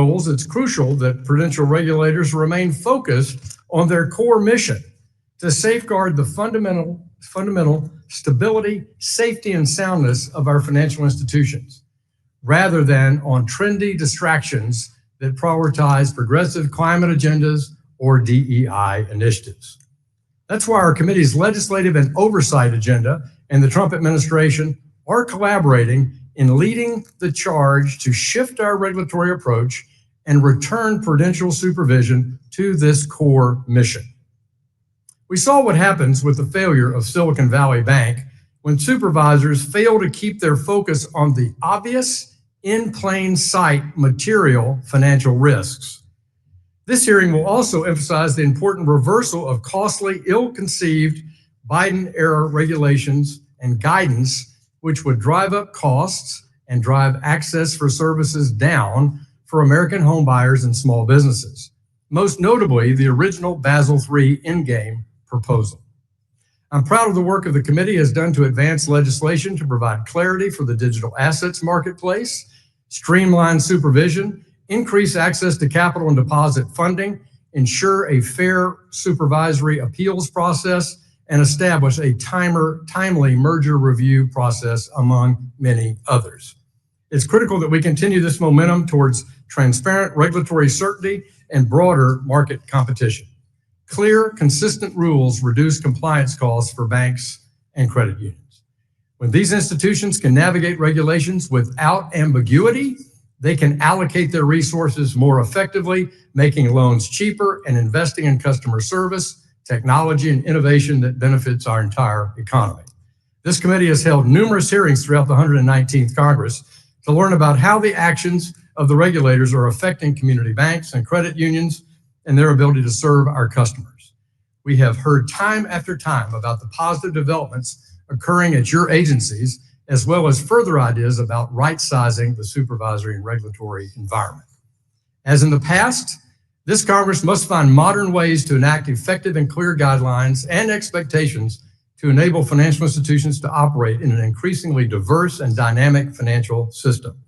rules, it's crucial that prudential regulators remain focused on their core mission to safeguard the fundamental stability, safety, and soundness of our financial institutions, rather than on trendy distractions that prioritize progressive climate agendas or DEI initiatives. That's why our committee's legislative and oversight agenda and the Trump administration are collaborating in leading the charge to shift our regulatory approach and return prudential supervision to this core mission. We saw what happens with the failure of Silicon Valley Bank when supervisors fail to keep their focus on the obvious, in plain sight material financial risks. This hearing will also emphasize the important reversal of costly, ill-conceived Biden-era regulations and guidance, which would drive up costs and drive access for services down for American homebuyers and small businesses, most notably the original Basel III endgame proposal. I'm proud of the work the committee has done to advance legislation to provide clarity for the digital assets marketplace, streamline supervision, increase access to capital and deposit funding, ensure a fair supervisory appeals process, and establish a timely merger review process, among many others. It's critical that we continue this momentum towards transparent regulatory certainty and broader market competition. Clear, consistent rules reduce compliance costs for banks and credit unions. When these institutions can navigate regulations without ambiguity, they can allocate their resources more effectively, making loans cheaper and investing in customer service, technology, and innovation that benefits our entire economy. This committee has held numerous hearings throughout the 119th Congress to learn about how the actions of the regulators are affecting community banks and credit unions and their ability to serve our customers. We have heard time after time about the positive developments occurring at your agencies, as well as further ideas about right-sizing the supervisory and regulatory environment. As in the past, this Congress must find modern ways to enact effective and clear guidelines and expectations to enable financial institutions to operate in an increasingly diverse and dynamic financial system.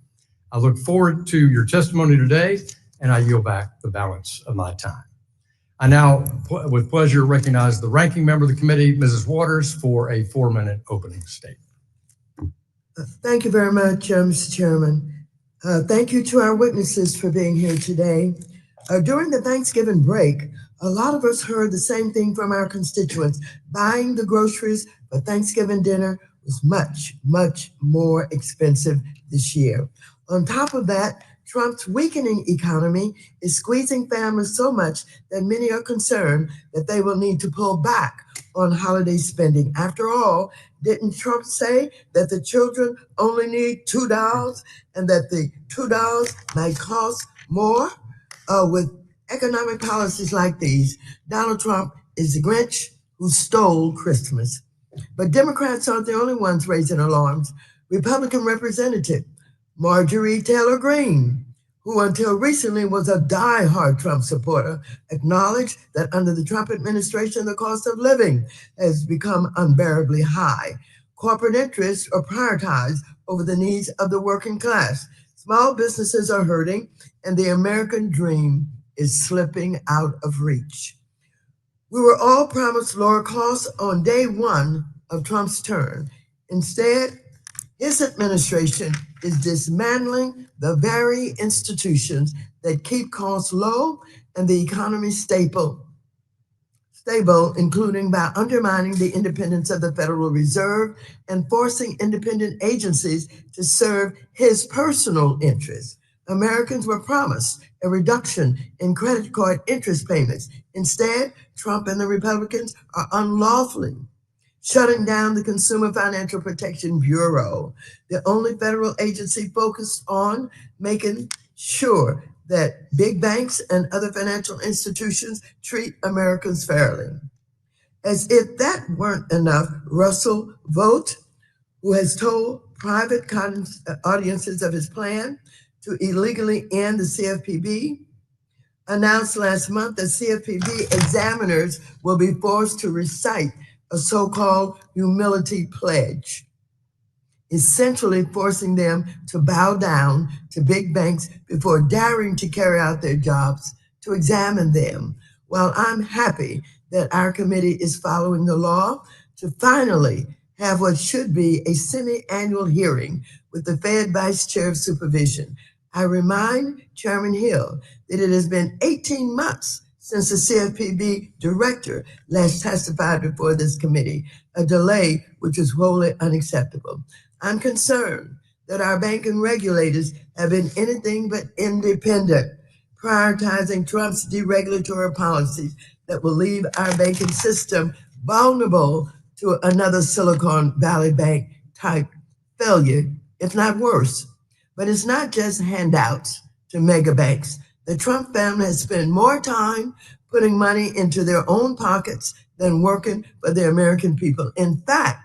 I look forward to your testimony today, and I yield back the balance of my time. I now, with pleasure, recognize the ranking member of the committee, Mrs. Waters, for a 4-minute opening statement. Thank you very much, Mr. Chairman. Thank you to our witnesses for being here today. During the Thanksgiving break, a lot of us heard the same thing from our constituents. Buying the groceries for Thanksgiving dinner was much, much more expensive this year. On top of that, Trump's weakening economy is squeezing families so much that many are concerned that they will need to pull back on holiday spending. After all, didn't Trump say that the children only need $2 and that the $2 might cost more? With economic policies like these, Donald Trump is the Grinch who stole Christmas. But Democrats aren't the only ones raising alarms. Republican Representative Marjorie Taylor Greene, who until recently was a diehard Trump supporter, acknowledged that under the Trump administration, the cost of living has become unbearably high. Corporate interests are prioritized over the needs of the working class. Small businesses are hurting, and the American dream is slipping out of reach. We were all promised lower costs on day one of Trump's term. Instead, his administration is dismantling the very institutions that keep costs low and the economy stable, including by undermining the independence of the Federal Reserve and forcing independent agencies to serve his personal interests. Americans were promised a reduction in credit card interest payments. Instead, Trump and the Republicans are unlawfully shutting down the Consumer Financial Protection Bureau, the only federal agency focused on making sure that big banks and other financial institutions treat Americans fairly. As if that weren't enough, Russell Vought, who has told private audiences of his plan to illegally end the CFPB, announced last month that CFPB examiners will be forced to recite a so-called humility pledge. essentially forcing them to bow down to big banks before daring to carry out their jobs, to examine them. While I'm happy that our committee is following the law to finally have what should be a semi-annual hearing with the Fed Vice Chair of Supervision, I remind Chairman Hill that it has been 18 months since the CFPB director last testified before this committee, a delay which is wholly unacceptable. I'm concerned that our banking regulators have been anything but independent, prioritizing Trump's deregulatory policies that will leave our banking system vulnerable to another Silicon Valley Bank type failure, if not worse. But it's not just handouts to mega banks. The Trump family has spent more time putting money into their own pockets than working for the American people. In fact,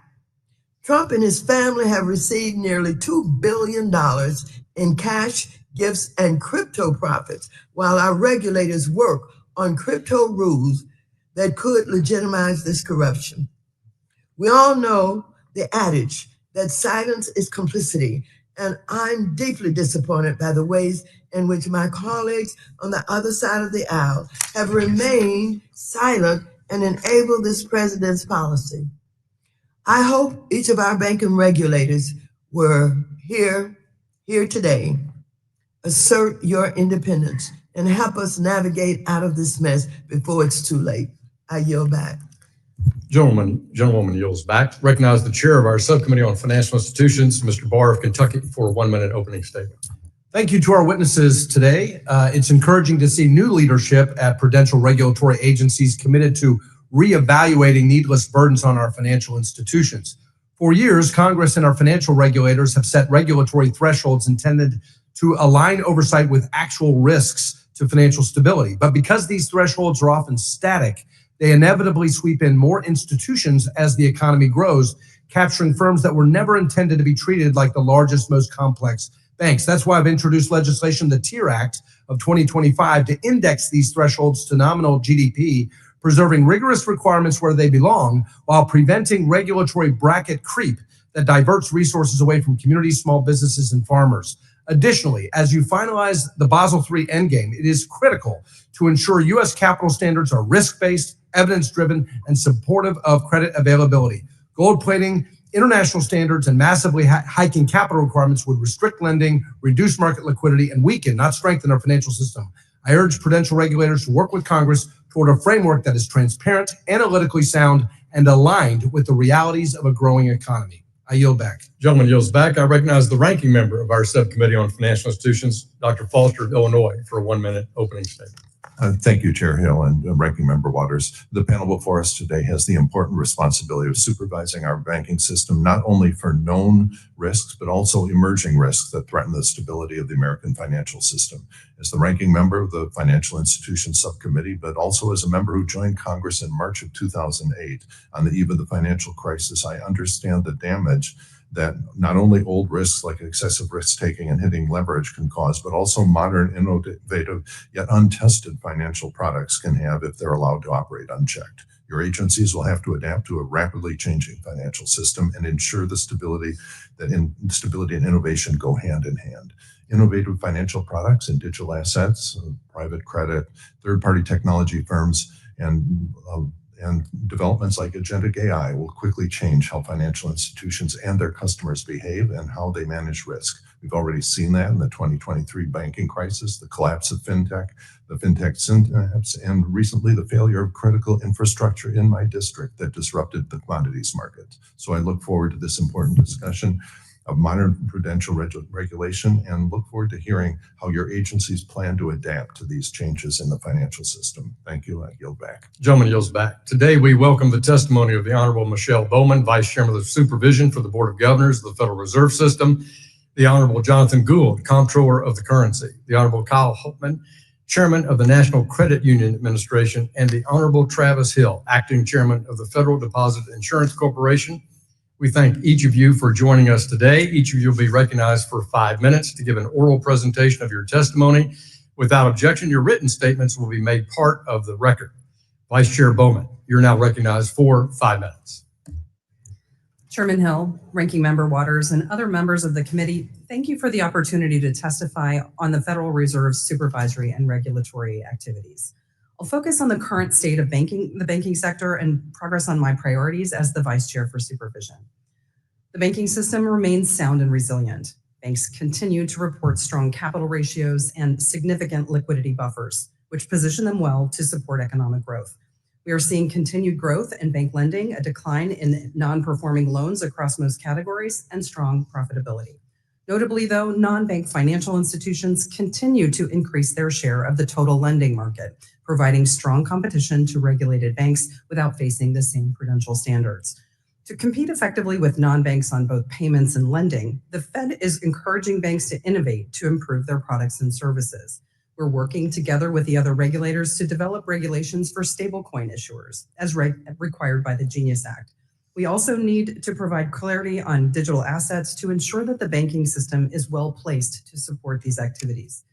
Trump and his family have received nearly $2 billion in cash, gifts, and crypto profits, while our regulators work on crypto rules that could legitimize this corruption. We all know the adage that silence is complicity, and I'm deeply disappointed by the ways in which my colleagues on the other side of the aisle have remained silent and enabled this president's policy. I hope each of our banking regulators were here today. Assert your independence and help us navigate out of this mess before it's too late. I yield back. Gentlewoman yields back. Recognize the chair of our subcommittee on financial institutions, Mr. Barr of Kentucky, for a 1-minute opening statement. Thank you to our witnesses today. It's encouraging to see new leadership at prudential regulatory agencies committed to reevaluating needless burdens on our financial institutions. For years, Congress and our financial regulators have set regulatory thresholds intended to align oversight with actual risks to financial stability. But because these thresholds are often static, they inevitably sweep in more institutions as the economy grows, capturing firms that were never intended to be treated like the largest, most complex banks. That's why I've introduced legislation, the TIER Act of 2025, to index these thresholds to nominal GDP, preserving rigorous requirements where they belong while preventing regulatory bracket creep that diverts resources away from communities, small businesses, and farmers. Additionally, as you finalize the Basel III endgame, it is critical to ensure U.S. capital standards are risk-based, evidence-driven, and supportive of credit availability. Gold plating international standards and massively hiking capital requirements would restrict lending, reduce market liquidity, and weaken, not strengthen, our financial system. I urge prudential regulators to work with Congress toward a framework that is transparent, analytically sound, and aligned with the realities of a growing economy. I yield back. Gentleman yields back. I recognize the ranking member of our subcommittee on financial institutions, Dr. Foster of Illinois, for a 1-minute opening statement. Thank you, Chair Hill and Ranking Member Waters. The panel before us today has the important responsibility of supervising our banking system, not only for known risks, but also emerging risks that threaten the stability of the American financial system. As the ranking member of the Financial Institutions Subcommittee, but also as a member who joined Congress in March of 2008 on the eve of the financial crisis, I understand the damage that not only old risks like excessive risk-taking and hitting leverage can cause, but also modern, innovative, yet untested financial products can have if they're allowed to operate unchecked. Your agencies will have to adapt to a rapidly changing financial system and ensure the stability and innovation go hand in hand. Innovative financial products and digital assets, private credit, third-party technology firms, and developments like agentic AI will quickly change how financial institutions and their customers behave and how they manage risk. We've already seen that in the 2023 banking crisis, the collapse of fintech, the fintech synapse, and recently the failure of critical infrastructure in my district that disrupted the commodities market. So I look forward to this important discussion of modern prudential regulation and look forward to hearing how your agencies plan to adapt to these changes in the financial system. Thank you. I yield back. Gentleman yields back. Today, we welcome the testimony of the Honorable Michelle Bowman, Vice Chairman of the Supervision for the Board of Governors of the Federal Reserve System, the Honorable Jonathan Gould, Comptroller of the Currency, the Honorable Kyle Holtman, Chairman of the National Credit Union Administration, and the Honorable Travis Hill, Acting Chairman of the Federal Deposit Insurance Corporation. We thank each of you for joining us today. Each of you will be recognized for 5 minutes to give an oral presentation of your testimony. Without objection, your written statements will be made part of the record. Vice Chair Bowman, you're now recognized for 5 minutes. Chairman Hill, Ranking Member Waters, and other members of the committee, thank you for the opportunity to testify on the Federal Reserve's supervisory and regulatory activities. I'll focus on the current state of the banking sector and progress on my priorities as the Vice Chair for Supervision. The banking system remains sound and resilient. Banks continue to report strong capital ratios and significant liquidity buffers, which position them well to support economic growth. We are seeing continued growth in bank lending, a decline in non-performing loans across most categories, and strong profitability. Notably, though, non-bank financial institutions continue to increase their share of the total lending market, providing strong competition to regulated banks without facing the same prudential standards. To compete effectively with non-banks on both payments and lending, the Fed is encouraging banks to innovate to improve their products and services. We're working together with the other regulators to develop regulations for stablecoin issuers, as required by the Genius Act. We also need to provide clarity on digital assets to ensure that the banking system is well placed to support these activities.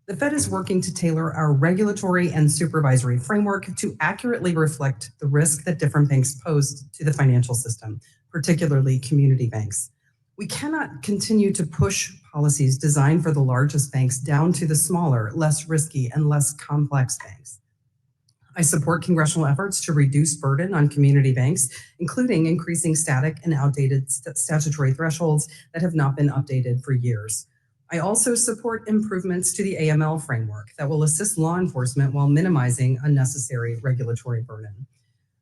The Fed is working to tailor our regulatory and supervisory framework to accurately reflect the risk that different banks pose to the financial system, particularly community banks. We cannot continue to push policies designed for the largest banks down to the smaller, less risky, and less complex banks. I support congressional efforts to reduce burden on community banks, including increasing static and outdated statutory thresholds that have not been updated for years. I also support improvements to the AML framework that will assist law enforcement while minimizing unnecessary regulatory burden.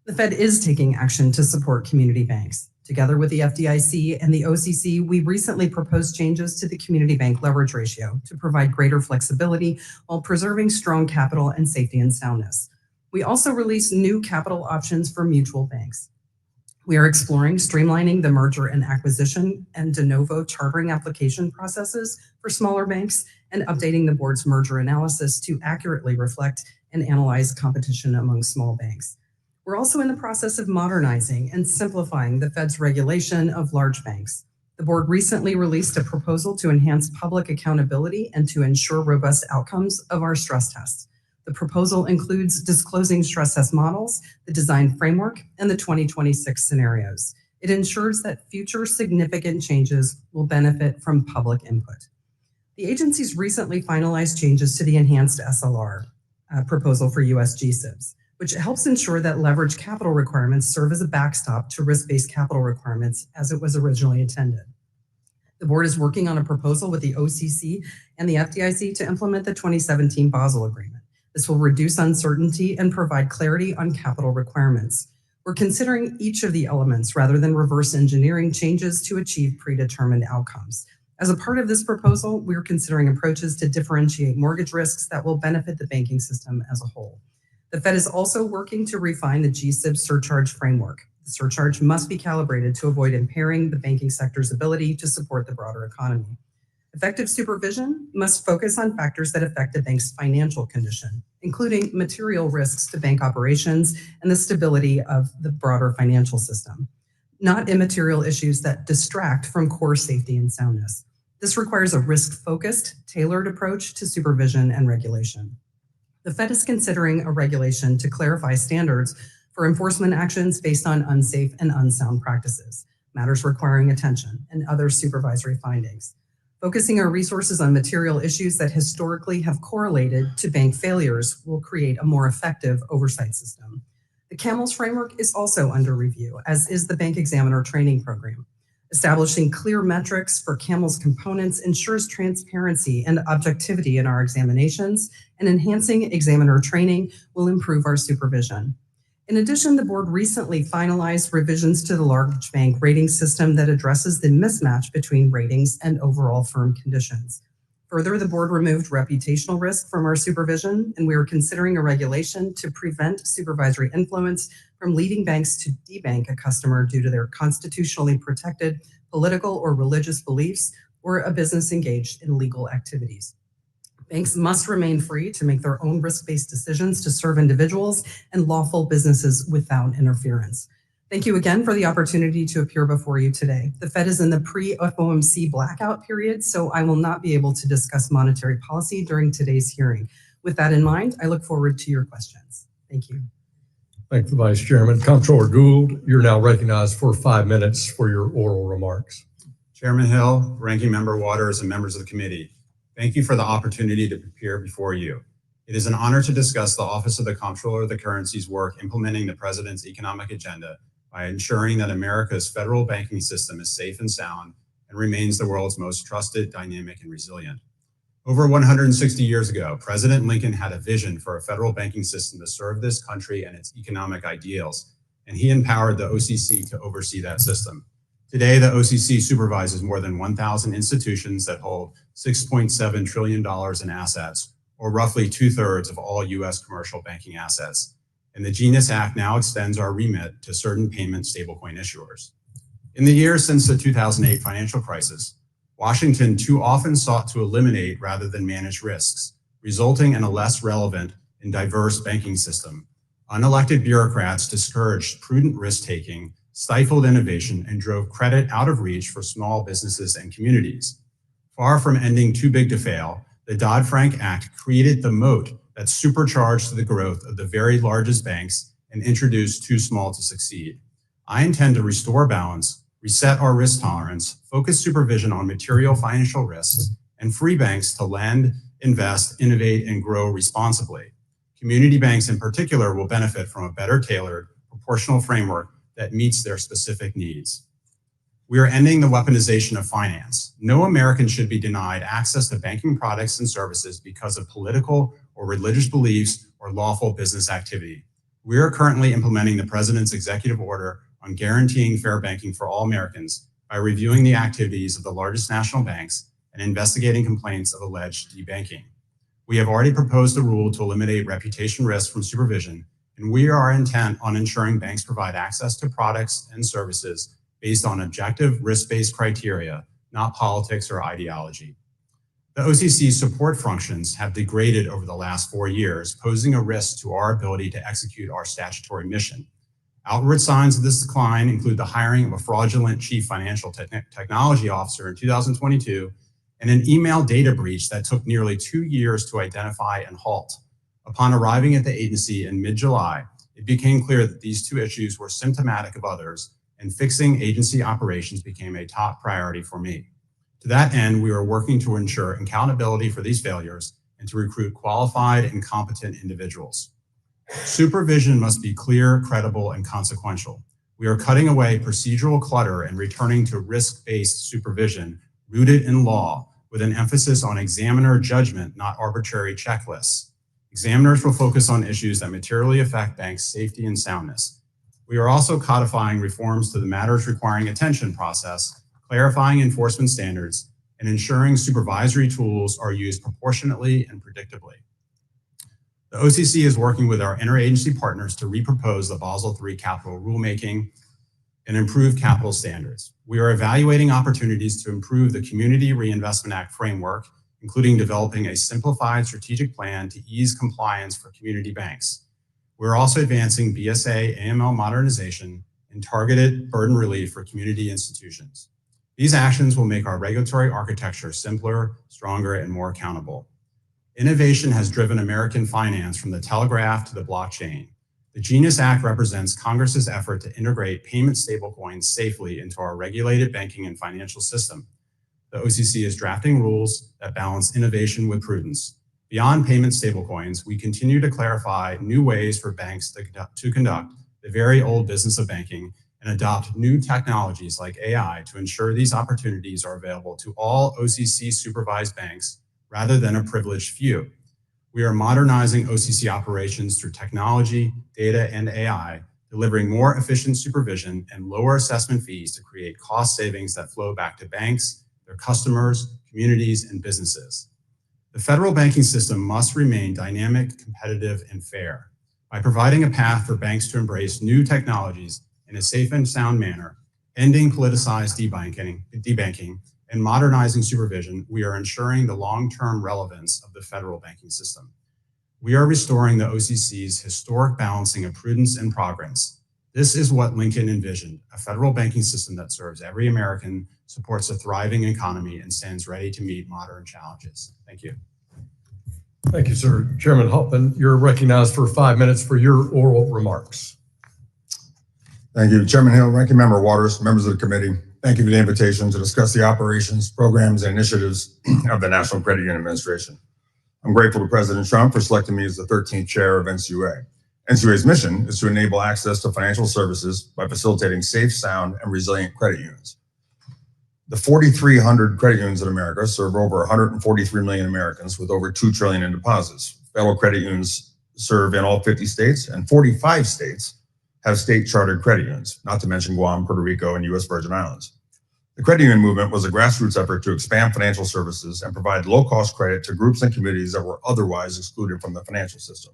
The Fed is taking action to support community banks. Together with the FDIC and the OCC, we recently proposed changes to the community bank leverage ratio to provide greater flexibility while preserving strong capital and safety and soundness. We also released new capital options for mutual banks. We are exploring streamlining the merger and acquisition and de novo chartering application processes for smaller banks and updating the board's merger analysis to accurately reflect and analyze competition among small banks. We're also in the process of modernizing and simplifying the Fed's regulation of large banks. The board recently released a proposal to enhance public accountability and to ensure robust outcomes of our stress tests. The proposal includes disclosing stress test models, the design framework, and the 2026 scenarios. It ensures that future significant changes will benefit from public input. The agencies recently finalized changes to the enhanced SLR proposal for US GSIBs, which helps ensure that leverage capital requirements serve as a backstop to risk-based capital requirements as it was originally intended. The board is working on a proposal with the OCC and the FDIC to implement the 2017 Basel Agreement. This will reduce uncertainty and provide clarity on capital requirements. We're considering each of the elements rather than reverse engineering changes to achieve predetermined outcomes. As a part of this proposal, we're considering approaches to differentiate mortgage risks that will benefit the banking system as a whole. The Fed is also working to refine the GSIB surcharge framework. The surcharge must be calibrated to avoid impairing the banking sector's ability to support the broader economy. Effective supervision must focus on factors that affect a bank's financial condition, including material risks to bank operations and the stability of the broader financial system, not immaterial issues that distract from core safety and soundness. This requires a risk-focused, tailored approach to supervision and regulation. The Fed is considering a regulation to clarify standards for enforcement actions based on unsafe and unsound practices, matters requiring attention, and other supervisory findings. Focusing our resources on material issues that historically have correlated to bank failures will create a more effective oversight system. The CAMELS framework is also under review, as is the Bank Examiner Training Program. Establishing clear metrics for CAMELS components ensures transparency and objectivity in our examinations, and enhancing examiner training will improve our supervision. In addition, the board recently finalized revisions to the large bank rating system that addresses the mismatch between ratings and overall firm conditions. Further, the board removed reputational risk from our supervision, and we are considering a regulation to prevent supervisory influence from leading banks to debank a customer due to their constitutionally protected political or religious beliefs or a business engaged in illegal activities. Banks must remain free to make their own risk-based decisions to serve individuals and lawful businesses without interference. Thank you again for the opportunity to appear before you today. The Fed is in the pre-FOMC blackout period, so I will not be able to discuss monetary policy during today's hearing. With that in mind, I look forward to your questions. Thank you. Thank the Vice Chairman. Comptroller Gould, you're now recognized for 5 minutes for your oral remarks. Chairman Hill, Ranking Member Waters, and members of the committee, thank you for the opportunity to appear before you. It is an honor to discuss the Office of the Comptroller of the Currency's work implementing the President's economic agenda by ensuring that America's federal banking system is safe and sound and remains the world's most trusted, dynamic, and resilient. Over 160 years ago, President Lincoln had a vision for a federal banking system to serve this country and its economic ideals, and he empowered the OCC to oversee that system. Today, the OCC supervises more than 1,000 institutions that hold $6.7 trillion in assets, or roughly 2/3 of all U.S. commercial banking assets. And the GENIUS Act now extends our remit to certain payment stablecoin issuers. In the years since the 2008 financial crisis, Washington too often sought to eliminate rather than manage risks, resulting in a less relevant and diverse banking system. Unelected bureaucrats discouraged prudent risk-taking, stifled innovation, and drove credit out of reach for small businesses and communities. Far from ending too big to fail, the Dodd-Frank Act created the moat that supercharged the growth of the very largest banks and introduced too small to succeed. I intend to restore balance, reset our risk tolerance, focus supervision on material financial risks, and free banks to lend, invest, innovate, and grow responsibly. Community banks in particular will benefit from a better tailored, proportional framework that meets their specific needs. We are ending the weaponization of finance. No American should be denied access to banking products and services because of political or religious beliefs or lawful business activity. We are currently implementing the President's executive order on guaranteeing fair banking for all Americans by reviewing the activities of the largest national banks and investigating complaints of alleged debanking. We have already proposed a rule to eliminate reputation risk from supervision, and we are intent on ensuring banks provide access to products and services based on objective risk-based criteria, not politics or ideology. The OCC's support functions have degraded over the last 4 years, posing a risk to our ability to execute our statutory mission. Outward signs of this decline include the hiring of a fraudulent chief financial technology officer in 2022 and an email data breach that took nearly 2 years to identify and halt. Upon arriving at the agency in mid-July, it became clear that these two issues were symptomatic of others, and fixing agency operations became a top priority for me. To that end, we are working to ensure accountability for these failures and to recruit qualified and competent individuals. Supervision must be clear, credible, and consequential. We are cutting away procedural clutter and returning to risk-based supervision rooted in law with an emphasis on examiner judgment, not arbitrary checklists. Examiners will focus on issues that materially affect banks' safety and soundness. We are also codifying reforms to the matters requiring attention process, clarifying enforcement standards, and ensuring supervisory tools are used proportionately and predictably. The OCC is working with our interagency partners to repropose the Basel III capital rulemaking and improve capital standards. We are evaluating opportunities to improve the Community Reinvestment Act framework, including developing a simplified strategic plan to ease compliance for community banks. We're also advancing BSA AML modernization and targeted burden relief for community institutions. These actions will make our regulatory architecture simpler, stronger, and more accountable. Innovation has driven American finance from the telegraph to the blockchain. The GENIUS Act represents Congress's effort to integrate payment stablecoins safely into our regulated banking and financial system. The OCC is drafting rules that balance innovation with prudence. Beyond payment stablecoins, we continue to clarify new ways for banks to conduct the very old business of banking and adopt new technologies like AI to ensure these opportunities are available to all OCC-supervised banks rather than a privileged few. We are modernizing OCC operations through technology, data, and AI, delivering more efficient supervision and lower assessment fees to create cost savings that flow back to banks, their customers, communities, and businesses. The federal banking system must remain dynamic, competitive, and fair. By providing a path for banks to embrace new technologies in a safe and sound manner, ending politicized debanking, and modernizing supervision, we are ensuring the long-term relevance of the federal banking system. We are restoring the OCC's historic balancing of prudence and progress. This is what Lincoln envisioned, a federal banking system that serves every American, supports a thriving economy, and stands ready to meet modern challenges. Thank you. Thank you, sir. Chairman Hoffman, you're recognized for 5 minutes for your oral remarks. Thank you, Chairman Hill, Ranking Member Waters, members of the committee. Thank you for the invitation to discuss the operations, programs, and initiatives of the National Credit Union Administration. I'm grateful to President Trump for selecting me as the 13th chair of NCUA. NCUA's mission is to enable access to financial services by facilitating safe, sound, and resilient credit unions. The 4,300 credit unions in America serve over 143 million Americans with over $2 trillion in deposits. Federal credit unions serve in all 50 states, and 45 states have state chartered credit unions, not to mention Guam, Puerto Rico, and U.S. Virgin Islands. The credit union movement was a grassroots effort to expand financial services and provide low-cost credit to groups and communities that were otherwise excluded from the financial system.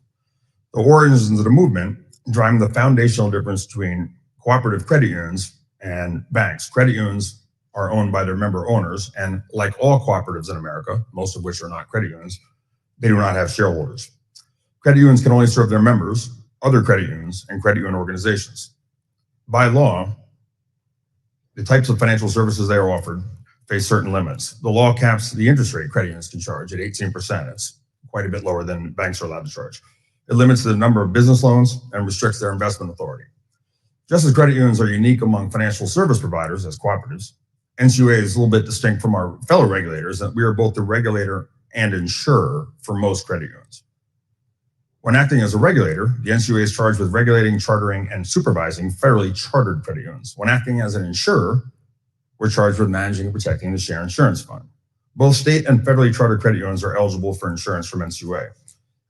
The origins of the movement drive the foundational difference between cooperative credit unions and banks. Credit unions are owned by their member owners, and like all cooperatives in America, most of which are not credit unions, they do not have shareholders. Credit unions can only serve their members, other credit unions, and credit union organizations. By law, the types of financial services they are offered face certain limits. The law caps the interest rate credit unions can charge at 18%. It's quite a bit lower than banks are allowed to charge. It limits the number of business loans and restricts their investment authority. Just as credit unions are unique among financial service providers as cooperatives, NCUA is a little bit distinct from our fellow regulators that we are both the regulator and insurer for most credit unions. When acting as a regulator, the NCUA is charged with regulating, chartering, and supervising federally chartered credit unions. When acting as an insurer, we're charged with managing and protecting the Share Insurance Fund. Both state and federally chartered credit unions are eligible for insurance from NCUA.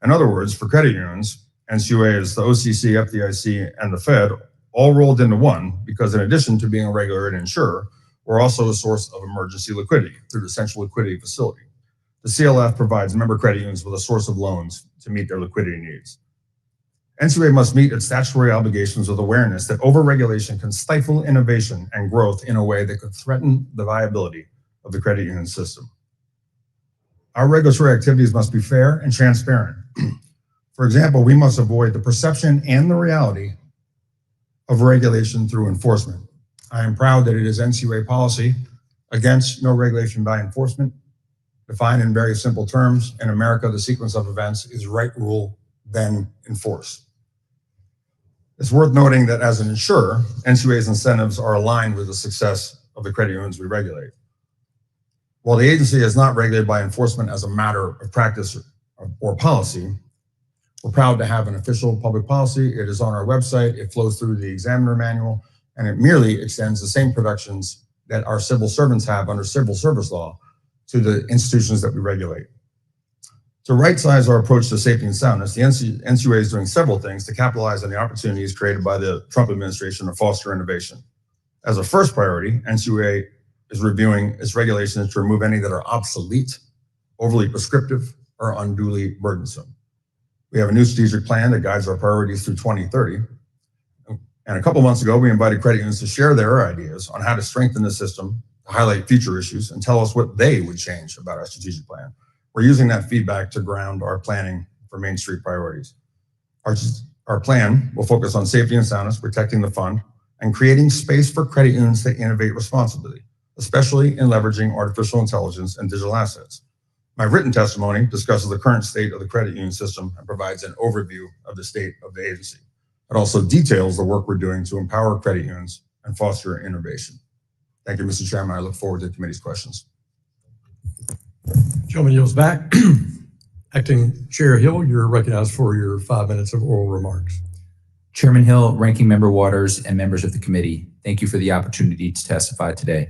In other words, for credit unions, NCUA is the OCC, FDIC, and the Fed all rolled into one because in addition to being a regulator and insurer, we're also a source of emergency liquidity through the Central Liquidity Facility. The CLF provides member credit unions with a source of loans to meet their liquidity needs. NCUA must meet its statutory obligations with awareness that overregulation can stifle innovation and growth in a way that could threaten the viability of the credit union system. Our regulatory activities must be fair and transparent. For example, we must avoid the perception and the reality of regulation through enforcement. I am proud that it is NCUA policy against no regulation by enforcement. Defined in very simple terms, in America, the sequence of events is right rule, then enforce. It's worth noting that as an insurer, NCUA's incentives are aligned with the success of the credit unions we regulate. While the agency is not regulated by enforcement as a matter of practice or policy, we're proud to have an official public policy. It is on our website, it flows through the examiner manual, and it merely extends the same protections that our civil servants have under civil service law to the institutions that we regulate. To right-size our approach to safety and soundness, the NCUA is doing several things to capitalize on the opportunities created by the Trump administration to foster innovation. As a first priority, NCUA is reviewing its regulations to remove any that are obsolete, overly prescriptive, or unduly burdensome. We have a new strategic plan that guides our priorities through 2030. And a couple months ago, we invited credit unions to share their ideas on how to strengthen the system, to highlight future issues, and tell us what they would change about our strategic plan. We're using that feedback to ground our planning for Main Street priorities. Our plan will focus on safety and soundness, protecting the fund, and creating space for credit unions to innovate responsibly, especially in leveraging artificial intelligence and digital assets. My written testimony discusses the current state of the credit union system and provides an overview of the state of the agency. It also details the work we're doing to empower credit unions and foster innovation. Thank you, Mr. Chairman. I look forward to the committee's questions. Gentleman yields back. Acting Chair Hill, you're recognized for your 5 minutes of oral remarks. Chairman Hill, Ranking Member Waters, and members of the committee, thank you for the opportunity to testify today.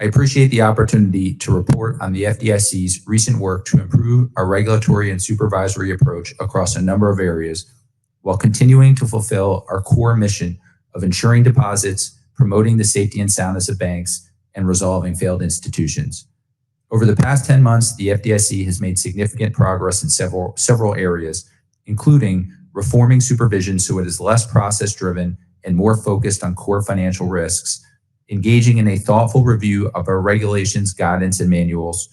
I appreciate the opportunity to report on the FDIC's recent work to improve our regulatory and supervisory approach across a number of areas while continuing to fulfill our core mission of ensuring deposits, promoting the safety and soundness of banks, and resolving failed institutions. Over the past 10 months, the FDIC has made significant progress in several areas, including reforming supervision so it is less process-driven and more focused on core financial risks, engaging in a thoughtful review of our regulations, guidance, and manuals,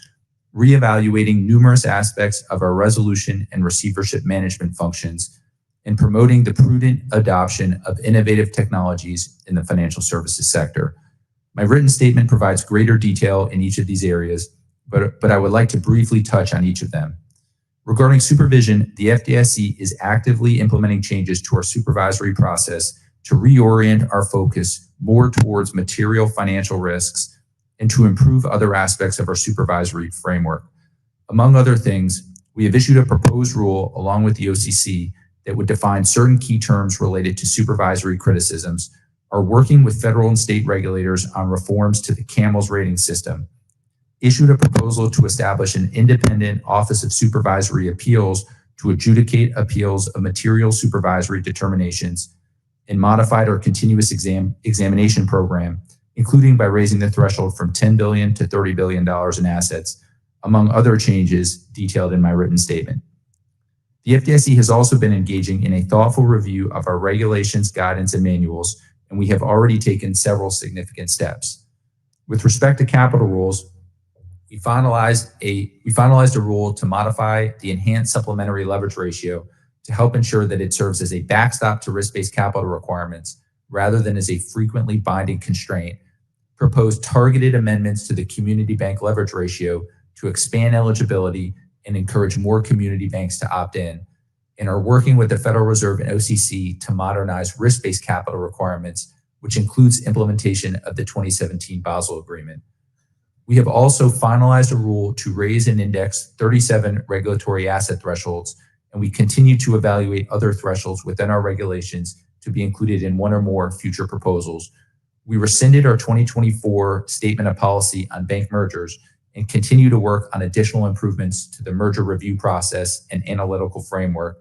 reevaluating numerous aspects of our resolution and receivership management functions, and promoting the prudent adoption of innovative technologies in the financial services sector. My written statement provides greater detail in each of these areas, but I would like to briefly touch on each of them. Regarding supervision, the FDIC is actively implementing changes to our supervisory process to reorient our focus more towards material financial risks and to improve other aspects of our supervisory framework. Among other things, we have issued a proposed rule along with the OCC that would define certain key terms related to supervisory criticisms, are working with federal and state regulators on reforms to the CAMELS rating system, issued a proposal to establish an independent Office of Supervisory Appeals to adjudicate appeals of material supervisory determinations, and modified our continuous examination program, including by raising the threshold from $10 billion to $30 billion in assets, among other changes detailed in my written statement. The FDIC has also been engaging in a thoughtful review of our regulations, guidance, and manuals, and we have already taken several significant steps. With respect to capital rules, we finalized a rule to modify the enhanced supplementary leverage ratio to help ensure that it serves as a backstop to risk-based capital requirements rather than as a frequently binding constraint, proposed targeted amendments to the community bank leverage ratio to expand eligibility and encourage more community banks to opt in, and are working with the Federal Reserve and OCC to modernize risk-based capital requirements, which includes implementation of the 2017 Basel Agreement. We have also finalized a rule to raise and index 37 regulatory asset thresholds, and we continue to evaluate other thresholds within our regulations to be included in one or more future proposals. We rescinded our 2024 Statement of Policy on bank mergers and continue to work on additional improvements to the merger review process and analytical framework.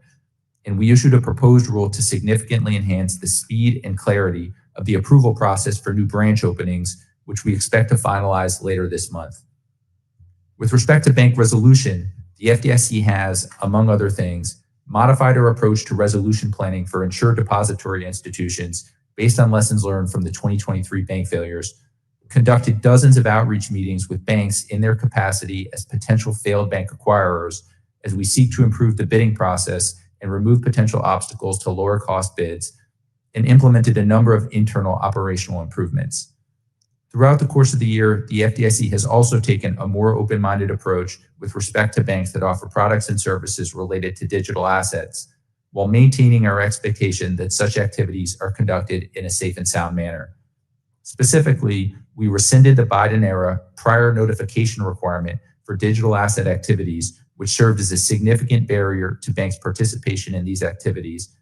And we issued a proposed rule to significantly enhance the speed and clarity of the approval process for new branch openings, which we expect to finalize later this month. With respect to bank resolution, the FDIC has, among other things, modified our approach to resolution planning for insured depository institutions based on lessons learned from the 2023 bank failures, conducted dozens of outreach meetings with banks in their capacity as potential failed bank acquirers as we seek to improve the bidding process and remove potential obstacles to lower cost bids, and implemented a number of internal operational improvements. Throughout the course of the year, the FDIC has also taken a more open-minded approach with respect to banks that offer products and services related to digital assets, while maintaining our expectation that such activities are conducted in a safe and sound manner. Specifically, we rescinded the Biden-era prior notification requirement for digital asset activities, which served as a significant barrier to banks' participation in these activities,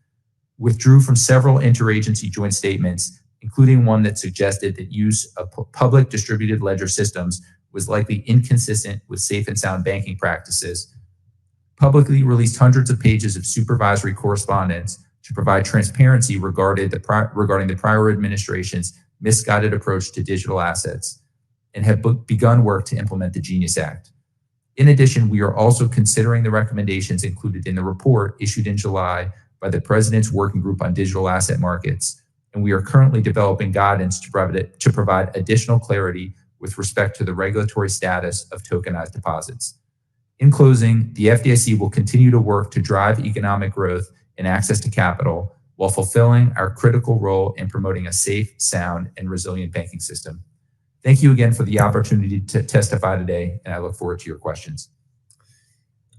withdrew from several interagency joint statements, including one that suggested that use of public distributed ledger systems was likely inconsistent with safe and sound banking practices, publicly released hundreds of pages of supervisory correspondence to provide transparency regarding the prior administration's misguided approach to digital assets, and have begun work to implement the Genius Act. In addition, we are also considering the recommendations included in the report issued in July by the President's Working Group on Digital Asset Markets, and we are currently developing guidance to provide additional clarity with respect to the regulatory status of tokenized deposits. In closing, the FDIC will continue to work to drive economic growth and access to capital while fulfilling our critical role in promoting a safe, sound, and resilient banking system. Thank you again for the opportunity to testify today, and I look forward to your questions.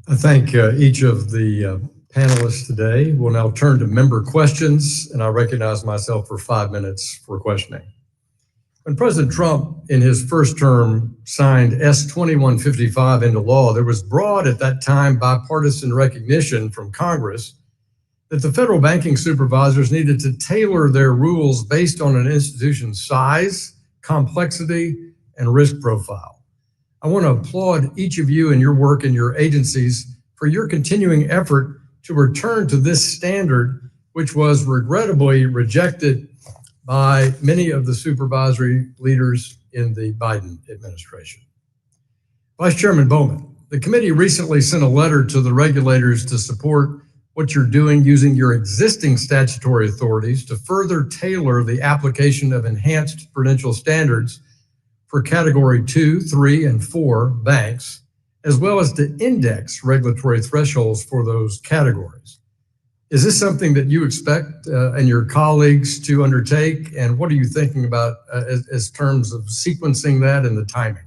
I thank each of the panelists today. We'll now turn to member questions, and I recognize myself for 5 minutes for questioning. When President Trump, in his first term, signed S-2155 into law, there was broad at that time bipartisan recognition from Congress that the federal banking supervisors needed to tailor their rules based on an institution's size, complexity, and risk profile. I want to applaud each of you and your work in your agencies for your continuing effort to return to this standard, which was regrettably rejected by many of the supervisory leaders in the Biden administration. Vice Chairman Bowman, the committee recently sent a letter to the regulators to support what you're doing using your existing statutory authorities to further tailor the application of enhanced prudential standards for Category 2, 3, and 4 banks, as well as to index regulatory thresholds for those categories. Is this something that you expect and your colleagues to undertake? And what are you thinking about as terms of sequencing that and the timing?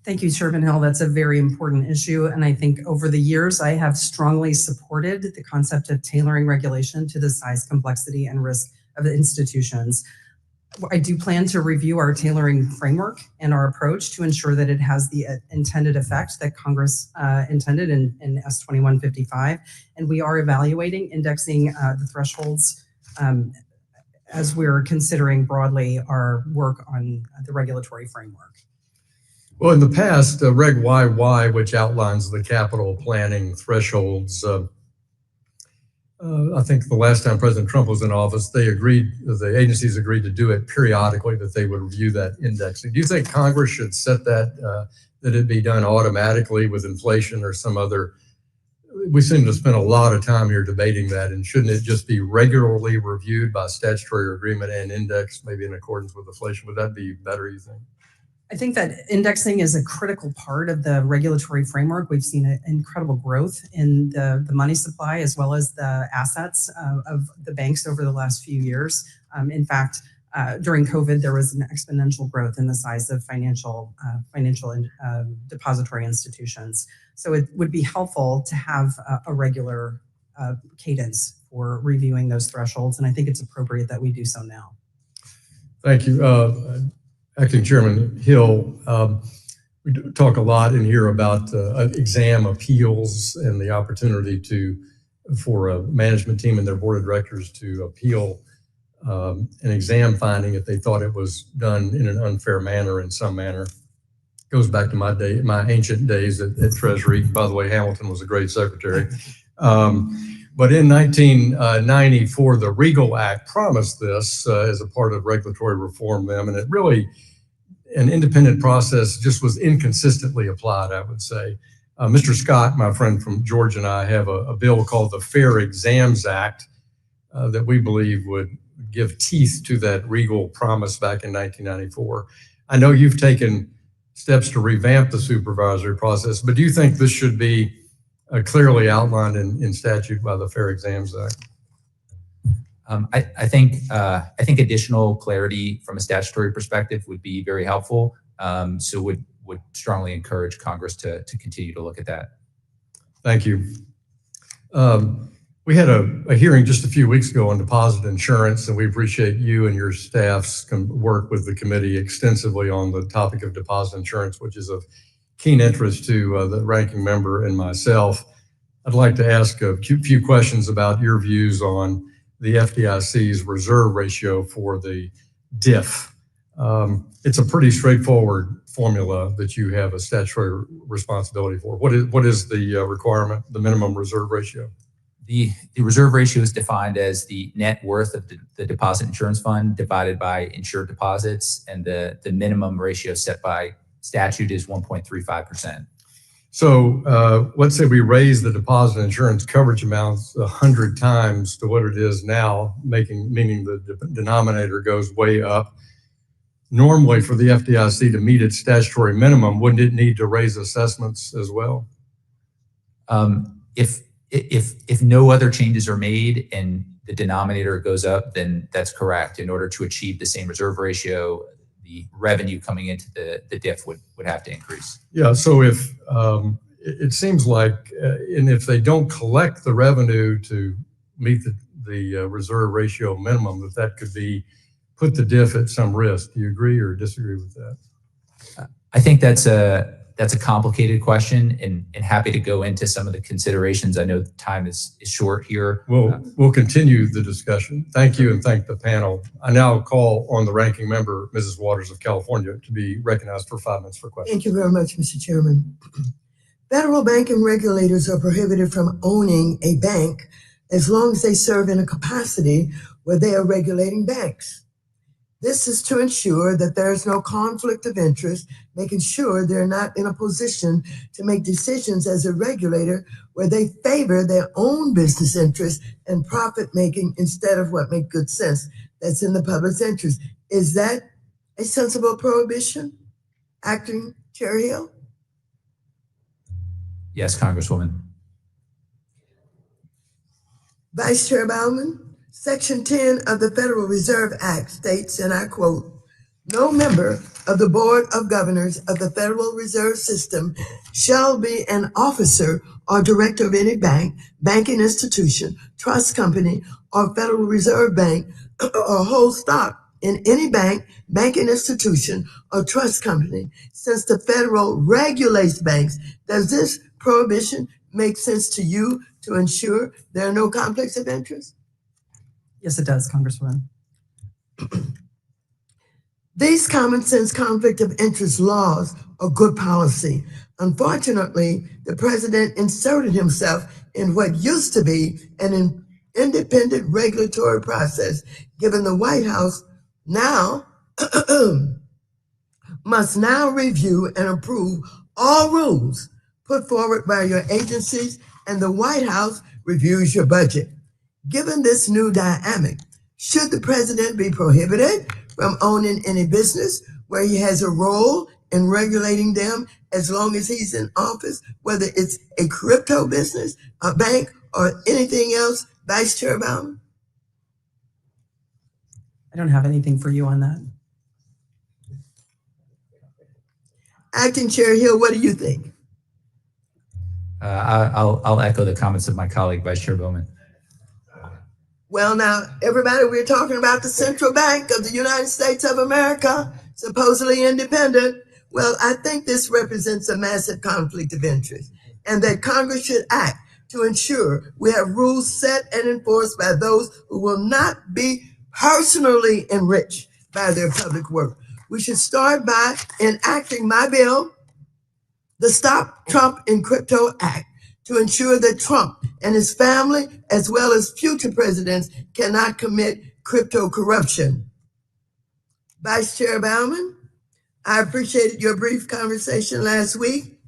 Thank you, Chairman Hill. That's a very important issue. And I think over the years, I have strongly supported the concept of tailoring regulation to the size, complexity, and risk of the institutions. I do plan to review our tailoring framework and our approach to ensure that it has the intended effect that Congress intended in S 2155. And we are evaluating indexing the thresholds as we're considering broadly our work on the regulatory framework. Well, in the past, Reg YY, which outlines the capital planning thresholds, I think the last time President Trump was in office, the agencies agreed to do it periodically, that they would review that indexing. Do you think Congress should set that it be done automatically with inflation or some other? We seem to spend a lot of time here debating that, and shouldn't it just be regularly reviewed by statutory agreement and indexed, maybe in accordance with inflation? Would that be better, you think? I think that indexing is a critical part of the regulatory framework. We've seen an incredible growth in the money supply as well as the assets of the banks over the last few years. In fact, during COVID, there was an exponential growth in the size of financial depository institutions. So it would be helpful to have a regular cadence for reviewing those thresholds, and I think it's appropriate that we do so now. Thank you. Acting Chairman Hill, we do talk a lot in here about exam appeals and the opportunity for a management team and their board of directors to appeal an exam finding if they thought it was done in an unfair manner in some manner. Goes back to my ancient days at Treasury. By the way, Hamilton was a great secretary. But in 1994, the Regal Act promised this as a part of regulatory reform then, and it really, an independent process just was inconsistently applied, I would say. Mr. Scott, my friend from Georgia, and I have a bill called the Fair Exams Act that we believe would give teeth to that Regal promise back in 1994. I know you've taken steps to revamp the supervisory process, but do you think this should be clearly outlined in statute by the Fair Exams Act? I think additional clarity from a statutory perspective would be very helpful. So would strongly encourage Congress to continue to look at that. Thank you. We had a hearing just a few weeks ago on deposit insurance, and we appreciate you and your staff's work with the committee extensively on the topic of deposit insurance, which is of keen interest to the ranking member and myself. I'd like to ask a few questions about your views on the FDIC's reserve ratio for the DIF. It's a pretty straightforward formula that you have a statutory responsibility for. What is the requirement, the minimum reserve ratio? The reserve ratio is defined as the net worth of the deposit insurance fund divided by insured deposits, and the minimum ratio set by statute is 1.35%. So let's say we raise the deposit insurance coverage amounts 100 times to what it is now, meaning the denominator goes way up. Normally, for the FDIC to meet its statutory minimum, wouldn't it need to raise assessments as well? If no other changes are made and the denominator goes up, then that's correct. In order to achieve the same reserve ratio, the revenue coming into the DIF would have to increase. Yeah, so if it seems like, and if they don't collect the revenue to meet the reserve ratio minimum, that could put the DIF at some risk. Do you agree or disagree with that? I think that's a complicated question, and happy to go into some of the considerations. I know the time is short here. We'll continue the discussion. Thank you, and thank the panel. I now call on the ranking member, Mrs. Waters of California, to be recognized for 5 minutes for questions. Thank you very much, Mr. Chairman. Federal banking regulators are prohibited from owning a bank as long as they serve in a capacity where they are regulating banks. This is to ensure that there is no conflict of interest, making sure they're not in a position to make decisions as a regulator where they favor their own business interests and profit making instead of what makes good sense that's in the public's interest. Is that a sensible prohibition, Acting Chair Hill? Yes, Congresswoman. Vice Chair Bowman? Section 10 of the Federal Reserve Act states, and I quote, No member of the Board of Governors of the Federal Reserve System shall be an officer or director of any bank, banking institution, trust company, or Federal Reserve Bank, or hold stock in any bank, banking institution, or trust company. Since the federal regulates banks, does this prohibition make sense to you to ensure there are no conflicts of interest? Yes, it does, Congresswoman. These common sense conflict of interest laws are good policy. Unfortunately, the president inserted himself in what used to be an independent regulatory process, given the White House now must now review and approve all rules put forward by your agencies, and the White House reviews your budget. Given this new dynamic, should the president be prohibited from owning any business where he has a role in regulating them as long as he's in office, whether it's a crypto business, a bank, or anything else, Vice Chair Bowman? I don't have anything for you on that. Acting Chair Hill, what do you think? I'll echo the comments of my colleague, Vice Chair Bowman. Well, now, everybody, we're talking about the Central Bank of the United States of America, supposedly independent. Well, I think this represents a massive conflict of interest, and that Congress should act to ensure we have rules set and enforced by those who will not be personally enriched by their public work. We should start by enacting my bill, the Stop Trump in Crypto Act, to ensure that Trump and his family, as well as future presidents, cannot commit crypto corruption. Vice Chair Bowman, I appreciated your brief conversation last week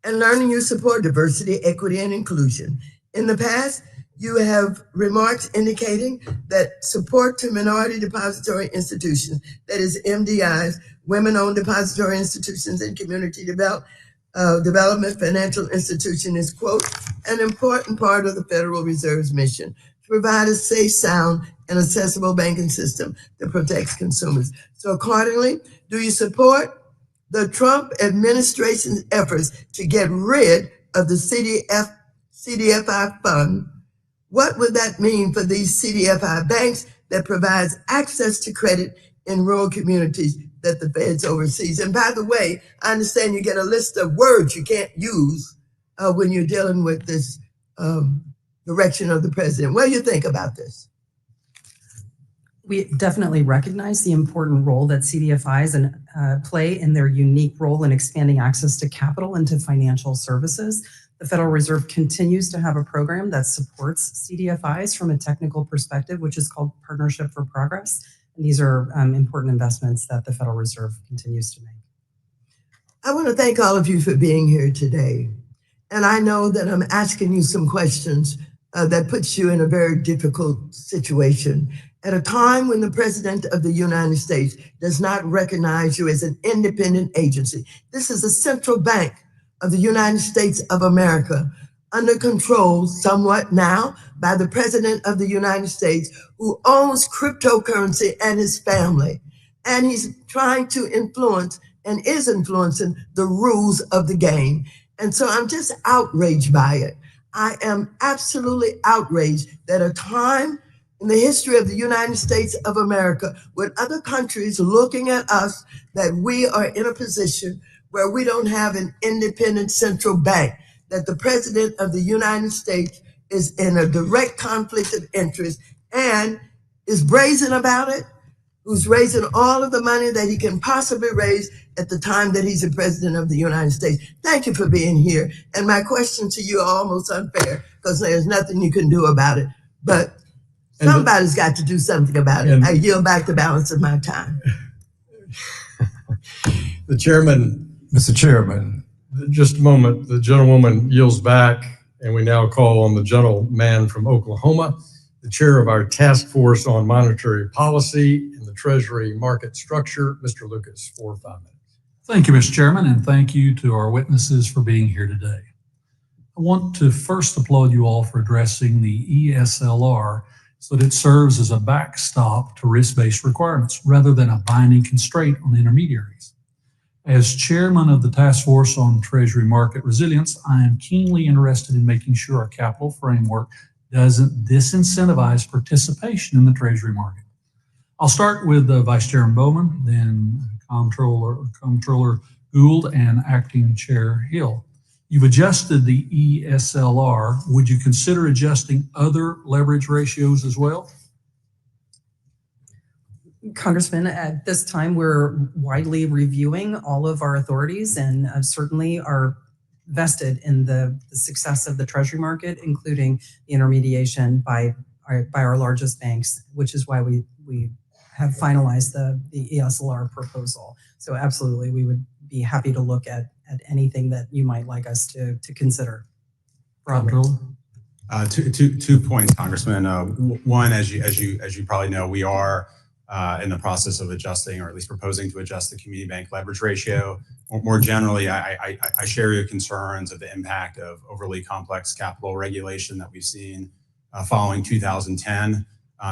and learning you support diversity, equity, and inclusion. In the past, you have remarks indicating that support to minority depository institutions, that is MDIs, women-owned depository institutions, and community development financial institution is, quote, an important part of the Federal Reserve's mission to provide a safe, sound, and accessible banking system that protects consumers. So accordingly, do you support the Trump administration's efforts to get rid of the CDFI fund? What would that mean for these CDFI banks that provides access to credit in rural communities that the feds oversees? And by the way, I understand you get a list of words you can't use when you're dealing with this direction of the president. What do you think about this? We definitely recognize the important role that CDFIs play in their unique role in expanding access to capital and to financial services. The Federal Reserve continues to have a program that supports CDFIs from a technical perspective, which is called Partnership for Progress. And these are important investments that the Federal Reserve continues to make. I want to thank all of you for being here today. And I know that I'm asking you some questions that puts you in a very difficult situation at a time when the President of the United States does not recognize you as an independent agency. This is a central bank of the United States of America, under control somewhat now by the President of the United States, who owns cryptocurrency and his family. And he's trying to influence and is influencing the rules of the game. And so I'm just outraged by it. I am absolutely outraged that a time in the history of the United States of America, with other countries looking at us, that we are in a position where we don't have an independent central bank, that the President of the United States is in a direct conflict of interest and is brazen about it, who's raising all of the money that he can possibly raise at the time that he's the President of the United States. Thank you for being here. And my question to you are almost unfair because there's nothing you can do about it. But somebody's got to do something about it. I yield back the balance of my time. The chairman, Mr. Chairman, just a moment, the gentlewoman yields back, and we now call on the gentleman from Oklahoma, the chair of our task force on monetary policy and the Treasury market structure, Mr. Lucas, 4 or 5 minutes. thank you, Mr. Chairman, and thank you to our witnesses for being here today. I want to first applaud you all for addressing the ESLR so that it serves as a backstop to risk-based requirements rather than a binding constraint on intermediaries. As chairman of the Task Force on Treasury Market Resilience, I am keenly interested in making sure our capital framework doesn't disincentivize participation in the Treasury market. I'll start with Vice Chairman Bowman, then Comptroller Gould, and Acting Chair Hill. You've adjusted the ESLR. Would you consider adjusting other leverage ratios as well? Congressman, at this time, we're widely reviewing all of our authorities and certainly are vested in the success of the Treasury market, including the intermediation by our largest banks, which is why we have finalized the ESLR proposal. So absolutely, we would be happy to look at anything that you might like us to consider. Comptroller? 2 points, Congressman. One, as you probably know, we are in the process of adjusting, or at least proposing to adjust, the community bank leverage ratio. More generally, I share your concerns of the impact of overly complex capital regulation that we've seen following 2010.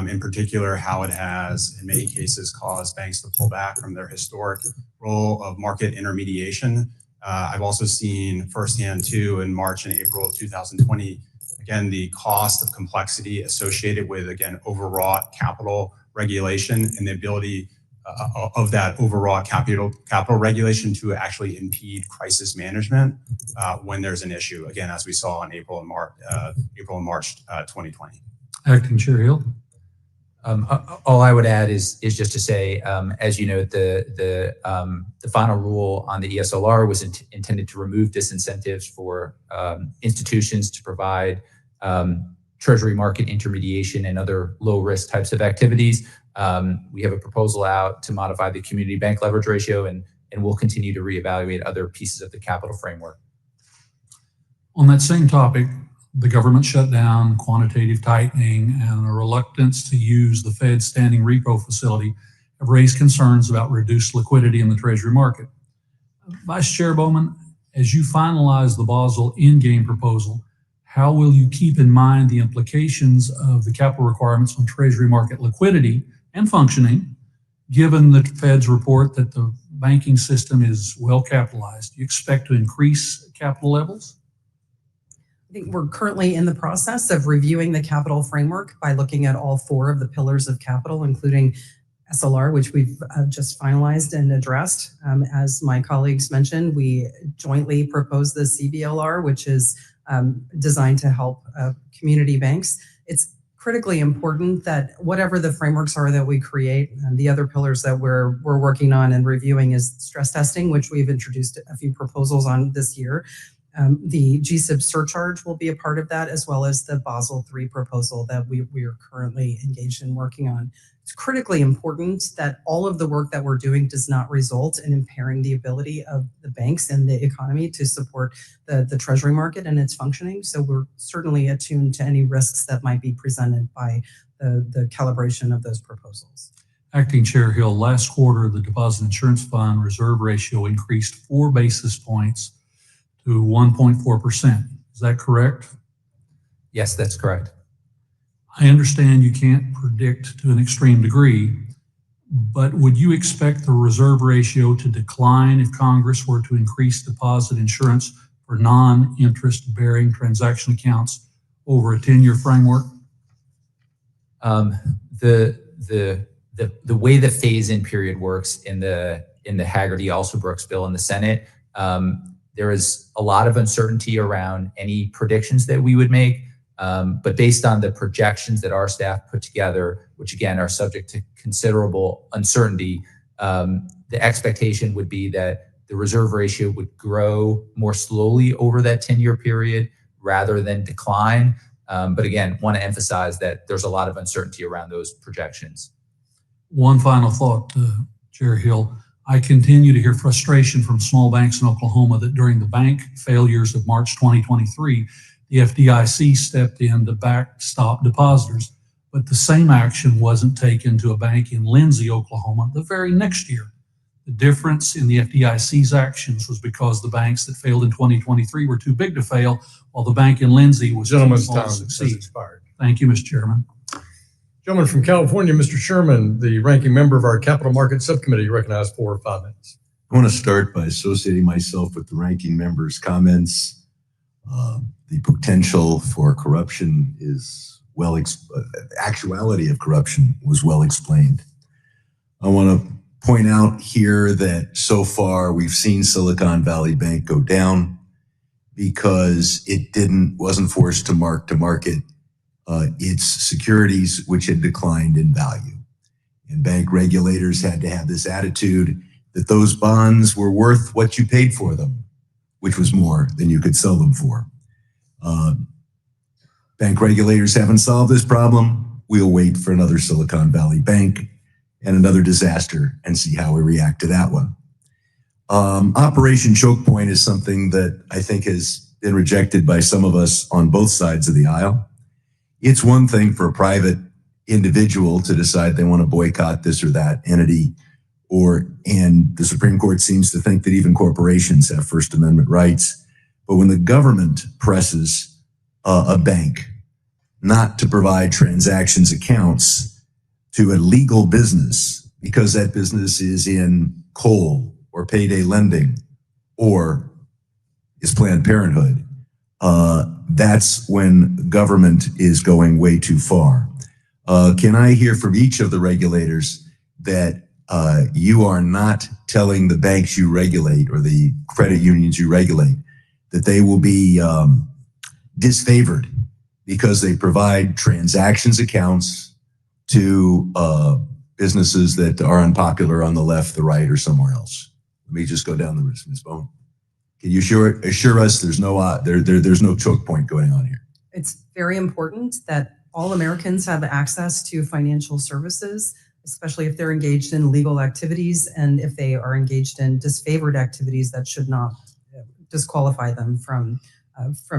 In particular, how it has, in many cases, caused banks to pull back from their historic role of market intermediation. I've also seen firsthand, too, in March and April of 2020, again, the cost of complexity associated with, again, overwrought capital regulation and the ability of that overwrought capital regulation to actually impede crisis management when there's an issue, again, as we saw in April and March 2020. Acting Chair Hill? All I would add is just to say, as you know, the final rule on the ESLR was intended to remove disincentives for institutions to provide treasury market intermediation and other low-risk types of activities. We have a proposal out to modify the community bank leverage ratio, and we'll continue to reevaluate other pieces of the capital framework. On that same topic, the government shutdown, quantitative tightening, and a reluctance to use the Fed's standing repo facility have raised concerns about reduced liquidity in the Treasury market. Vice Chair Bowman, as you finalize the Basel endgame proposal, how will you keep in mind the implications of the capital requirements on Treasury market liquidity and functioning, given the Fed's report that the banking system is well capitalized? Do you expect to increase capital levels? I think we're currently in the process of reviewing the capital framework by looking at all 4 of the pillars of capital, including SLR, which we've just finalized and addressed. As my colleagues mentioned, we jointly proposed the CBLR, which is designed to help community banks. It's critically important that whatever the frameworks are that we create, and the other pillars that we're working on and reviewing is stress testing, which we've introduced a few proposals on this year. The GSIB surcharge will be a part of that, as well as the Basel III proposal that we are currently engaged in working on. It's critically important that all of the work that we're doing does not result in impairing the ability of the banks and the economy to support the Treasury market and its functioning. So we're certainly attuned to any risks that might be presented by the calibration of those proposals. Acting Chair Hill, last quarter, the Deposit Insurance Fund reserve ratio increased 4 basis points to 1.4%. Is that correct? Yes, that's correct. I understand you can't predict to an extreme degree, but would you expect the reserve ratio to decline if Congress were to increase deposit insurance for non-interest bearing transaction accounts over a 10-year framework? The way the phase-in period works in the Haggerty-Alsobrooks bill in the Senate, there is a lot of uncertainty around any predictions that we would make. But based on the projections that our staff put together, which again are subject to considerable uncertainty, the expectation would be that the reserve ratio would grow more slowly over that 10-year period rather than decline. But again, want to emphasize that there's a lot of uncertainty around those projections. One final thought, Chair Hill. I continue to hear frustration from small banks in Oklahoma that during the bank failures of March 2023, the FDIC stepped in to backstop depositors, but the same action wasn't taken to a bank in Lindsay, Oklahoma, the very next year. The difference in the FDIC's actions was because the banks that failed in 2023 were too big to fail, while the bank in Lindsay was too small to succeed. expired. Thank you, Mr. Chairman. Gentleman from California, Mr. Sherman, the ranking member of our Capital Markets Subcommittee, recognized for 5 minutes. I want to start by associating myself with the ranking member's comments. The potential for corruption is actuality of corruption was well explained. I want to point out here that so far we've seen Silicon Valley Bank go down because it wasn't forced to market its securities, which had declined in value. And bank regulators had to have this attitude that those bonds were worth what you paid for them, which was more than you could sell them for. Bank regulators haven't solved this problem. We'll wait for another Silicon Valley Bank and another disaster and see how we react to that one. Operation Choke Point is something that I think has been rejected by some of us on both sides of the aisle. It's one thing for a private individual to decide they want to boycott this or that entity, and the Supreme Court seems to think that even corporations have First Amendment rights. But when the government presses a bank not to provide transactions accounts to a legal business because that business is in coal or payday lending or is Planned Parenthood, that's when government is going way too far. Can I hear from each of the regulators that you are not telling the banks you regulate or the credit unions you regulate that they will be disfavored because they provide transactions accounts to businesses that are unpopular on the left, the right, or somewhere else? Let me just go down the list, Ms. Bowman. Can you assure us there's no choke point going on here? It's very important that all Americans have access to financial services, especially if they're engaged in legal activities and if they are engaged in disfavored activities that should not disqualify them from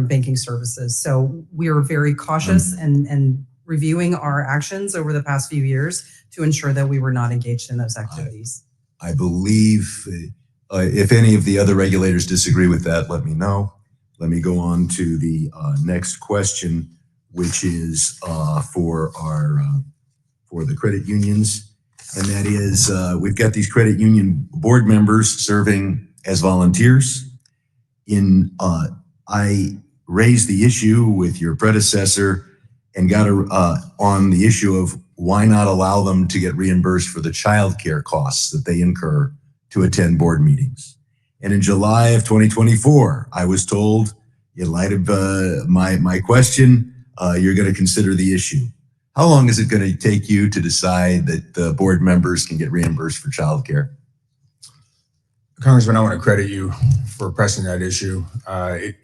banking services. So we are very cautious and reviewing our actions over the past few years to ensure that we were not engaged in those activities. I believe if any of the other regulators disagree with that, let me know. Let me go on to the next question, which is for the credit unions. And that is, we've got these credit union board members serving as volunteers. I raised the issue with your predecessor and got on the issue of why not allow them to get reimbursed for the childcare costs that they incur to attend board meetings. And in July of 2024, I was told, in light of my question, you're going to consider the issue. How long is it going to take you to decide that the board members can get reimbursed for childcare? Congressman, I want to credit you for pressing that issue.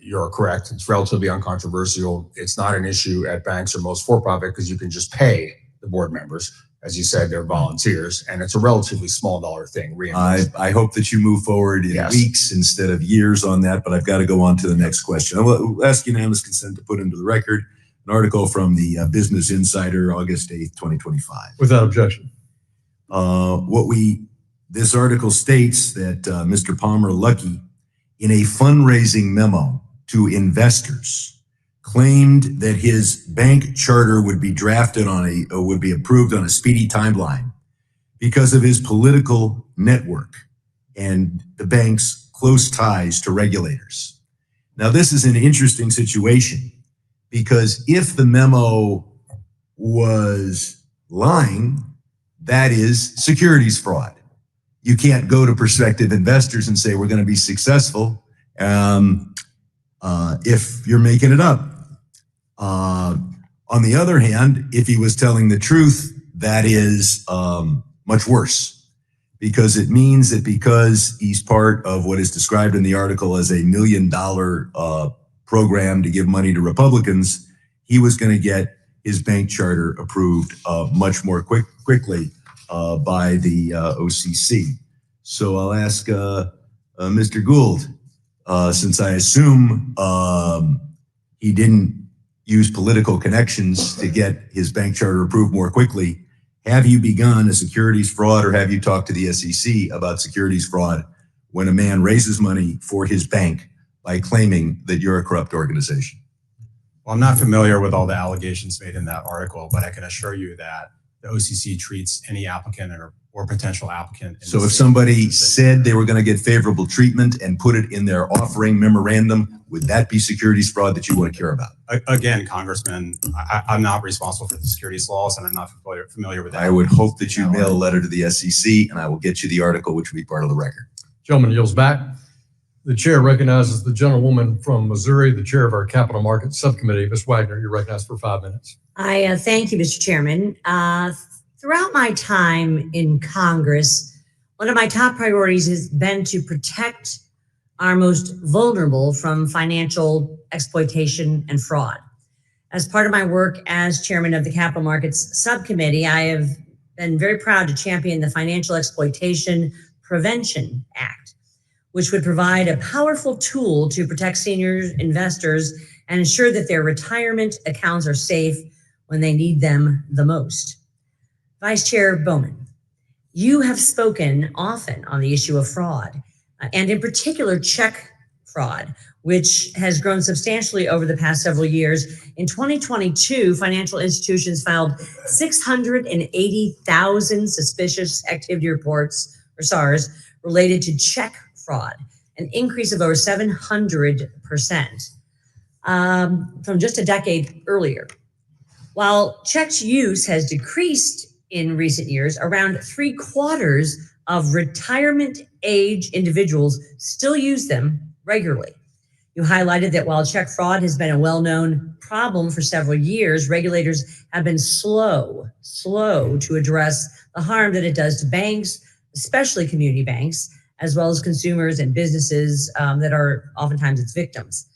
You're correct. It's relatively uncontroversial. It's not an issue at banks or most for-profit because you can just pay the board members. As you said, they're volunteers, and it's a relatively small dollar thing. I hope that you move forward in weeks instead of years on that, but I've got to go on to the next question. I'll ask unanimous consent to put into the record an article from the Business Insider, August 8th, 2025. Without objection. This article states that Mr. Palmer Luckey, in a fundraising memo to investors, claimed that his bank charter would be approved on a speedy timeline because of his political network and the bank's close ties to regulators. Now, this is an interesting situation because if the memo was lying, that is securities fraud. You can't go to prospective investors and say, we're going to be successful if you're making it up. On the other hand, if he was telling the truth, that is much worse because it means that because he's part of what is described in the article as $1 million program to give money to Republicans, he was going to get his bank charter approved much more quickly by the OCC. So I'll ask Mr. Gould, since I assume he didn't use political connections to get his bank charter approved more quickly, have you begun a securities fraud or have you talked to the SEC about securities fraud when a man raises money for his bank by claiming that you're a corrupt organization? Well, I'm not familiar with all the allegations made in that article, but I can assure you that the OCC treats any applicant or potential applicant. So if somebody said they were going to get favorable treatment and put it in their offering memorandum, would that be securities fraud that you want to care about? Again, Congressman, I'm not responsible for the securities laws, and I'm not familiar with that. I would hope that you mail a letter to the SEC, and I will get you the article, which will be part of the record. Gentleman yields back. The chair recognizes the gentlewoman from Missouri, the chair of our Capital Markets Subcommittee. Ms. Wagner, you're recognized for 5 minutes. I thank you, Mr. Chairman. Throughout my time in Congress, one of my top priorities has been to protect our most vulnerable from financial exploitation and fraud. As part of my work as chairman of the Capital Markets Subcommittee, I have been very proud to champion the Financial Exploitation Prevention Act, which would provide a powerful tool to protect senior investors and ensure that their retirement accounts are safe when they need them the most. Vice Chair Bowman, you have spoken often on the issue of fraud, and in particular check fraud, which has grown substantially over the past several years. In 2022, financial institutions filed 680,000 suspicious activity reports, or SARS, related to check fraud, an increase of over 700% from just a decade earlier. While checks use has decreased in recent years, around 3/4 of retirement age individuals still use them regularly. You highlighted that while check fraud has been a well-known problem for several years, regulators have been slow to address the harm that it does to banks, especially community banks, as well as consumers and businesses that are oftentimes its victims.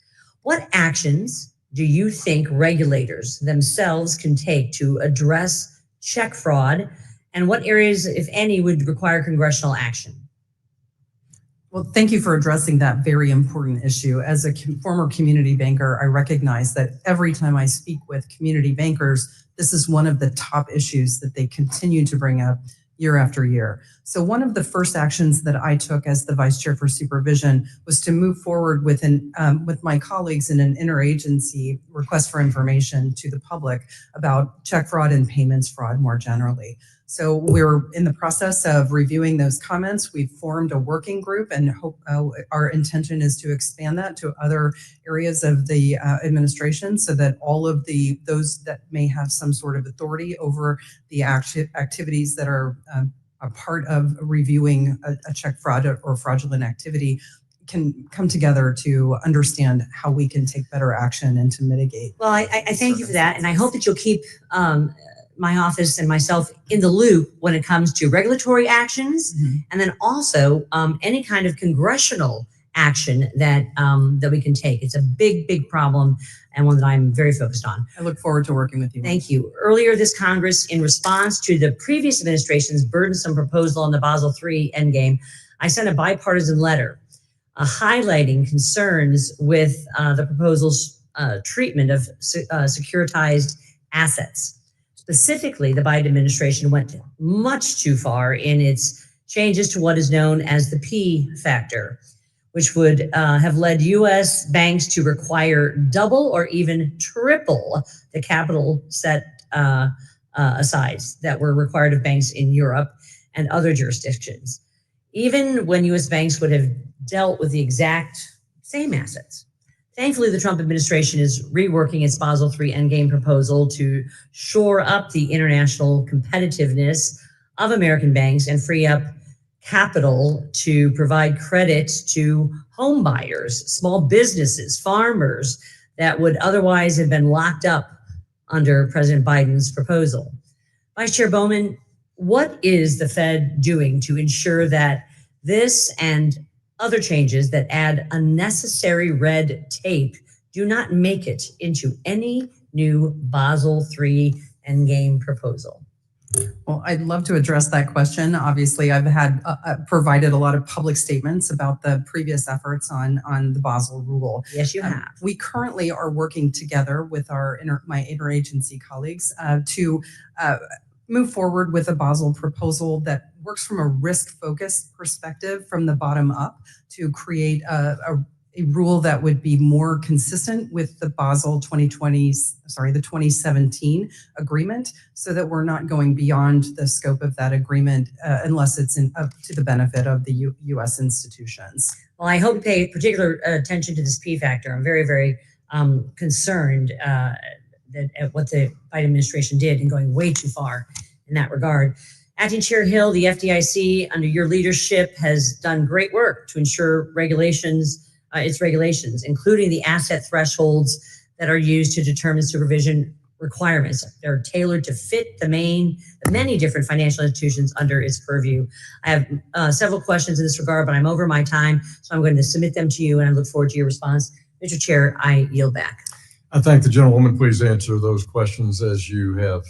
What actions do you think regulators themselves can take to address check fraud, and what areas, if any, would require congressional action? Well, thank you for addressing that very important issue. As a former community banker, I recognize that every time I speak with community bankers, this is one of the top issues that they continue to bring up year after year. So one of the first actions that I took as the vice chair for supervision was to move forward with my colleagues in an interagency request for information to the public about check fraud and payments fraud more generally. So we're in the process of reviewing those comments. We've formed a working group, and hope our intention is to expand that to other areas of the administration, so that all of those that may have some sort of authority over the activities that are a part of reviewing a check fraud or fraudulent activity can come together to understand how we can take better action and to mitigate. Well, I thank you for that, and I hope that you'll keep my office and myself in the loop when it comes to regulatory actions, and then also any kind of congressional action that that we can take. It's a big problem, and one that I'm very focused on. I look forward to working with you. Thank you. Earlier this Congress, in response to the previous administration's burdensome proposal on the Basel III endgame, I sent a bipartisan letter highlighting concerns with the proposal's treatment of securitized assets. Specifically, the Biden administration went much too far in its changes to what is known as the P factor, which would have led U.S. banks to require double or even triple the capital set asides that were required of banks in Europe and other jurisdictions, even when U.S. banks would have dealt with the exact same assets. Thankfully, the Trump administration is reworking its Basel III endgame proposal to shore up the international competitiveness of American banks and free up capital to provide credit to home buyers, small businesses, farmers that would otherwise have been locked up under President Biden's proposal. Vice Chair Bowman, what is the Fed doing to ensure that this and other changes that add unnecessary red tape do not make it into any new Basel III endgame proposal? Well, I'd love to address that question. Obviously, I've had provided a lot of public statements about the previous efforts on the Basel rule. Yes, you have. We currently are working together with my interagency colleagues to move forward with a Basel proposal that works from a risk-focused perspective from the bottom up to create a rule that would be more consistent with the Basel 2017 agreement, so that we're not going beyond the scope of that agreement unless it's up to the benefit of the U.S. institutions. Well, I hope you pay particular attention to this P factor. I'm very, very concerned at what the Biden administration did in going way too far in that regard. Acting Chair Hill, the FDIC, under your leadership, has done great work to ensure its regulations, including the asset thresholds that are used to determine supervision requirements. They're tailored to fit the many different financial institutions under its purview. I have several questions in this regard, but I'm over my time, so I'm going to submit them to you, and I look forward to your response. Mr. Chair, I yield back. I thank the gentlewoman. Please answer those questions as you have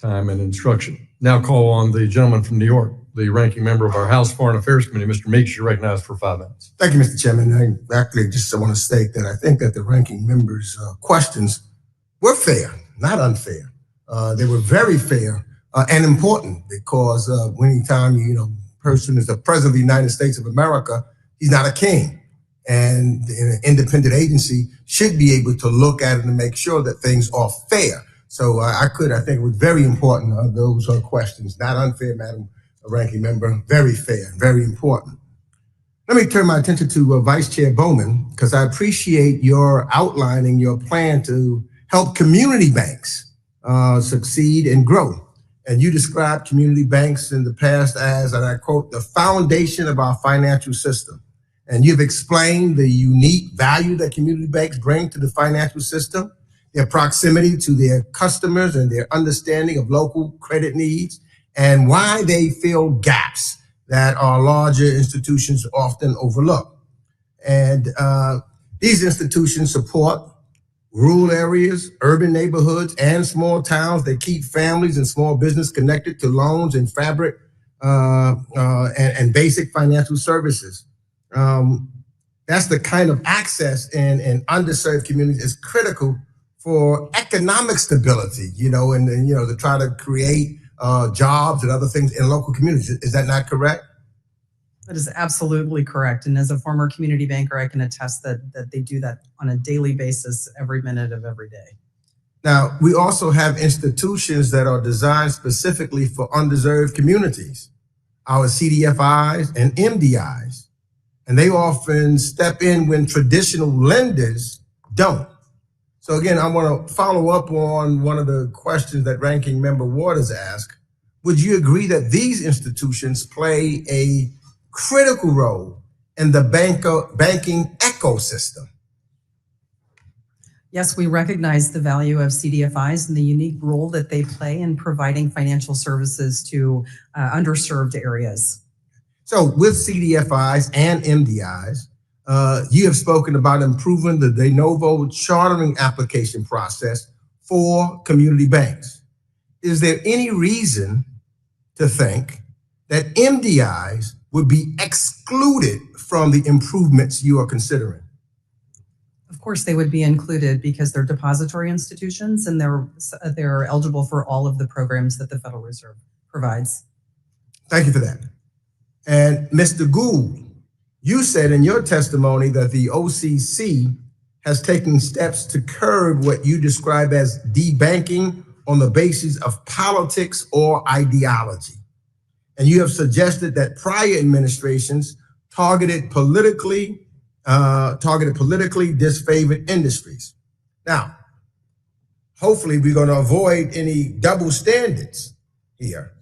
time and instruction. Now call on the gentleman from New York, the ranking member of our House Foreign Affairs Committee, Mr. Meeks. You're recognized for 5 minutes. Thank you, Mr. Chairman. I actually just want to state that I think that the ranking member's questions were fair, not unfair. They were very fair and important, because anytime person is the president of the United States of America, he's not a king. And an independent agency should be able to look at it and make sure that things are fair. So I think it was very important, those questions, not unfair, Madam Ranking Member, very fair, very important. Let me turn my attention to Vice Chair Bowman, because I appreciate your outlining your plan to help community banks succeed and grow. And you described community banks in the past as, and I quote, the foundation of our financial system. And you've explained the unique value that community banks bring to the financial system, their proximity to their customers and their understanding of local credit needs, and why they fill gaps that our larger institutions often overlook. And these institutions support rural areas, urban neighborhoods, and small towns. They keep families and small business connected to loans and fabric and basic financial services. That's the kind of access in underserved communities is critical for economic stability, and to try to create jobs and other things in local communities. Is that not correct? That is absolutely correct. And as a former community banker, I can attest that they do that on a daily basis, every minute of every day. Now, we also have institutions that are designed specifically for underserved communities, our CDFIs and MDIs, and they often step in when traditional lenders don't. So again, I want to follow up on one of the questions that Ranking Member Waters asked. Would you agree that these institutions play a critical role in the banking ecosystem? Yes, we recognize the value of CDFIs and the unique role that they play in providing financial services to underserved areas. So with CDFIs and MDIs, you have spoken about improving the de novo chartering application process for community banks. Is there any reason to think that MDIs would be excluded from the improvements you are considering? Of course, they would be included because they're depository institutions and they're eligible for all of the programs that the Federal Reserve provides. Thank you for that. And Mr. Gould, you said in your testimony that the OCC has taken steps to curb what you describe as debanking on the basis of politics or ideology. And you have suggested that prior administrations targeted politically disfavored industries. Now, hopefully we're going to avoid any double standards here.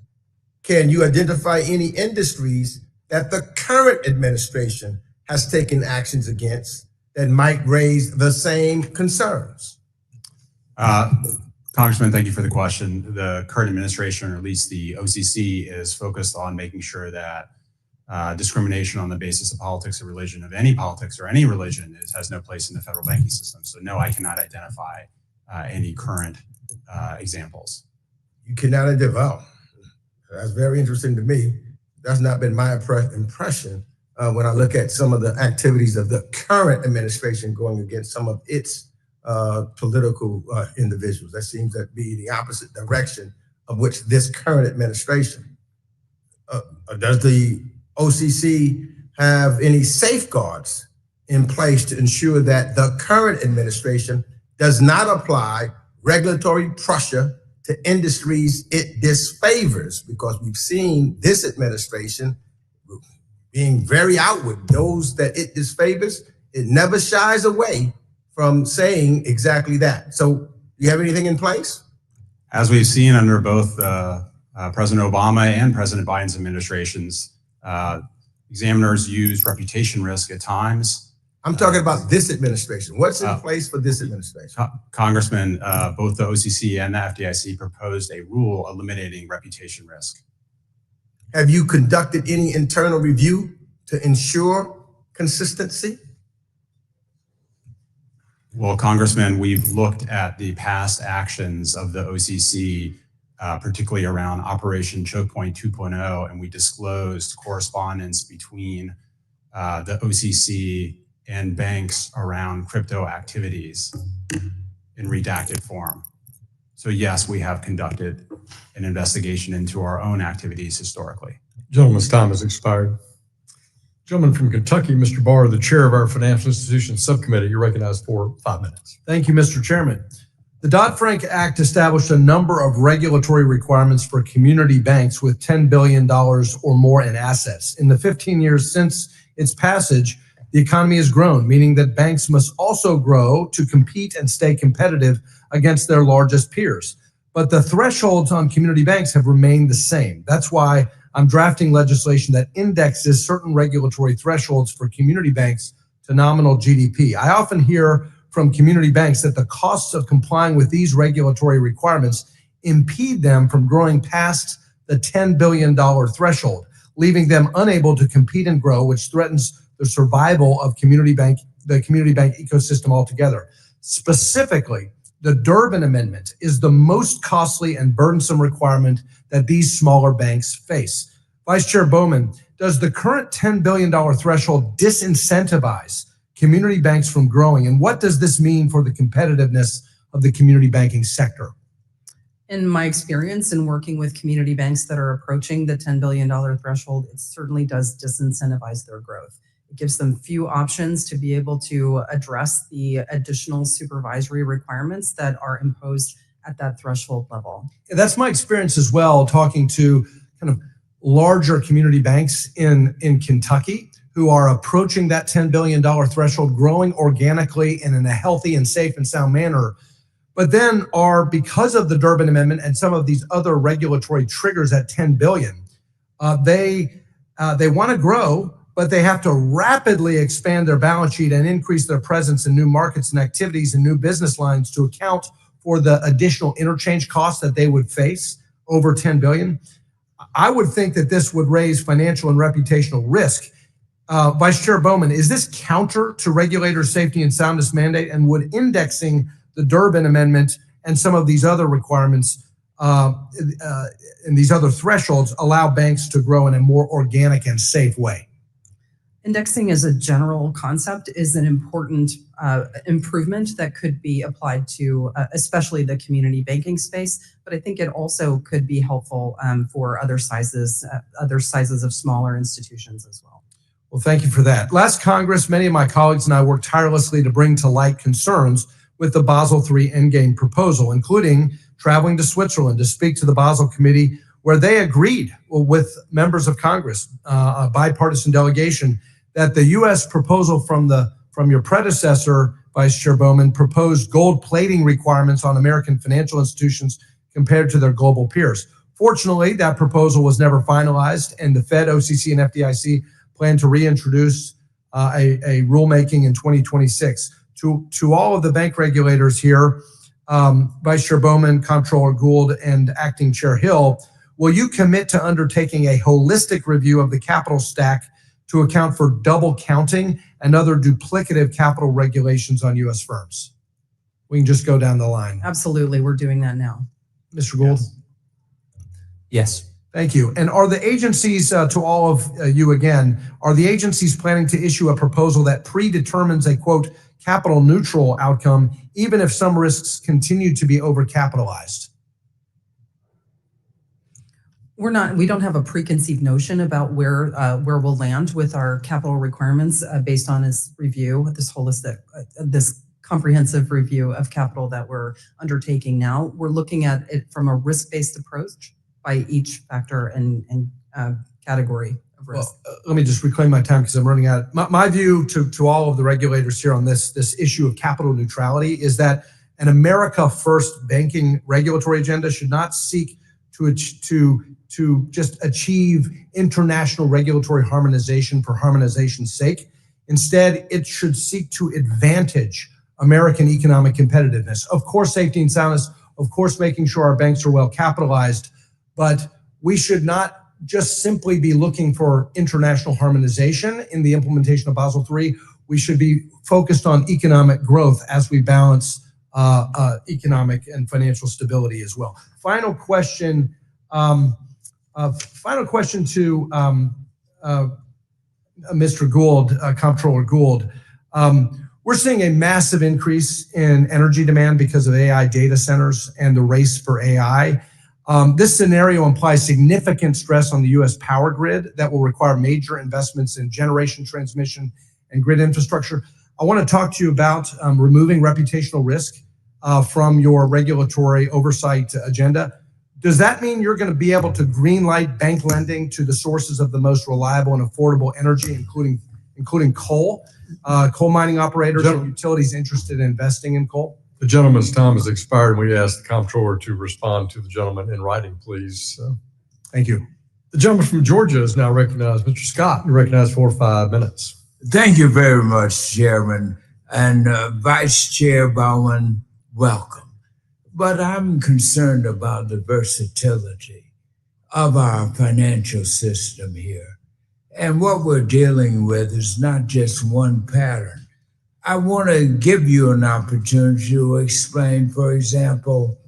Can you identify any industries that the current administration has taken actions against that might raise the same concerns? Congressman, thank you for the question. The current administration, or at least the OCC, is focused on making sure that discrimination on the basis of politics or religion, of any politics or any religion, has no place in the federal banking system. So no, I cannot identify any current examples. You cannot identify. That's very interesting to me. That's not been my impression when I look at some of the activities of the current administration going against some of its political individuals. That seems to be the opposite direction of which this current administration. Does the OCC have any safeguards in place to ensure that the current administration does not apply regulatory pressure to industries it disfavors? Because we've seen this administration being very outward. Those that it disfavors, it never shies away from saying exactly that. So do you have anything in place? As we've seen under both President Obama and President Biden's administrations, examiners use reputation risk at times. I'm talking about this administration. What's in place for this administration? Congressman, both the OCC and the FDIC proposed a rule eliminating reputation risk. Have you conducted any internal review to ensure consistency? Well, Congressman, we've looked at the past actions of the OCC, particularly around Operation Choke Point 2.0, and we disclosed correspondence between the OCC and banks around crypto activities in redacted form. So yes, we have conducted an investigation into our own activities historically. Gentleman's time has expired. Gentleman from Kentucky, Mr. Barr, the chair of our Financial Institutions Subcommittee, you're recognized for 5 minutes. Thank you, Mr. Chairman. The Dodd-Frank Act established a number of regulatory requirements for community banks with $10 billion or more in assets. In the 15 years since its passage, the economy has grown, meaning that banks must also grow to compete and stay competitive against their largest peers. But the thresholds on community banks have remained the same. That's why I'm drafting legislation that indexes certain regulatory thresholds for community banks to nominal GDP. I often hear from community banks that the costs of complying with these regulatory requirements impede them from growing past the $10 billion threshold, leaving them unable to compete and grow, which threatens the survival of the community bank ecosystem altogether. Specifically, the Durbin Amendment is the most costly and burdensome requirement that these smaller banks face. Vice Chair Bowman, does the current $10 billion threshold disincentivize community banks from growing? And what does this mean for the competitiveness of the community banking sector? In my experience in working with community banks that are approaching the $10 billion threshold, it certainly does disincentivize their growth. It gives them few options to be able to address the additional supervisory requirements that are imposed at that threshold level. That's my experience as well, talking to kind of larger community banks in Kentucky who are approaching that $10 billion threshold, growing organically and in a healthy and safe and sound manner, but then are, because of the Durbin Amendment and some of these other regulatory triggers at $10 billion, they want to grow, but they have to rapidly expand their balance sheet and increase their presence in new markets and activities and new business lines to account for the additional interchange costs that they would face over $10 billion. I would think that this would raise financial and reputational risk. Vice Chair Bowman, is this counter to regulator safety and soundness mandate, and would indexing the Durbin Amendment and some of these other requirements and these other thresholds allow banks to grow in a more organic and safe way? Indexing as a general concept is an important improvement that could be applied to especially the community banking space, but I think it also could be helpful for other sizes of smaller institutions as well. Well, thank you for that. Last Congress, many of my colleagues and I worked tirelessly to bring to light concerns with the Basel III Endgame proposal, including traveling to Switzerland to speak to the Basel Committee, where they agreed with members of Congress, a bipartisan delegation, that the U.S. proposal from your predecessor, Vice Chair Bowman, proposed gold plating requirements on American financial institutions compared to their global peers. Fortunately, that proposal was never finalized, and the Fed, OCC, and FDIC plan to reintroduce a rulemaking in 2026. To all of the bank regulators here, Vice Chair Bowman, Comptroller Gould, and Acting Chair Hill, will you commit to undertaking a holistic review of the capital stack to account for double counting and other duplicative capital regulations on U.S. firms? We can just go down the line. Absolutely, we're doing that now. Mr. Gould? Yes. Thank you. And are the agencies, to all of you again, are the agencies planning to issue a proposal that predetermines a, quote, capital neutral outcome, even if some risks continue to be overcapitalized? We don't have a preconceived notion about where we'll land with our capital requirements based on this review, this holistic, this comprehensive review of capital that we're undertaking now. We're looking at it from a risk-based approach by each factor and category of risk. Well, let me just reclaim my time because I'm running out. My view to all of the regulators here on this issue of capital neutrality is that an America First banking regulatory agenda should not seek to just achieve international regulatory harmonization for harmonization's sake. Instead, it should seek to advantage American economic competitiveness. Of course, safety and soundness, of course, making sure our banks are well capitalized, but we should not just simply be looking for international harmonization in the implementation of Basel III. We should be focused on economic growth as we balance economic and financial stability as well. Final question to Mr. Gould, Comptroller Gould. We're seeing a massive increase in energy demand because of AI data centers and the race for AI. This scenario implies significant stress on the U.S. power grid that will require major investments in generation, transmission, and grid infrastructure. I want to talk to you about removing reputational risk from your regulatory oversight agenda. Does that mean you're going to be able to greenlight bank lending to the sources of the most reliable and affordable energy, including coal mining operators and utilities interested in investing in coal? The gentleman's time has expired, and we ask the comptroller to respond to the gentleman in writing, please. Thank you. The gentleman from Georgia is now recognized. Mr. Scott, you're recognized for 5 minutes. Thank you very much, Chairman. And Vice Chair Bowman, welcome. But I'm concerned about the versatility of our financial system here. And what we're dealing with is not just one pattern. I want to give you an opportunity to explain, for example,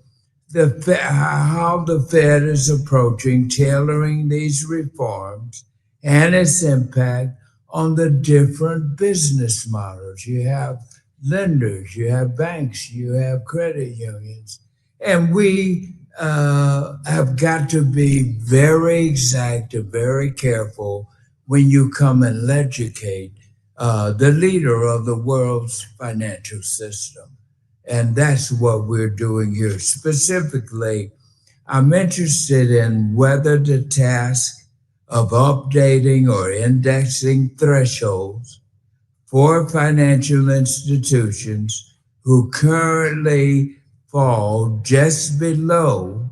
how the Fed is approaching tailoring these reforms and its impact on the different business models. You have lenders, you have banks, you have credit unions, and we have got to be very exact and very careful when you come and legislate the leader of the world's financial system. And that's what we're doing here. Specifically, I'm interested in whether the task of updating or indexing thresholds for financial institutions who currently fall just below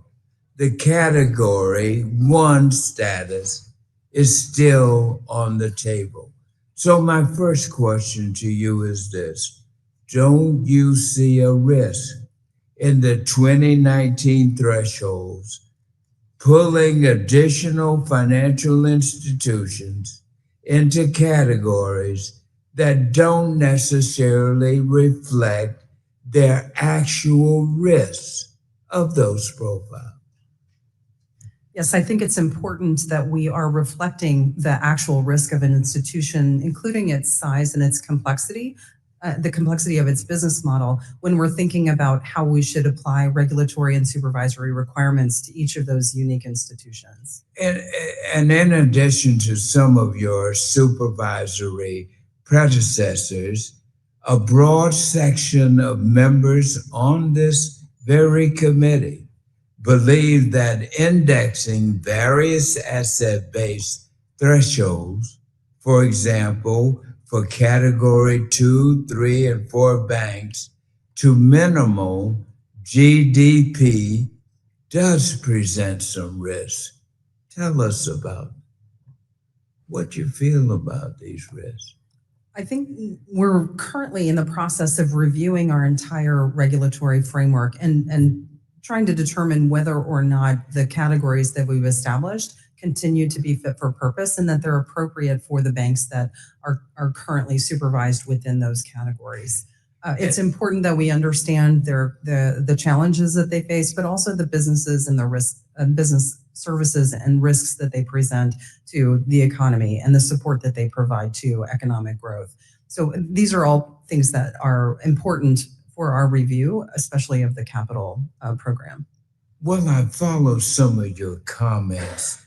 the Category 1 status is still on the table. So my first question to you is this: don't you see a risk in the 2019 thresholds pulling additional financial institutions into categories that don't necessarily reflect their actual risks of those profiles? Yes, I think it's important that we are reflecting the actual risk of an institution, including its size and its complexity, the complexity of its business model, when we're thinking about how we should apply regulatory and supervisory requirements to each of those unique institutions. And in addition to some of your supervisory predecessors, a broad section of members on this very committee believe that indexing various asset-based thresholds, for example, for Category 2, 3, and 4 banks to minimal GDP does present some risk. Tell us about what you feel about these risks. I think we're currently in the process of reviewing our entire regulatory framework and trying to determine whether or not the categories that we've established continue to be fit for purpose and that they're appropriate for the banks that are currently supervised within those categories. It's important that we understand the challenges that they face, but also the businesses and the risk, business services and risks that they present to the economy and the support that they provide to economic growth. So these are all things that are important for our review, especially of the capital program. Well, I follow some of your comments.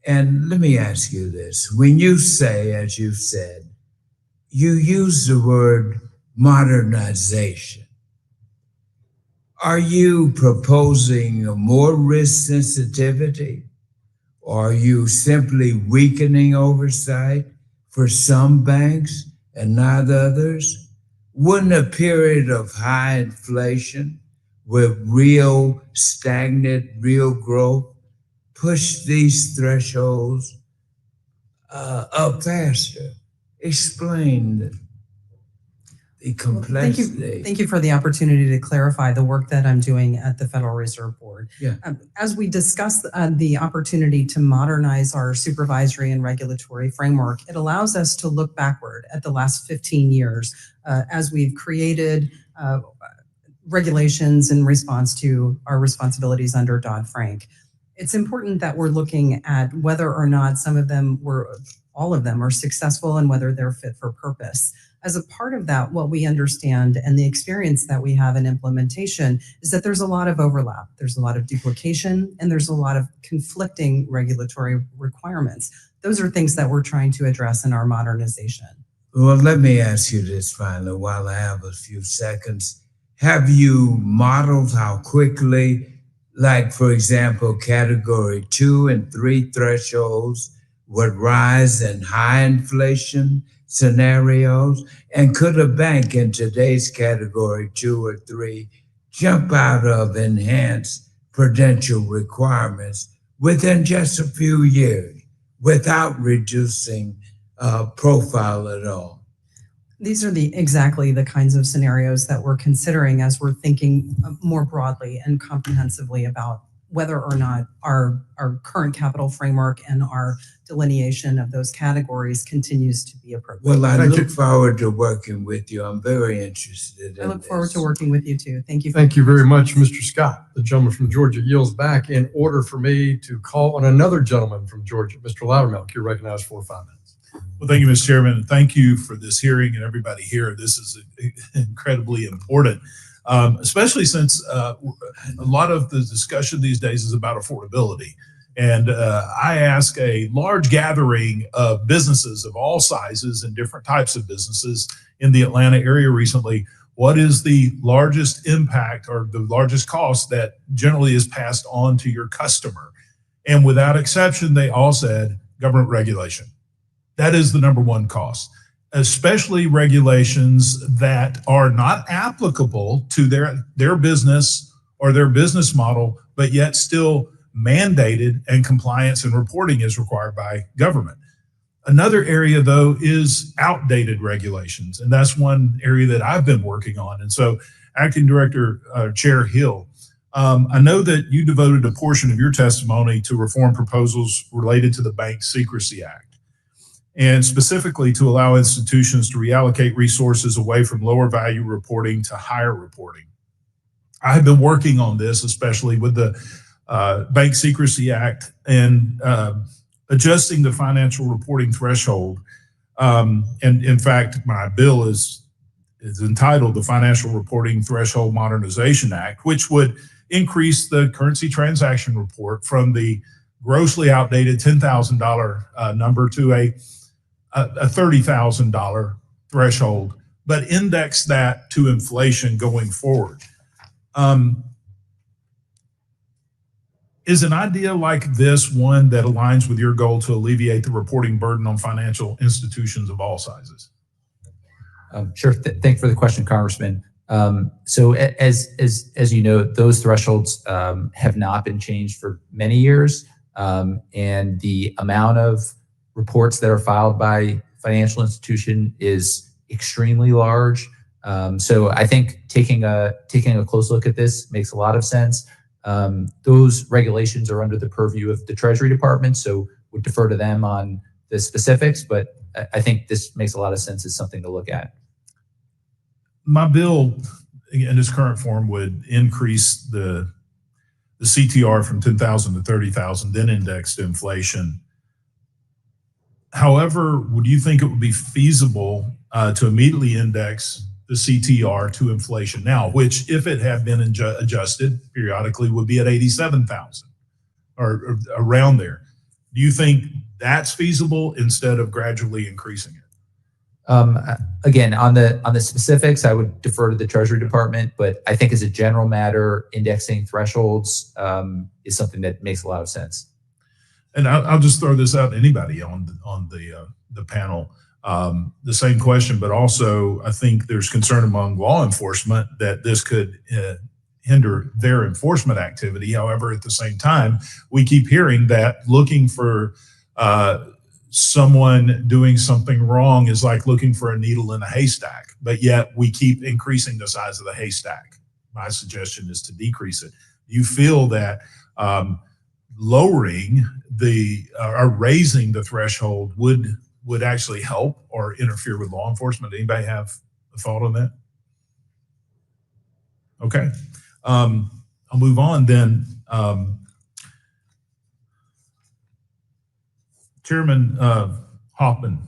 And let me ask you this. When you say, as you said, you use the word modernization, are you proposing a more risk sensitivity? Or are you simply weakening oversight for some banks and not others? Wouldn't a period of high inflation with real stagnant, real growth push these thresholds up faster? Explain the complexity. Thank you for the opportunity to clarify the work that I'm doing at the Federal Reserve Board. Yeah. As we discuss the opportunity to modernize our supervisory and regulatory framework, it allows us to look backward at the last 15 years as we've created regulations in response to our responsibilities under Dodd-Frank. It's important that we're looking at whether or not all of them are successful and whether they're fit for purpose. As a part of that, what we understand and the experience that we have in implementation is that there's a lot of overlap, there's a lot of duplication, and there's a lot of conflicting regulatory requirements. Those are things that we're trying to address in our modernization. Well, let me ask you this finally while I have a few seconds. Have you modeled how quickly, like for example, category 2 and 3 thresholds would rise in high inflation scenarios? And could a bank in today's category 2 or 3 jump out of enhanced prudential requirements within just a few years without reducing profile at all? These are exactly the kinds of scenarios that we're considering as we're thinking more broadly and comprehensively about whether or not our current capital framework and our delineation of those categories continues to be appropriate. Well, I look forward to working with you. I'm very interested in I look forward to working with you too. Thank you. Thank you very much, Mr. Scott. The gentleman from Georgia yields back in order for me to call on another gentleman from Georgia, Mr. Loudermilk. You're recognized for 5 minutes. Well, thank you, Mr. Chairman, and thank you for this hearing and everybody here. This is incredibly important, especially since a lot of the discussion these days is about affordability. And I asked a large gathering of businesses of all sizes and different types of businesses in the Atlanta area recently, what is the largest impact or the largest cost that generally is passed on to your customer? And without exception, they all said government regulation. That is the number one cost, especially regulations that are not applicable to their business or their business model, but yet still mandated and compliance and reporting is required by government. Another area, though, is outdated regulations, and that's one area that I've been working on. And so, Acting Director Chair Hill, I know that you devoted a portion of your testimony to reform proposals related to the Bank Secrecy Act, and specifically to allow institutions to reallocate resources away from lower value reporting to higher reporting. I have been working on this, especially with the Bank Secrecy Act and adjusting the financial reporting threshold. And in fact, my bill is entitled the Financial Reporting Threshold Modernization Act, which would increase the currency transaction report from the grossly outdated $10,000 number to a $30,000 threshold, but index that to inflation going forward. Is an idea like this one that aligns with your goal to alleviate the reporting burden on financial institutions of all sizes? Sure. Thank you for the question, Congressman. So as you know, those thresholds have not been changed for many years, and the amount of reports that are filed by financial institution is extremely large. So I think taking a close look at this makes a lot of sense. Those regulations are under the purview of the Treasury Department, so would defer to them on the specifics, but I think this makes a lot of sense as something to look at. My bill in its current form would increase the CTR from 10,000 to 30,000, then index to inflation. However, would you think it would be feasible to immediately index the CTR to inflation now, which if it had been adjusted periodically would be at 87,000 or around there. Do you think that's feasible instead of gradually increasing it? Again, on the specifics, I would defer to the Treasury Department, but I think as a general matter, indexing thresholds is something that makes a lot of sense. And I'll just throw this out to anybody on the panel. The same question, but also I think there's concern among law enforcement that this could hinder their enforcement activity. However, at the same time, we keep hearing that looking for someone doing something wrong is like looking for a needle in a haystack, but yet we keep increasing the size of the haystack. My suggestion is to decrease it. Do you feel that lowering or raising the threshold would actually help or interfere with law enforcement? Anybody have a thought on that? Okay. I'll move on then. Chairman Hoffman,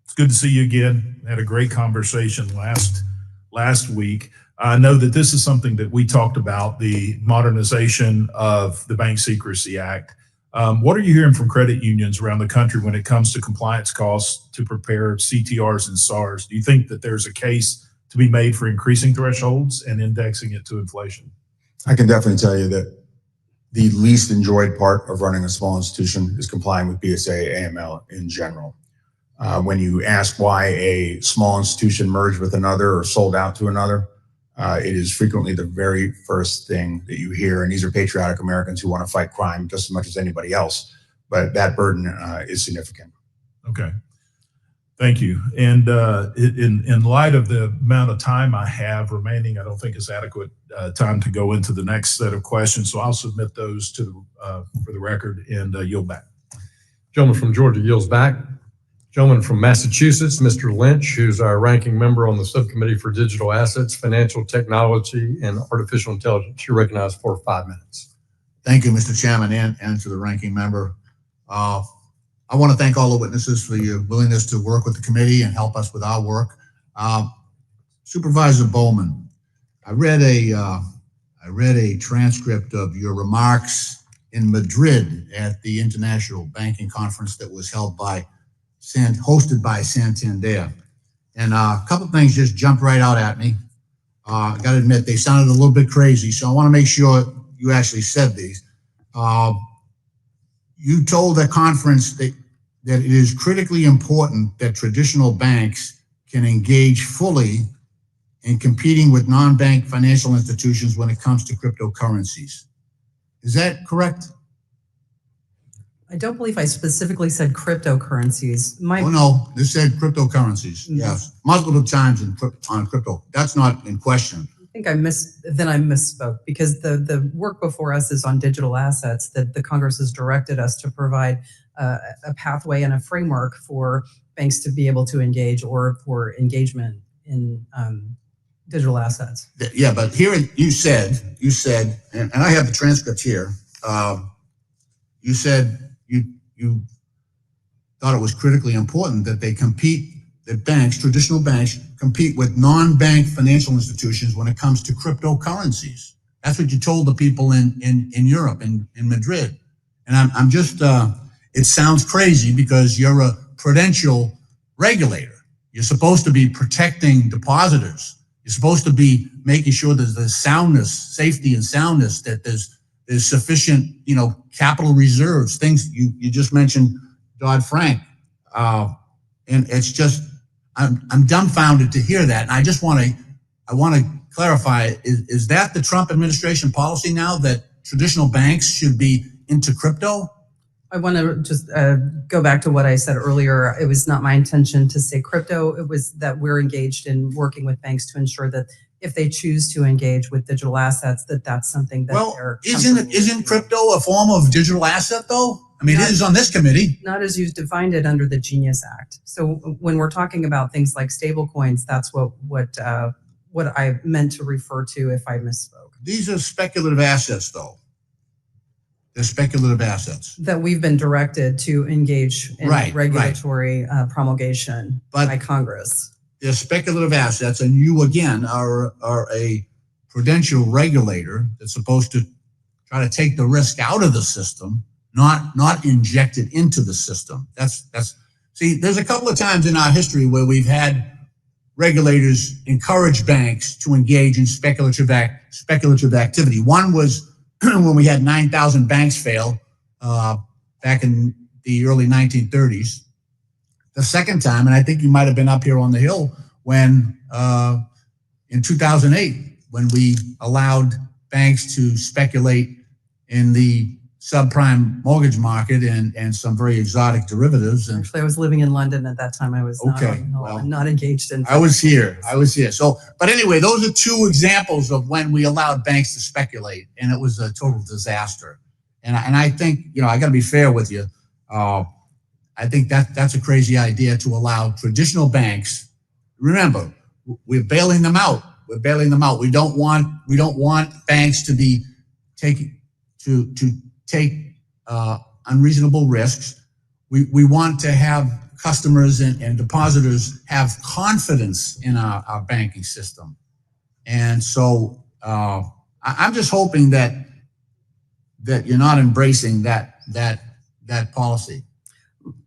it's good to see you again. Had a great conversation last week. I know that this is something that we talked about, the modernization of the Bank Secrecy Act. What are you hearing from credit unions around the country when it comes to compliance costs to prepare CTRs and SARs? Do you think that there's a case to be made for increasing thresholds and indexing it to inflation? I can definitely tell you that the least enjoyed part of running a small institution is complying with BSA AML in general. When you ask why a small institution merged with another or sold out to another, it is frequently the very first thing that you hear. And these are patriotic Americans who want to fight crime just as much as anybody else. But that burden is significant. Okay. Thank you. And in light of the amount of time I have remaining, I don't think it's adequate time to go into the next set of questions. So I'll submit those to for the record and yield back. Gentleman from Georgia yields back. Gentleman from Massachusetts, Mr. Lynch, who's our ranking member on the Subcommittee for Digital Assets, Financial Technology, and Artificial Intelligence. You're recognized for 5 minutes. Thank you, Mr. Chairman, and to the ranking member. I want to thank all the witnesses for your willingness to work with the committee and help us with our work. Supervisor Bowman, I read a transcript of your remarks in Madrid at the International Banking Conference that was hosted by Santander. And a couple of things just jumped right out at me. I got to admit, they sounded a little bit crazy, so I want to make sure you actually said these. You told the conference that it is critically important that traditional banks can engage fully in competing with non-bank financial institutions when it comes to cryptocurrencies. Is that correct? I don't believe I specifically said cryptocurrencies. Oh no, this said cryptocurrencies. Yes, multiple times on crypto. That's not in question. I think I misspoke because the work before us is on digital assets that the Congress has directed us to provide a pathway and a framework for banks to be able to engage or for engagement in digital assets. Yeah, but here you said, and I have the transcript here. You said you thought it was critically important that traditional banks compete with non-bank financial institutions when it comes to cryptocurrencies. That's what you told the people in Europe, in Madrid. And I'm just, it sounds crazy because you're a prudential regulator. You're supposed to be protecting depositors. You're supposed to be making sure that there's soundness, safety and soundness, that there's sufficient, capital reserves, things you just mentioned, Dodd-Frank. And it's just, I'm dumbfounded to hear that. And I want to clarify, is that the Trump administration policy now, that traditional banks should be into crypto? I want to just go back to what I said earlier. It was not my intention to say crypto. It was that we're engaged in working with banks to ensure that if they choose to engage with digital assets, that's something that they're isn't crypto a form of digital asset though? I mean, it is on this committee. Not as you defined it under the Genius Act. So when we're talking about things like stable coins, that's what I meant to refer to if I misspoke. These are speculative assets though. They're speculative assets. That we've been directed to engage in regulatory promulgation by Congress. they're speculative assets, and you again are a prudential regulator that's supposed to try to take the risk out of the system, not inject it into the system. See, there's a couple of times in our history where we've had regulators encourage banks to engage in speculative activity. One was when we had 9,000 banks fail back in the early 1930s. The second time, and I think you might have been up here on the Hill, when in 2008, when we allowed banks to speculate in the subprime mortgage market and some very exotic derivatives. And Actually, I was living in London at that time. I was not engaged in. I was here. So, but anyway, those are two examples of when we allowed banks to speculate, and it was a total disaster. And I think, I got to be fair with you. I think that's a crazy idea to allow traditional banks. Remember, we're bailing them out. We don't want banks to be take unreasonable risks. We want to have customers and depositors have confidence in our banking system. And so I'm just hoping that you're not embracing that policy.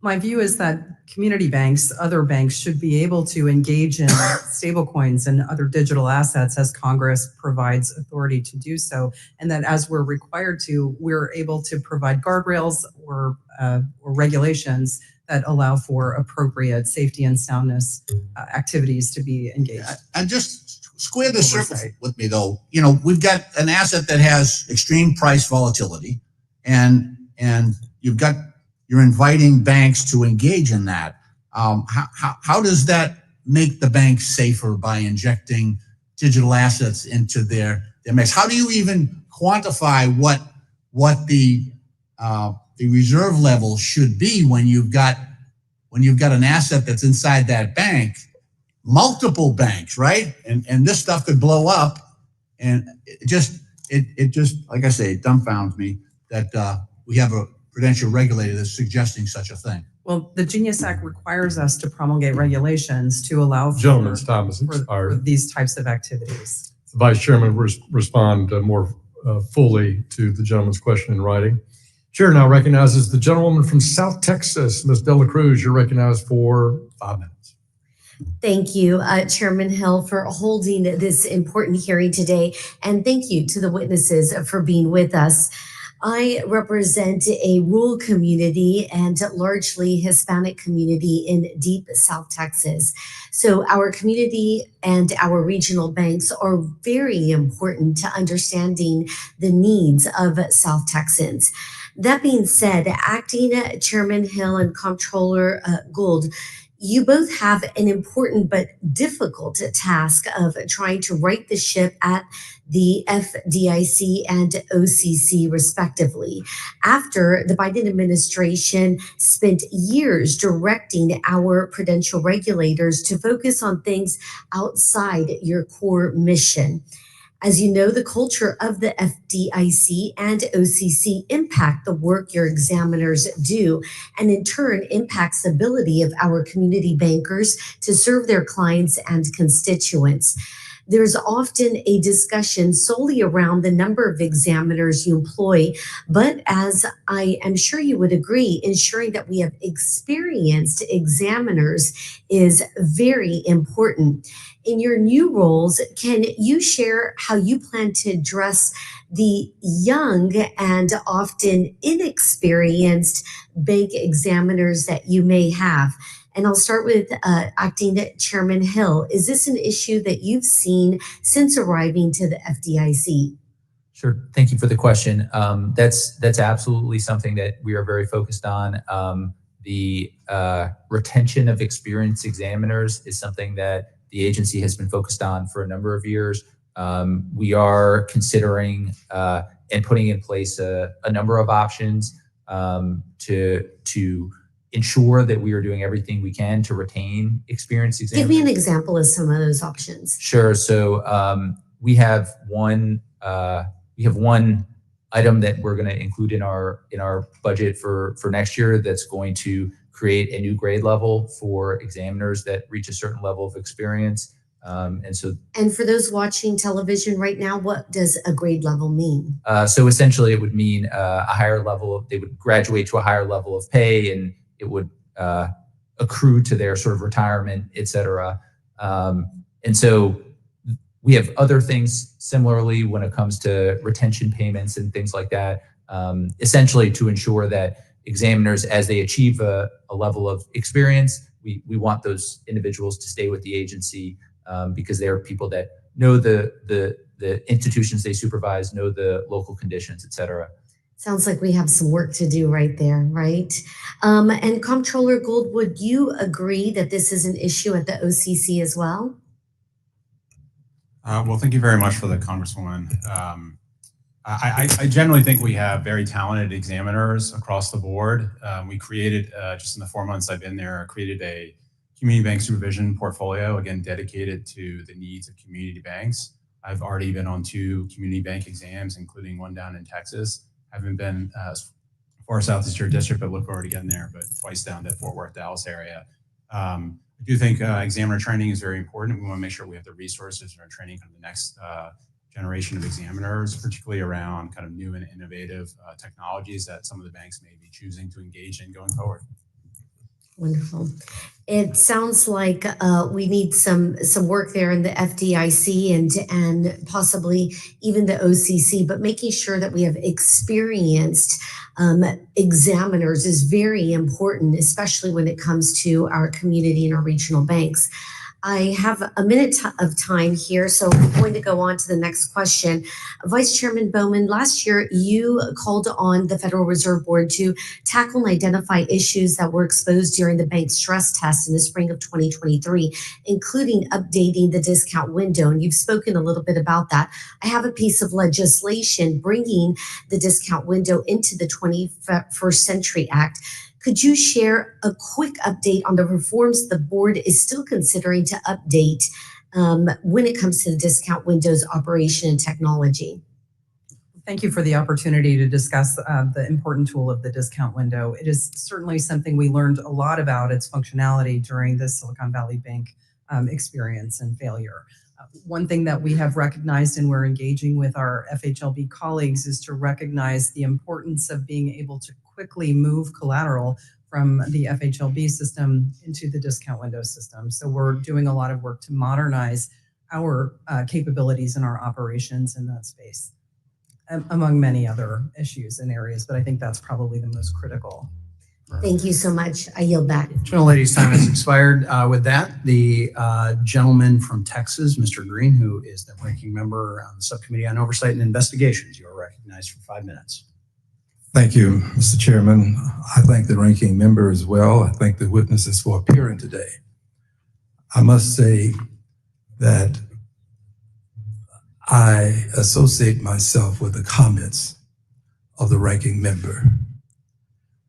My view is that community banks, other banks, should be able to engage in stablecoins and other digital assets as Congress provides authority to do so, and that as we're required to, we're able to provide guardrails or regulations that allow for appropriate safety and soundness activities to be engaged. And just square the circle with me, though. We've got an asset that has extreme price volatility, and you're inviting banks to engage in that. How does that make the banks safer by injecting digital assets into their mix? How do you even quantify what the reserve level should be when you've got an asset that's inside that bank, multiple banks, right? And this stuff could blow up, and it just like I say, it dumbfounds me that we have a prudential regulator that's suggesting such a thing. Well, the Genius Act requires us to promulgate regulations to allow Gentleman's time has for expired. these types of activities. The Vice Chairman will respond more fully to the gentleman's question in writing. Chair now recognizes the gentlewoman from South Texas, Ms. Dela Cruz. You're recognized for 5 minutes. Thank you, Chairman Hill, for holding this important hearing today. And thank you to the witnesses for being with us. I represent a rural community and largely Hispanic community in deep South Texas. So our community and our regional banks are very important to understanding the needs of South Texans. That being said, Acting Chairman Hill and Comptroller Gould, you both have an important but difficult task of trying to right the ship at the FDIC and OCC, respectively, after the Biden administration spent years directing our prudential regulators to focus on things outside your core mission. As you know, the culture of the FDIC and OCC impact the work your examiners do, and in turn impacts the ability of our community bankers to serve their clients and constituents. There's often a discussion solely around the number of examiners you employ, but as I am sure you would agree, ensuring that we have experienced examiners is very important. In your new roles, can you share how you plan to address the young and often inexperienced bank examiners that you may have? And I'll start with Acting Chairman Hill. Is this an issue that you've seen since arriving to the FDIC? Sure. Thank you for the question. That's absolutely something that we are very focused on. The retention of experienced examiners is something that the agency has been focused on for a number of years. We are considering and putting in place a number of options to ensure that we are doing everything we can to retain experienced examiners. Give me an example of some of those options. Sure. So we have one item that we're going to include in our budget for next year that's going to create a new grade level for examiners that reach a certain level of experience. And for those watching television right now, what does a grade level mean? So essentially it would mean a higher level of, they would graduate to a higher level of pay, and it would accrue to their sort of retirement, et cetera. And so we have other things similarly when it comes to retention payments and things like that, essentially to ensure that examiners, as they achieve a level of experience, we want those individuals to stay with the agency because they are people that know the institutions they supervise, know the local conditions, et cetera. Sounds like we have some work to do right there, right? And Comptroller Gould, would you agree that this is an issue at the OCC as well? Well, thank you very much for the Congresswoman. I generally think we have very talented examiners across the board. We created, just in the 4 months I've been there, created a community bank supervision portfolio, again, dedicated to the needs of community banks. I've already been on 2 community bank exams, including one down in Texas. I haven't been as far south as your district, but look forward to getting there, but twice down to Fort Worth, Dallas area. I do think examiner training is very important. We want to make sure we have the resources and our training for the next generation of examiners, particularly around kind of new and innovative technologies that some of the banks may be choosing to engage in going forward. Wonderful. It sounds like we need some work there in the FDIC and possibly even the OCC, but making sure that we have experienced examiners is very important, especially when it comes to our community and our regional banks. I have a minute of time here, so I'm going to go on to the next question. Vice Chairman Bowman, last year you called on the Federal Reserve Board to tackle and identify issues that were exposed during the bank stress test in the spring of 2023, including updating the discount window, and you've spoken a little bit about that. I have a piece of legislation bringing the discount window into the 21st Century Act. Could you share a quick update on the reforms the board is still considering to update when it comes to the discount window's operation and technology? Thank you for the opportunity to discuss the important tool of the discount window. It is certainly something we learned a lot about its functionality during the Silicon Valley Bank experience and failure. One thing that we have recognized and we're engaging with our FHLB colleagues is to recognize the importance of being able to quickly move collateral from the FHLB system into the discount window system. So we're doing a lot of work to modernize our capabilities and our operations in that space, among many other issues and areas, but I think that's probably the most critical. Thank you so much. I yield back. Gentlelady's time has expired. With that, the gentleman from Texas, Mr. Green, who is the ranking member on the Subcommittee on Oversight and Investigations, you are recognized for 5 minutes. Thank you, Mr. Chairman. I thank the ranking member as well. I thank the witnesses for appearing today. I must say that I associate myself with the comments of the ranking member.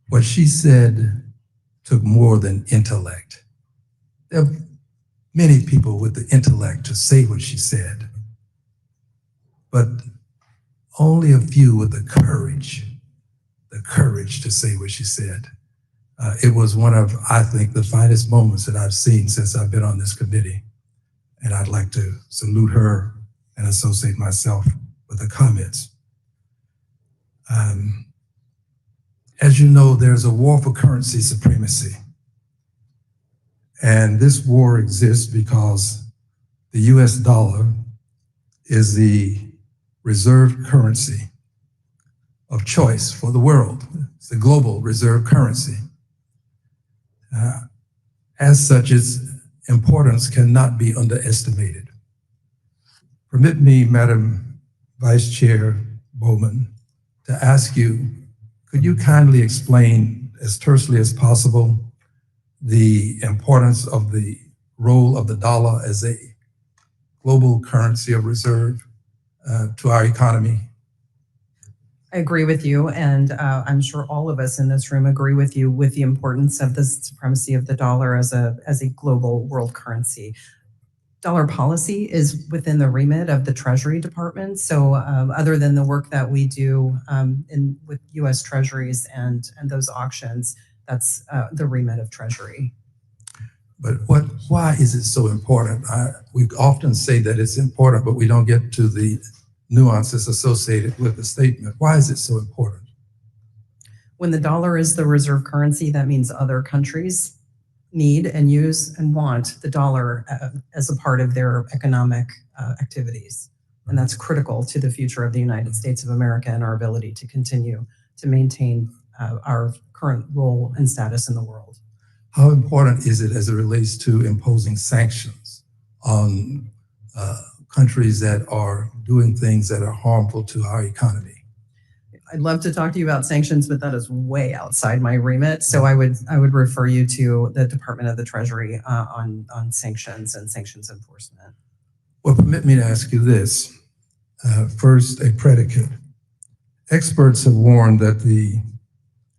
What she said took more than intellect. There are many people with the intellect to say what she said, but only a few with the courage to say what she said. It was one of, I think, the finest moments that I've seen since I've been on this committee. And I'd like to salute her and associate myself with the comments. As you know, there's a war for currency supremacy. And this war exists because the US dollar is the reserve currency of choice for the world. It's the global reserve currency. As such, its importance cannot be underestimated. Permit me, Madam Vice Chair Bowman, to ask you, could you kindly explain as tersely as possible the importance of the role of the dollar as a global currency of reserve to our economy? I agree with you, and I'm sure all of us in this room agree with you with the importance of the supremacy of the dollar as a global world currency. Dollar policy is within the remit of the Treasury Department. So other than the work that we do with U.S. Treasuries and those auctions, That's the remit of Treasury. But why is it so important? We often say that it's important, but we don't get to the nuances associated with the statement. Why is it so important? When the dollar is the reserve currency, that means other countries need and use and want the dollar as a part of their economic activities. And that's critical to the future of the United States of America and our ability to continue to maintain our current role and status in the world. How important is it as it relates to imposing sanctions on countries that are doing things that are harmful to our economy? I'd love to talk to you about sanctions, but that is way outside my remit. So I would refer you to the Department of the Treasury on sanctions and sanctions enforcement. Well, permit me to ask you this. First, a predicate. Experts have warned that the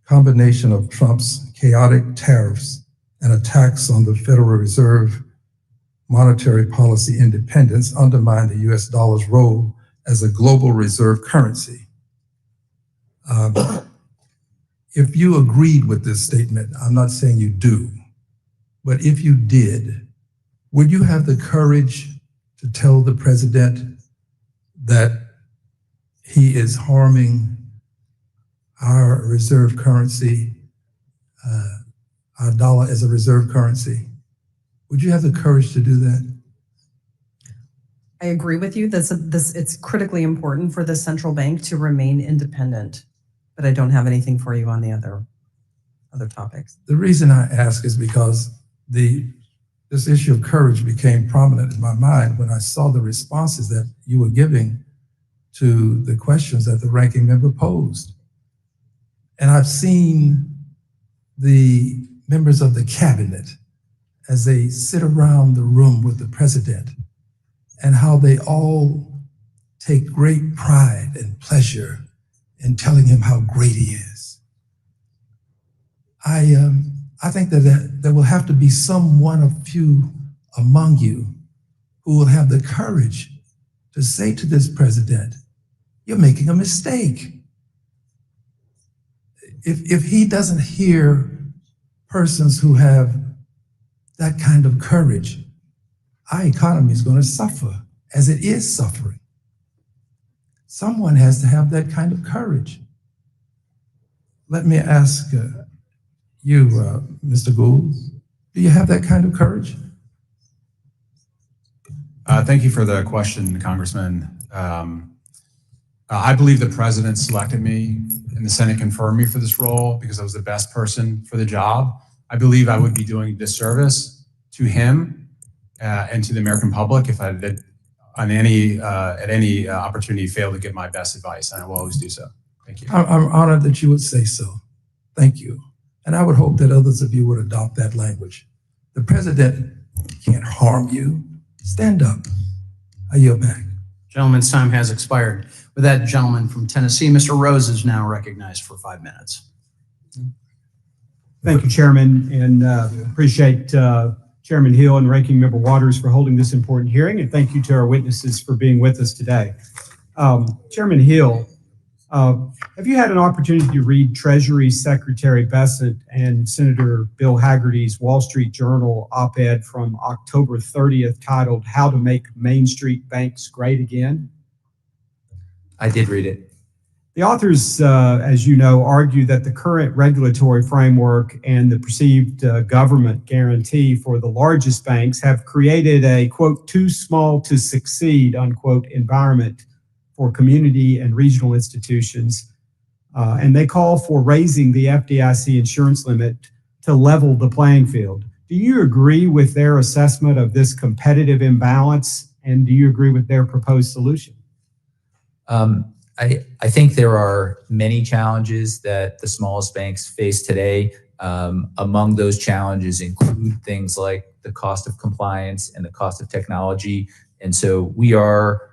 combination of Trump's chaotic tariffs and attacks on the Federal Reserve monetary policy independence undermine the U.S. dollar's role as a global reserve currency. If you agreed with this statement, I'm not saying you do, but if you did, would you have the courage to tell the president that he is harming our reserve currency, our dollar as a reserve currency? Would you have the courage to do that? I agree with you. It's critically important for the central bank to remain independent, but I don't have anything for you on the other topics. The reason I ask is because this issue of courage became prominent in my mind when I saw the responses that you were giving to the questions that the ranking member posed. And I've seen the members of the cabinet as they sit around the room with the president and how they all take great pride and pleasure in telling him how great he is. I think that there will have to be a few among you who will have the courage to say to this president, you're making a mistake. If he doesn't hear persons who have that kind of courage, our economy is going to suffer, as it is suffering. Someone has to have that kind of courage. Let me ask you, Mr. Gould, do you have that kind of courage? Thank you for the question, Congressman. I believe the president selected me and the Senate confirmed me for this role because I was the best person for the job. I believe I would be doing a disservice to him and to the American public if I did at any opportunity fail to give my best advice, and I will always do so. Thank you. I'm honored that you would say so. Thank you. And I would hope that others of you would adopt that language. The president can't harm you. Stand up. I yield back. Gentleman's time has expired. With that, gentleman from Tennessee, Mr. Rose, is now recognized for 5 minutes. Thank you, Chairman, and appreciate Chairman Hill and Ranking Member Waters for holding this important hearing, and thank you to our witnesses for being with us today. Chairman Hill, have you had an opportunity to read Treasury Secretary Bessent and Senator Bill Hagerty's Wall Street Journal op-ed from October 30th titled "How to Make Main Street Banks Great Again"? I did read it. The authors, as you know, argue that the current regulatory framework and the perceived government guarantee for the largest banks have created a, quote, too small to succeed, unquote, environment for community and regional institutions. And they call for raising the FDIC insurance limit to level the playing field. Do you agree with their assessment of this competitive imbalance? And do you agree with their proposed solution? I think there are many challenges that the smallest banks face today. Among those challenges include things like the cost of compliance and the cost of technology. And so we are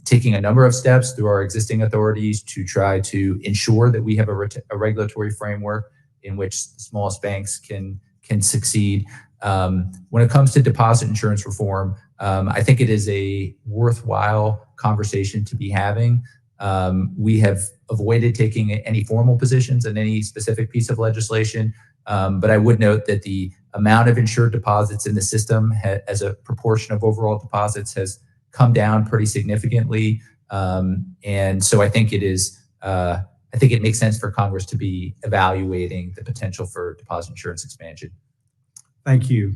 taking a number of steps through our existing authorities to try to ensure that we have a regulatory framework in which the smallest banks can succeed. When it comes to deposit insurance reform, I think it is a worthwhile conversation to be having. We have avoided taking any formal positions on any specific piece of legislation, but I would note that the amount of insured deposits in the system as a proportion of overall deposits has come down pretty significantly. And so I think it makes sense for Congress to be evaluating the potential for deposit insurance expansion. Thank you.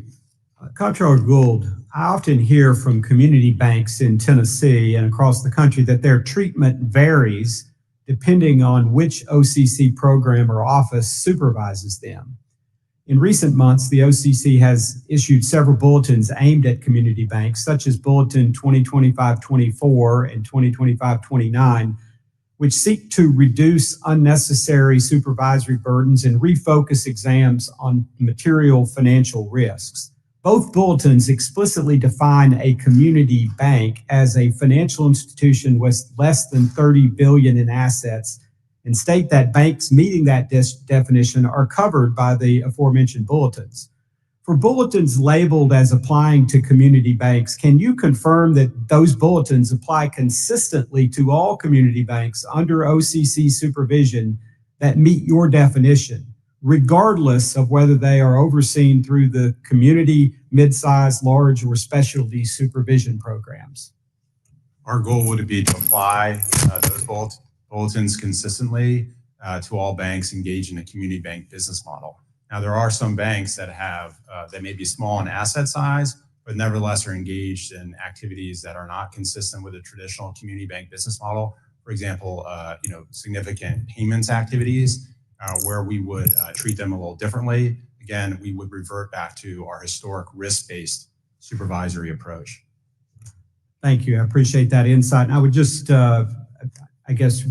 Comptroller Gould, I often hear from community banks in Tennessee and across the country that their treatment varies depending on which OCC program or office supervises them. In recent months, the OCC has issued several bulletins aimed at community banks, such as Bulletin 2025-24 and 2025-29, which seek to reduce unnecessary supervisory burdens and refocus exams on material financial risks. Both bulletins explicitly define a community bank as a financial institution with less than $30 billion in assets and state that banks meeting that definition are covered by the aforementioned bulletins. For bulletins labeled as applying to community banks, can you confirm that those bulletins apply consistently to all community banks under OCC supervision that meet your definition, regardless of whether they are overseen through the community, mid-size, large, or specialty supervision programs? Our goal would be to apply those bulletins consistently to all banks engaged in a community bank business model. Now, there are some banks that have that may be small in asset size, but nevertheless are engaged in activities that are not consistent with a traditional community bank business model. For example, significant payments activities where we would treat them a little differently. Again, we would revert back to our historic risk-based supervisory approach. Thank you. I appreciate that insight. And I would just,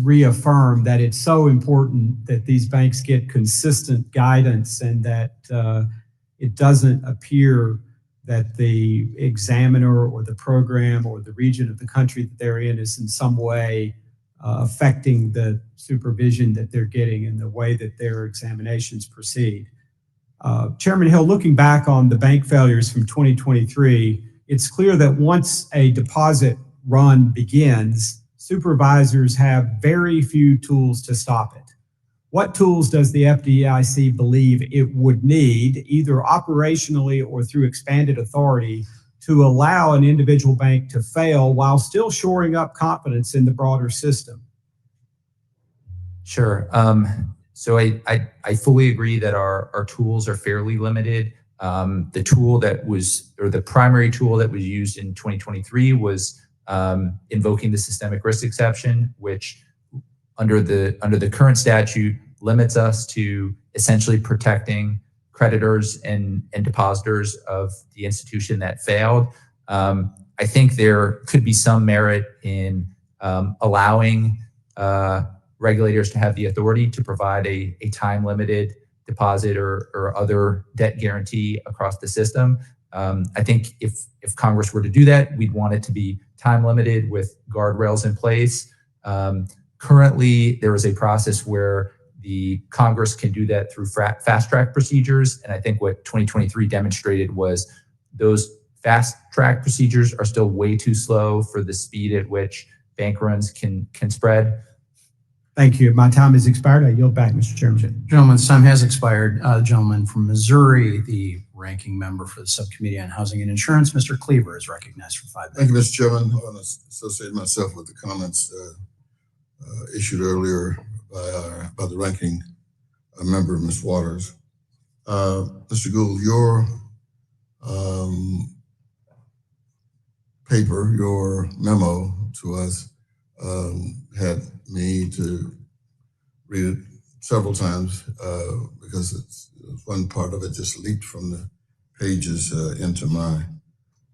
reaffirm that it's so important that these banks get consistent guidance and that it doesn't appear that the examiner or the program or the region of the country that they're in is in some way affecting the supervision that they're getting and the way that their examinations proceed. Chairman Hill, looking back on the bank failures from 2023, it's clear that once a deposit run begins, supervisors have very few tools to stop it. What tools does the FDIC believe it would need, either operationally or through expanded authority, to allow an individual bank to fail while still shoring up confidence in the broader system? Sure. So I fully agree that our tools are fairly limited. The tool that was, or the primary tool that was used in 2023 was invoking the systemic risk exception, which under the current statute limits us to essentially protecting creditors and depositors of the institution that failed. I think there could be some merit in allowing regulators to have the authority to provide a time-limited deposit or other debt guarantee across the system. I think if Congress were to do that, we'd want it to be time-limited with guardrails in place. Currently, there is a process where the Congress can do that through fast-track procedures, and I think what 2023 demonstrated was those fast-track procedures are still way too slow for the speed at which bank runs can spread. Thank you. My time has expired. I yield back, Mr. Chairman. Gentleman's time has expired. Gentleman from Missouri, the ranking member for the Subcommittee on Housing and Insurance, Mr. Cleaver, is recognized for 5 minutes. Thank you, Mr. Chairman. I want to associate myself with the comments issued earlier by the ranking member, Ms. Waters. Mr. Gould, your paper, your memo to us had me to read it several times because it's one part of it just leaped from the pages into my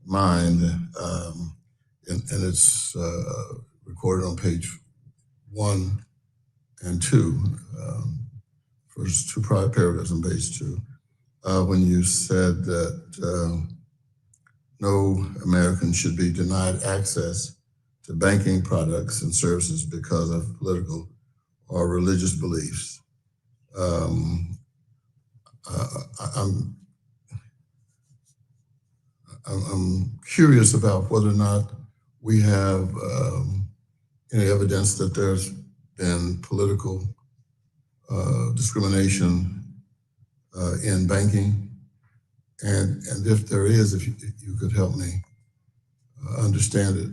mind, and it's recorded on page 1 and 2, first two prior paragraphs on page 2, when you said that no American should be denied access to banking products and services because of political or religious beliefs. I'm curious about whether or not we have any evidence that there's been political discrimination in banking? And if there is, if you could help me understand it.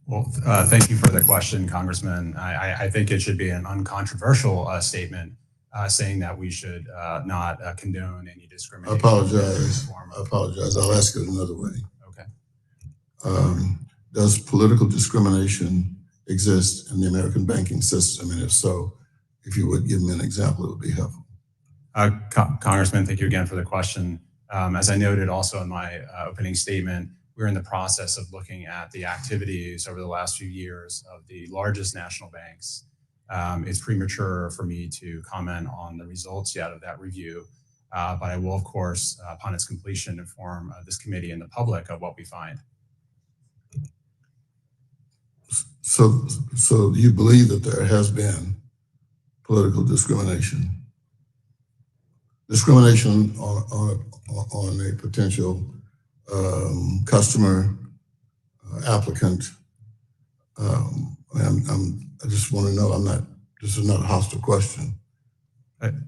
Well, thank you for the question, Congressman. I think it should be an uncontroversial statement saying that we should not condone any discrimination. I apologize. I'll ask it another way. Okay. Does political discrimination exist in the American banking system? And if so, if you would give me an example, it would be helpful. Congressman, thank you again for the question. As I noted also in my opening statement, we're in the process of looking at the activities over the last few years of the largest national banks. It's premature for me to comment on the results yet of that review, but I will, of course, upon its completion, inform this committee and the public of what we find. So you believe that there has been political discrimination? Discrimination on a potential customer, applicant. I just want to know, this is not a hostile question.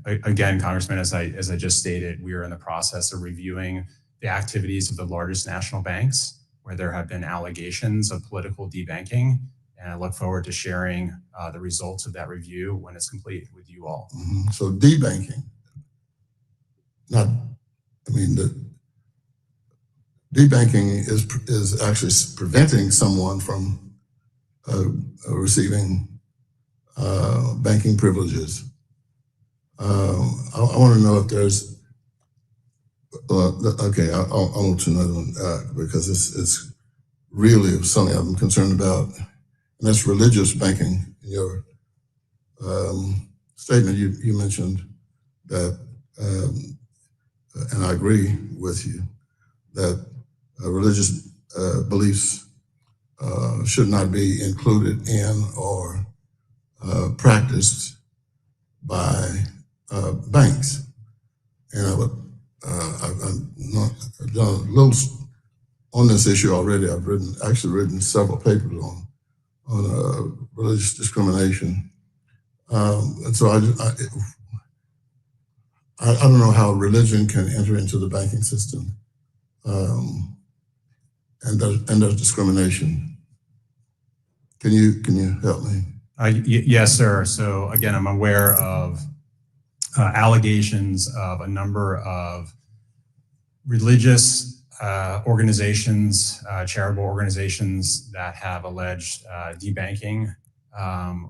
Again, Congressman, as I just stated, we are in the process of reviewing the activities of the largest national banks where there have been allegations of political debanking. And I look forward to sharing the results of that review when it's complete with you all. Mm-hmm. So debanking, the debanking is actually preventing someone from receiving banking privileges. I want to know if there's, okay, I'll move to another one because it's really something I'm concerned about, and that's religious banking. In your statement, you mentioned that, and I agree with you, that religious beliefs should not be included in or practiced by banks. And I've done a little on this issue already. I've actually written several papers on religious discrimination. And so I don't know how religion can enter into the banking system. And there's discrimination. Can you help me? Yes, sir. So again, I'm aware of allegations of a number of religious organizations, charitable organizations that have alleged debanking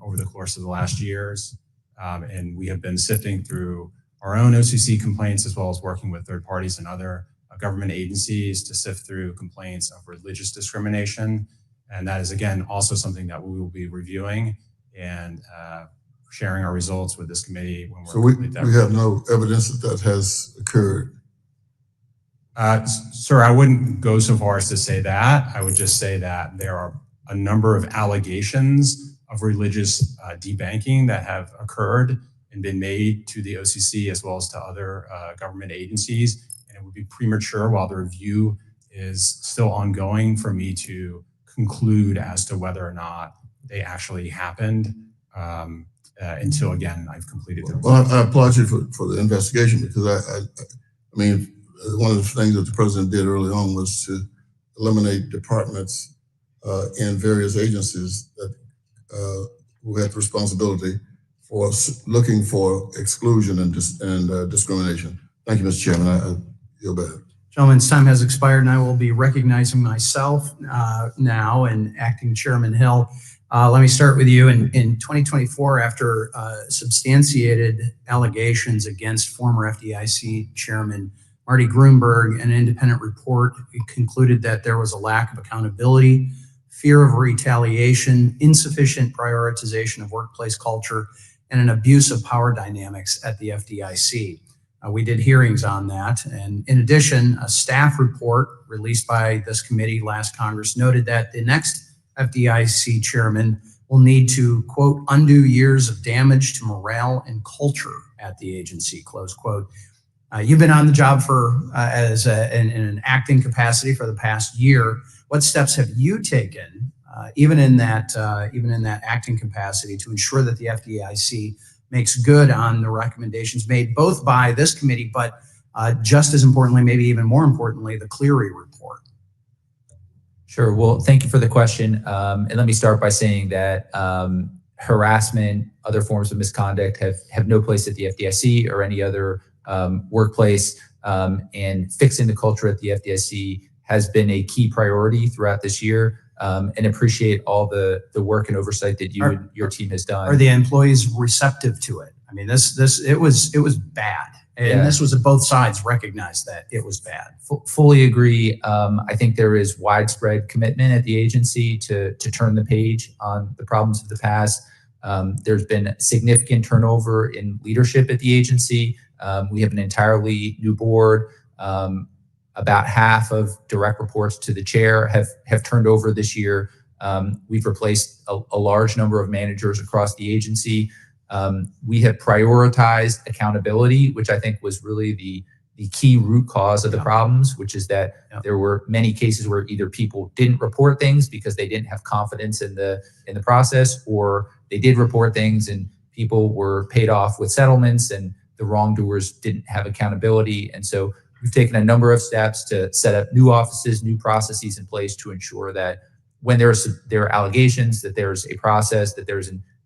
over the course of the last years. And we have been sifting through our own OCC complaints as well as working with third parties and other government agencies to sift through complaints of religious discrimination. And that is, again, also something that we will be reviewing and sharing our results with this committee. When So we have no evidence that has occurred? Sir, I wouldn't go so far as to say that. I would just say that there are a number of allegations of religious debanking that have occurred and been made to the OCC as well as to other government agencies. And it would be premature while the review is still ongoing for me to conclude as to whether or not they actually happened until, again, I've completed the review. Well, I applaud you for the investigation because I mean, one of the things that the president did early on was to eliminate departments in various agencies that who had responsibility for looking for exclusion and discrimination. Thank you, Mr. Chairman. I feel better. Gentleman's time has expired, and I will be recognizing myself now and Acting Chairman Hill. Let me start with you. In 2024, after substantiated allegations against former FDIC Chairman Marty Grunberg, an independent report concluded that there was a lack of accountability, fear of retaliation, insufficient prioritization of workplace culture, and an abuse of power dynamics at the FDIC. We did hearings on that. And in addition, a staff report released by this committee last Congress noted that the next FDIC chairman will need to, quote, undo years of damage to morale and culture at the agency, close quote. You've been on the job in an acting capacity for the past year. What steps have you taken even in that acting capacity, to ensure that the FDIC makes good on the recommendations made both by this committee, but just as importantly, maybe even more importantly, the Cleary report. Sure. Well, thank you for the question. And let me start by saying that harassment, other forms of misconduct have no place at the FDIC or any other workplace. And fixing the culture at the FDIC has been a key priority throughout this year. And appreciate all the work and oversight that you and your team has done. Are the employees receptive to it? I mean, it was bad. And this was both sides recognized that it was bad. Fully agree. I think there is widespread commitment at the agency to turn the page on the problems of the past. There's been significant turnover in leadership at the agency. We have an entirely new board. About half of direct reports to the chair have turned over this year. We've replaced a large number of managers across the agency. We have prioritized accountability, which I think was really the key root cause of the problems, which is that there were many cases where either people didn't report things because they didn't have confidence in the process, or they did report things and people were paid off with settlements and the wrongdoers didn't have accountability. And so we've taken a number of steps to set up new offices, new processes in place to ensure that when there are allegations, that there's a process, that there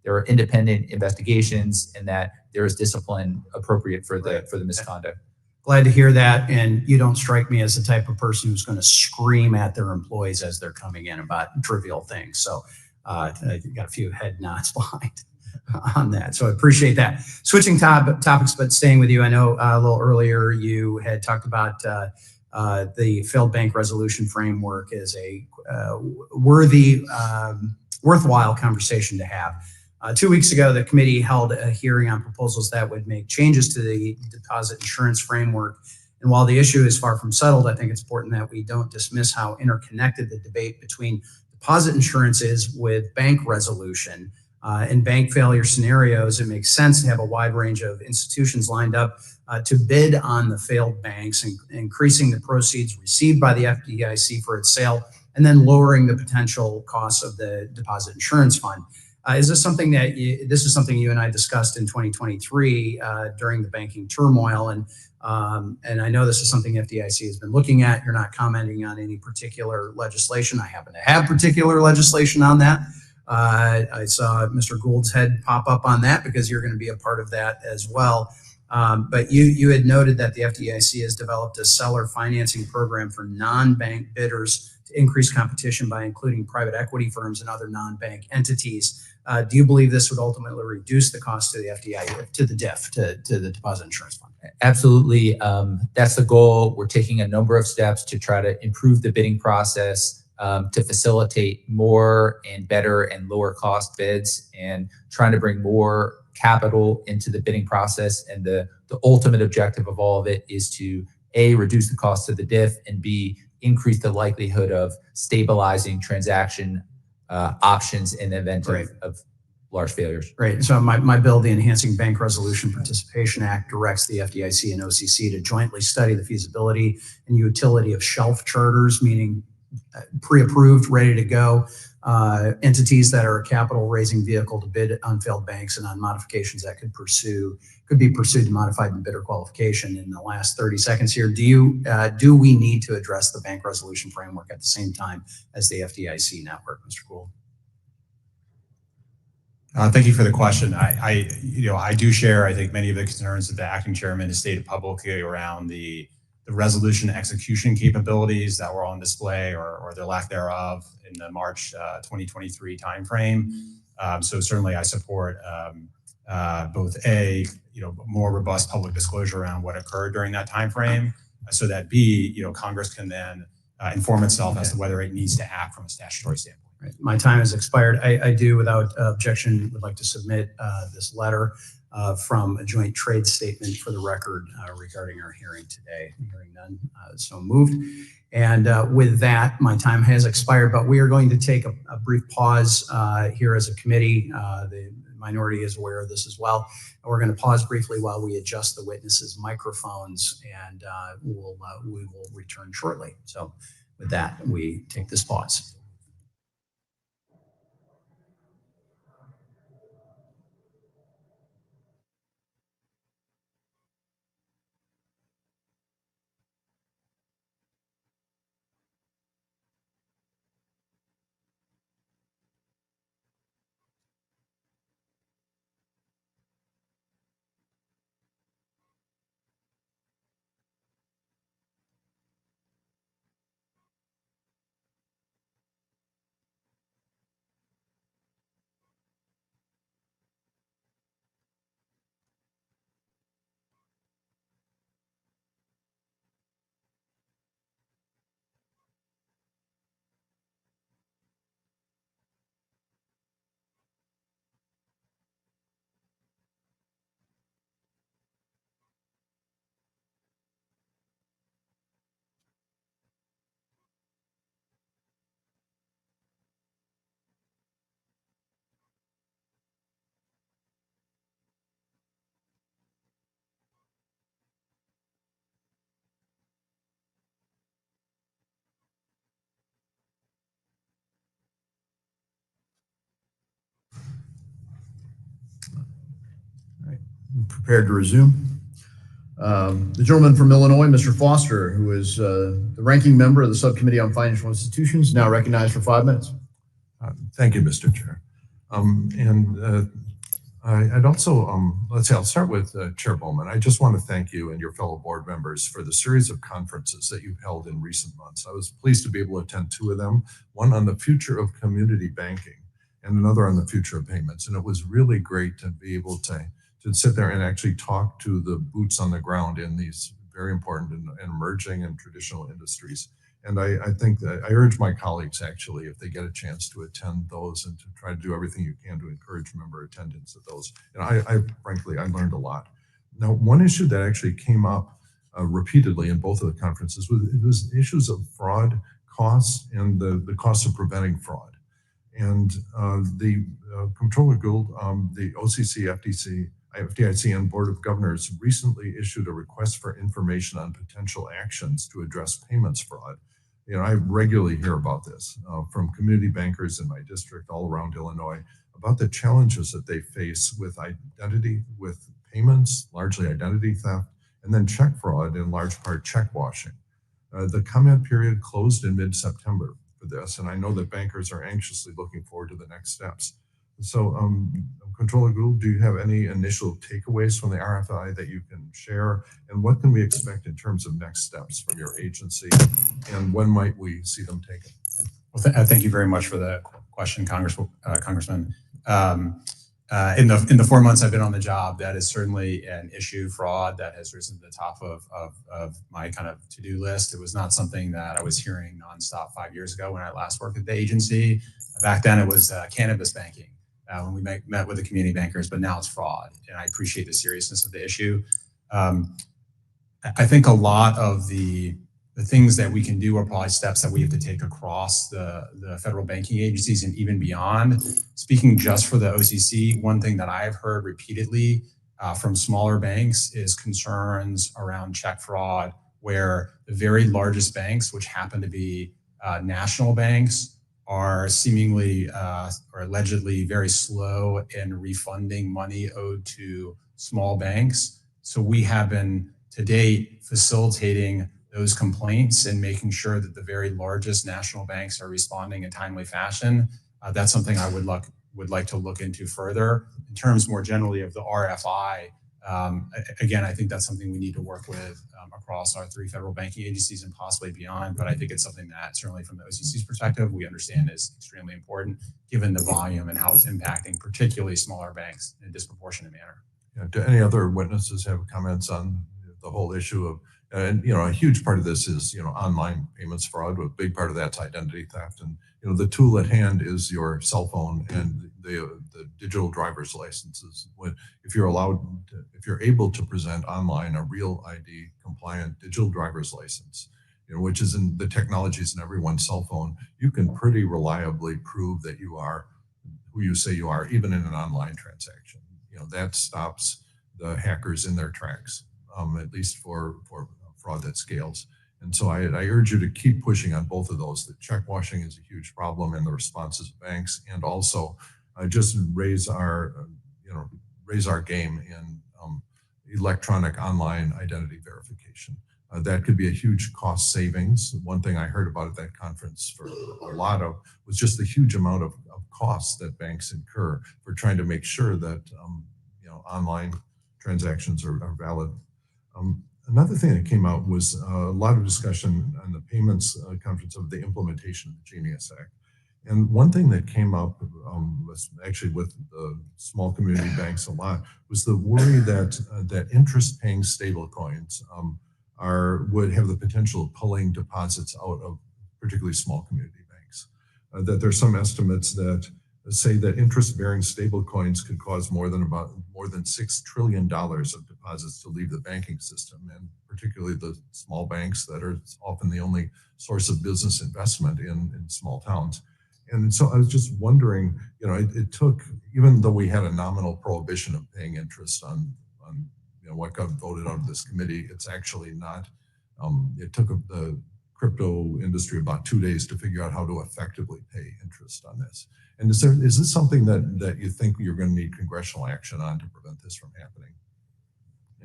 are independent investigations, and that there is discipline appropriate for the misconduct. Glad to hear that. And you don't strike me as the type of person who's going to scream at their employees as they're coming in about trivial things. So I got a few head nods behind on that. So I appreciate that. Switching topics, but staying with you, I know a little earlier you had talked about the failed bank resolution framework as a worthwhile conversation to have. 2 weeks ago, the committee held a hearing on proposals that would make changes to the deposit insurance framework. And while the issue is far from settled, I think it's important that we don't dismiss how interconnected the debate between deposit insurance is with bank resolution. In bank failure scenarios, it makes sense to have a wide range of institutions lined up to bid on the failed banks, and increasing the proceeds received by the FDIC for its sale, and then lowering the potential costs of the deposit insurance fund. Is this something that this is something you and I discussed in 2023 during the banking turmoil? And I know this is something FDIC has been looking at. You're not commenting on any particular legislation. I happen to have particular legislation on that. I saw Mr. Gould's head pop up on that because you're going to be a part of that as well. But you had noted that the FDIC has developed a seller financing program for non-bank bidders to increase competition by including private equity firms and other non-bank entities. Do you believe this would ultimately reduce the cost to the FDIC, to the DIF, to the Deposit Insurance Fund? Absolutely. That's the goal. We're taking a number of steps to try to improve the bidding process, to facilitate more and better and lower cost bids, and trying to bring more capital into the bidding process. And the ultimate objective of all of it is to A, reduce the cost of the DIF, and B, increase the likelihood of stabilizing transaction options in the event of large failures. Great. So my bill, the Enhancing Bank Resolution Participation Act, directs the FDIC and OCC to jointly study the feasibility and utility of shelf charters, meaning pre-approved, ready to go entities that are a capital raising vehicle to bid on failed banks and on modifications that could be pursued to modify the bidder qualification. In the last 30 seconds here, do we need to address the bank resolution framework at the same time as the FDIC network, Mr. Gould? Thank you for the question. I do share, I think, many of the concerns that the acting chairman has stated publicly around the resolution execution capabilities that were on display or their lack thereof in the March 2023 timeframe. So certainly I support both A, more robust public disclosure around what occurred during that timeframe, so that B, Congress can then inform itself as to whether it needs to act from a statutory standpoint. Right. My time has expired. I do, without objection, would like to submit this letter from a joint trade statement for the record regarding our hearing today. Hearing none, so moved. And with that, my time has expired, but we are going to take a brief pause here as a committee. The minority is aware of this as well. And we're going to pause briefly while we adjust the witnesses' microphones, and we will return shortly. So with that, we take this pause. Prepared to resume. The gentleman from Illinois, Mr. Foster, who is the ranking member of the Subcommittee on Financial Institutions, now recognized for 5 minutes. Thank you, Mr. Chair. I'd also, I'll start with Chair Bowman. I just want to thank you and your fellow board members for the series of conferences that you've held in recent months. I was pleased to be able to attend 2 of them, one on the future of community banking and another on the future of payments. And it was really great to be able to sit there and actually talk to the boots on the ground in these very important and emerging and traditional industries. And I think that I urge my colleagues, actually, if they get a chance to attend those and to try to do everything you can to encourage member attendance at those. And frankly, I learned a lot. Now, one issue that actually came up repeatedly in both of the conferences was issues of fraud costs and the costs of preventing fraud. And the Comptroller Gould, the OCC, FDIC, and Board of Governors recently issued a request for information on potential actions to address payments fraud. I regularly hear about this from community bankers in my district all around Illinois about the challenges that they face with identity, with payments, largely identity theft, and then check fraud, in large part check washing. The comment period closed in mid-September for this, and I know that bankers are anxiously looking forward to the next steps. So, Comptroller Gould, do you have any initial takeaways from the RFI that you can share? And what can we expect in terms of next steps from your agency? And when might we see them taken? Well, thank you very much for the question, Congressman. In the 4 months I've been on the job, that is certainly an issue, fraud, that has risen to the top of my kind of to-do list. It was not something that I was hearing nonstop 5 years ago when I last worked at the agency. Back then it was cannabis banking. When we met with the community bankers, but now it's fraud. And I appreciate the seriousness of the issue. I think a lot of the things that we can do are probably steps that we have to take across the federal banking agencies and even beyond. Speaking just for the OCC, one thing that I've heard repeatedly from smaller banks is concerns around check fraud, where the very largest banks, which happen to be national banks, are seemingly or allegedly very slow in refunding money owed to small banks. So we have been, to date, facilitating those complaints and making sure that the very largest national banks are responding in timely fashion. That's something I would like to look into further. In terms more generally of the RFI, again, I think that's something we need to work with across our 3 federal banking agencies and possibly beyond. But I think it's something that certainly from the OCC's perspective, we understand is extremely important given the volume and how it's impacting particularly smaller banks in a disproportionate manner. Yeah, do any other witnesses have comments on the whole issue of, and a huge part of this is, online payments fraud. A big part of that's identity theft. And, the tool at hand is your cell phone and the digital driver's licenses. If you're able to present online a real ID compliant digital driver's license, which is in the technologies in everyone's cell phone, you can pretty reliably prove that you are who you say you are, even in an online transaction. That stops the hackers in their tracks, at least for fraud that scales. And so I urge you to keep pushing on both of those. The check washing is a huge problem in the responses of banks, and also just raise our game in electronic online identity verification. That could be a huge cost savings. One thing I heard about at that conference for a lot of was just the huge amount of costs that banks incur for trying to make sure that online transactions are valid. Another thing that came out was a lot of discussion on the payments conference of the implementation of the Genius Act. And one thing that came up was actually with the small community banks a lot was the worry that interest-paying stablecoins would have the potential of pulling deposits out of particularly small community banks. That there's some estimates that say that interest-bearing stablecoins could cause more than $6 trillion of deposits to leave the banking system, and particularly the small banks that are often the only source of business investment in small towns. And so I was just wondering, it took, even though we had a nominal prohibition of paying interest on what got voted out of this committee, it's actually not. It took the crypto industry about 2 days to figure out how to effectively pay interest on this. And is this something that you think you're going to need congressional action on to prevent this from happening?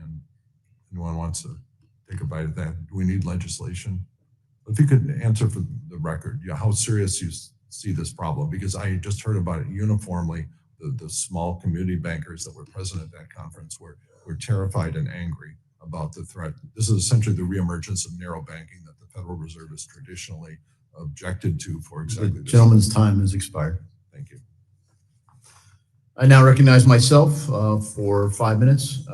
And anyone wants to take a bite at that? Do we need legislation? If you could answer for the record, how serious you see this problem, because I just heard about it uniformly. The small community bankers that were present at that conference were terrified and angry about the threat. This is essentially the reemergence of narrow banking that the Federal Reserve has traditionally objected to for exactly The this. gentleman's time has expired. Thank you. I now recognize myself for 5 minutes.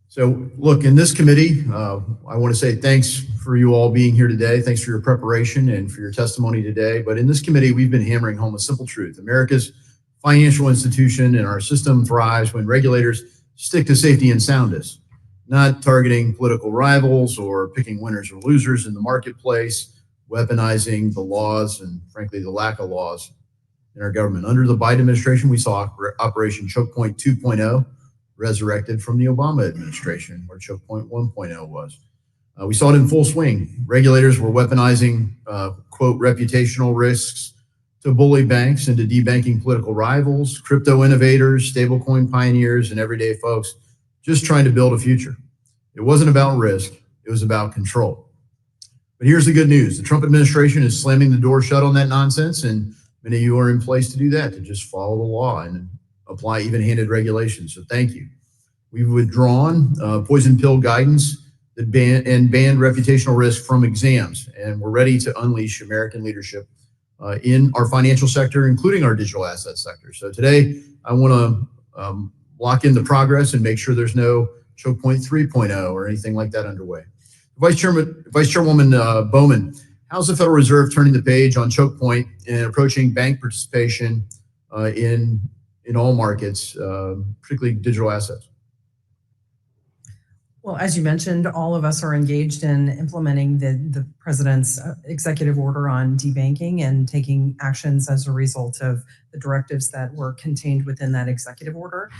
So look, in this committee, I want to say thanks for you all being here today. Thanks for your preparation and for your testimony today. But in this committee, we've been hammering home a simple truth. America's financial institution and our system thrives when regulators stick to safety and soundness, not targeting political rivals or picking winners or losers in the marketplace, weaponizing the laws and frankly, the lack of laws in our government. Under the Biden administration, we saw Operation Choke Point 2.0 resurrected from the Obama administration, where Choke Point 1.0 was. We saw it in full swing. Regulators were weaponizing, quote, reputational risks to bully banks into debanking political rivals, crypto innovators, stablecoin pioneers, and everyday folks just trying to build a future. It wasn't about risk, it was about control. But here's the good news. The Trump administration is slamming the door shut on that nonsense, and many of you are in place to do that, to just follow the law and apply even-handed regulations. So thank you. We've withdrawn poison pill guidance that banned reputational risk from exams, and we're ready to unleash American leadership in our financial sector, including our digital asset sector. So today, I want to lock in the progress and make sure there's no Choke Point 3.0 or anything like that underway. Vice Chairwoman Bowman, how's the Federal Reserve turning the page on Choke Point and approaching bank participation in all markets, particularly digital assets? Well, as you mentioned, all of us are engaged in implementing the president's executive order on debanking and taking actions as a result of the directives that were contained within that executive order.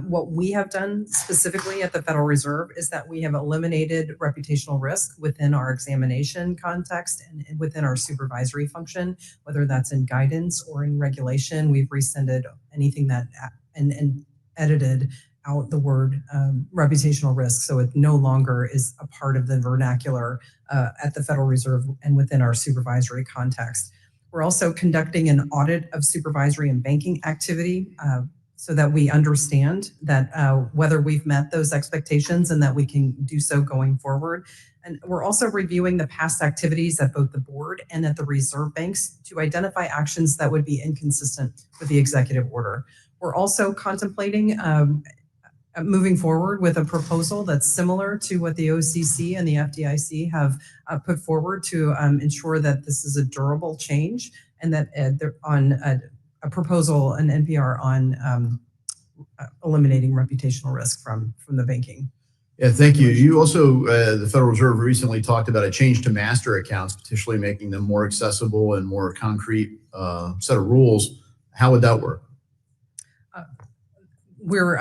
What we have done specifically at the Federal Reserve is that we have eliminated reputational risk within our examination context and within our supervisory function, whether that's in guidance or in regulation. We've rescinded anything that and edited out the word reputational risk, so it no longer is a part of the vernacular at the Federal Reserve and within our supervisory context. We're also conducting an audit of supervisory and banking activity so that we understand that whether we've met those expectations and that we can do so going forward. And we're also reviewing the past activities at both the board and at the reserve banks to identify actions that would be inconsistent with the executive order. We're also contemplating moving forward with a proposal that's similar to what the OCC and the FDIC have put forward to ensure that this is a durable change, and that they're on a proposal, an NPR on eliminating reputational risk from the banking. Yeah, thank you. You also, the Federal Reserve recently talked about a change to master accounts, potentially making them more accessible and more concrete set of rules. How would that work? We're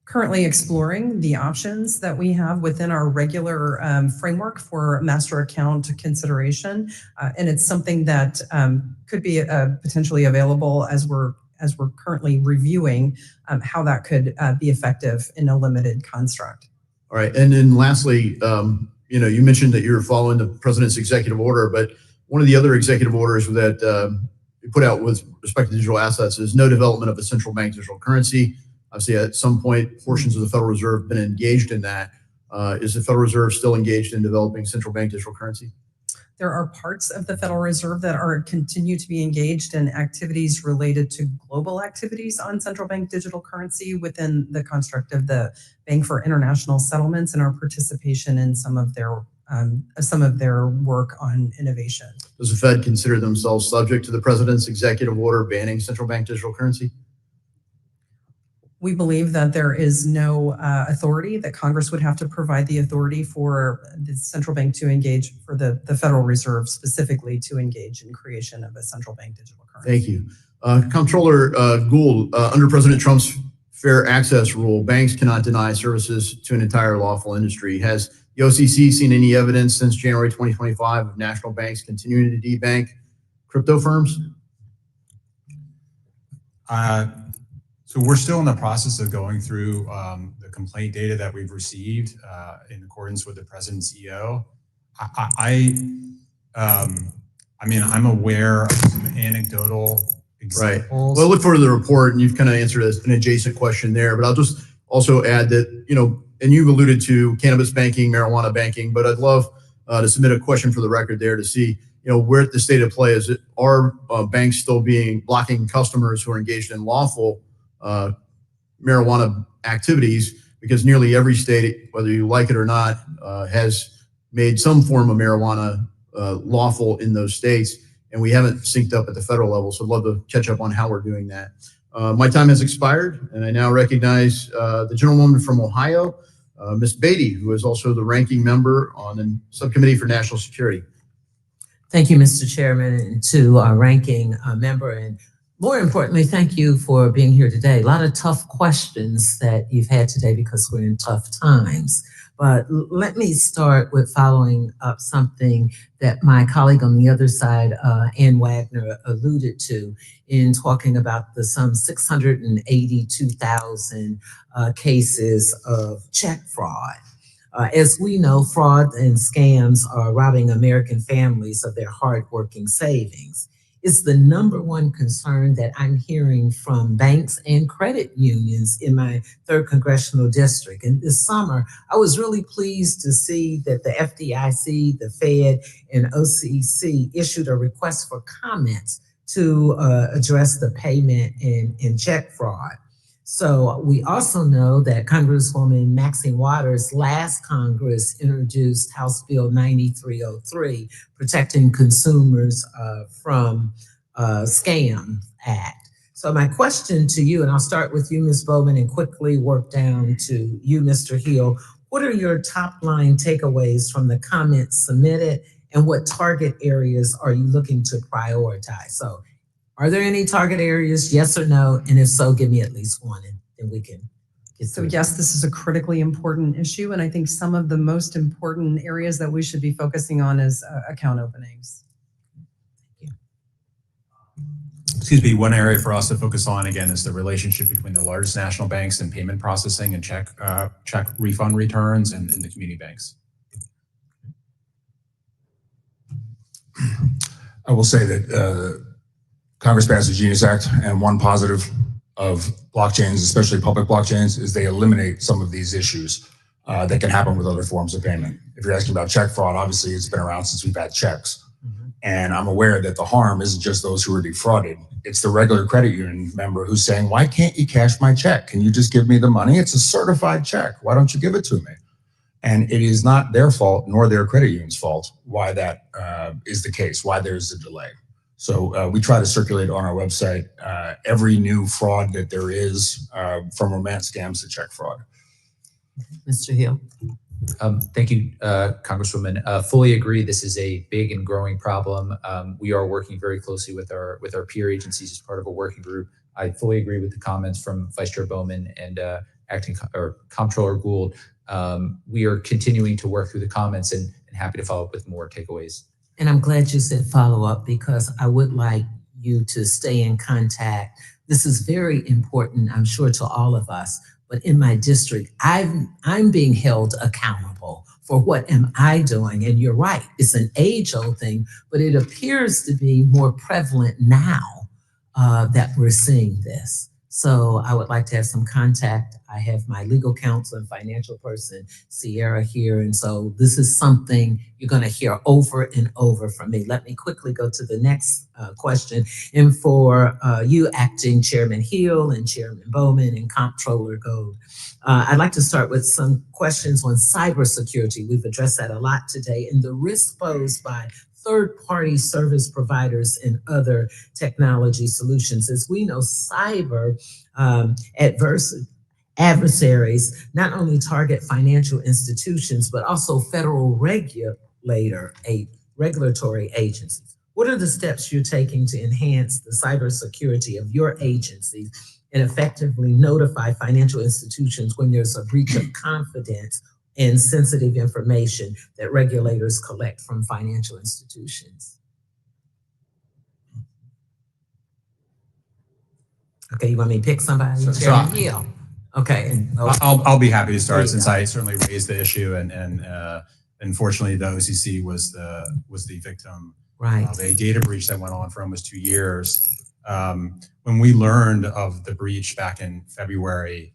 currently exploring the options that we have within our regular framework for master account consideration, and it's something that could be potentially available as we're currently reviewing how that could be effective in a limited construct. All right, and then lastly, you mentioned that you're following the president's executive order, but one of the other executive orders that you put out with respect to digital assets is no development of a central bank digital currency. Obviously, at some point, portions of the Federal Reserve have been engaged in that. Is the Federal Reserve still engaged in developing central bank digital currency? There are parts of the Federal Reserve that continue to be engaged in activities related to global activities on central bank digital currency within the construct of the Bank for International Settlements and our participation in some of their work on innovation. Does the Fed consider themselves subject to the president's executive order banning central bank digital currency? We believe that there is no authority, that Congress would have to provide the authority for the central bank to engage, for the Federal Reserve specifically to engage in creation of a central bank digital currency. Thank you. Comptroller Gould, under President Trump's Fair Access Rule, banks cannot deny services to an entire lawful industry. Has the OCC seen any evidence since January 2025 of national banks continuing to debank crypto firms? So we're still in the process of going through the complaint data that we've received in accordance with the president's EO. I mean, I'm aware of some anecdotal examples. Well, I look forward to the report, and you've kind of answered an adjacent question there, but I'll just also add that, and you've alluded to cannabis banking, marijuana banking, but I'd love to submit a question for the record there to see, where the state of play is. Are banks still blocking customers who are engaged in lawful marijuana activities? Because nearly every state, whether you like it or not, has made some form of marijuana lawful in those states, and we haven't synced up at the federal level. So I'd love to catch up on how we're doing that. My time has expired, and I now recognize the gentlewoman from Ohio, Ms. Beatty, who is also the ranking member on the Subcommittee for National Security. Thank you, Mr. Chairman, and to our ranking member, and more importantly, thank you for being here today. A lot of tough questions that you've had today because we're in tough times. But let me start with following up something that my colleague on the other side, Ann Wagner, alluded to in talking about the some 682,000 cases of check fraud. As we know, fraud and scams are robbing American families of their hardworking savings. It's the number one concern that I'm hearing from banks and credit unions in my 3rd congressional district. And this summer, I was really pleased to see that the FDIC, the Fed, and OCC issued a request for comments to address the payment and check fraud. So we also know that Congresswoman Maxine Waters last Congress introduced House Bill 9303, Protecting Consumers from Scam Act. So my question to you, and I'll start with you, Ms. Bowman, and quickly work down to you, Mr. Hill. What are your top line takeaways from the comments submitted, and what target areas are you looking to prioritize? So are there any target areas, yes or no? And if so, give me at least one, and then we can get So through. yes, this is a critically important issue, and I think some of the most important areas that we should be focusing on is account openings. Excuse me, one area for us to focus on, again, is the relationship between the largest national banks and payment processing and check refund returns and the community banks. I will say that Congress passed the Genius Act, and one positive of blockchains, especially public blockchains, is they eliminate some of these issues that can happen with other forms of payment. If you're asking about check fraud, obviously it's been around since we've had checks. And I'm aware that the harm isn't just those who are defrauded. It's the regular credit union member who's saying, why can't you cash my check? Can you just give me the money? It's a certified check. Why don't you give it to me? And it is not their fault nor their credit union's fault why that is the case, why there's a delay. So we try to circulate on our website every new fraud that there is, from romance scams to check fraud. Mr. Hill. Thank you, Congresswoman. Fully agree. This is a big and growing problem. We are working very closely with our peer agencies as part of a working group. I fully agree with the comments from Vice Chair Bowman and Comptroller Gould. We are continuing to work through the comments and happy to follow up with more takeaways. And I'm glad you said follow up, because I would like you to stay in contact. This is very important, I'm sure, to all of us. But in my district, I'm being held accountable for what am I doing? And you're right, it's an age-old thing, but it appears to be more prevalent now that we're seeing this. So I would like to have some contact. I have my legal counsel and financial person, Sierra, here. And so this is something you're going to hear over and over from me. Let me quickly go to the next question. And for you, Acting Chairman Hill and Chairman Bowman and Comptroller Gould, I'd like to start with some questions on cybersecurity. We've addressed that a lot today, and the risk posed by third-party service providers and other technology solutions. As we know, cyber adversaries not only target financial institutions, but also federal regulatory agencies. What are the steps you're taking to enhance the cybersecurity of your agencies and effectively notify financial institutions when there's a breach of confidence and sensitive information that regulators collect from financial institutions? Okay, you want me to pick somebody? So- Chairman Hill. Okay. and- I'll be happy to There start you since go. I certainly raised the issue and unfortunately the OCC was the victim Right. of a data breach that went on for almost 2 years. When we learned of the breach back in February,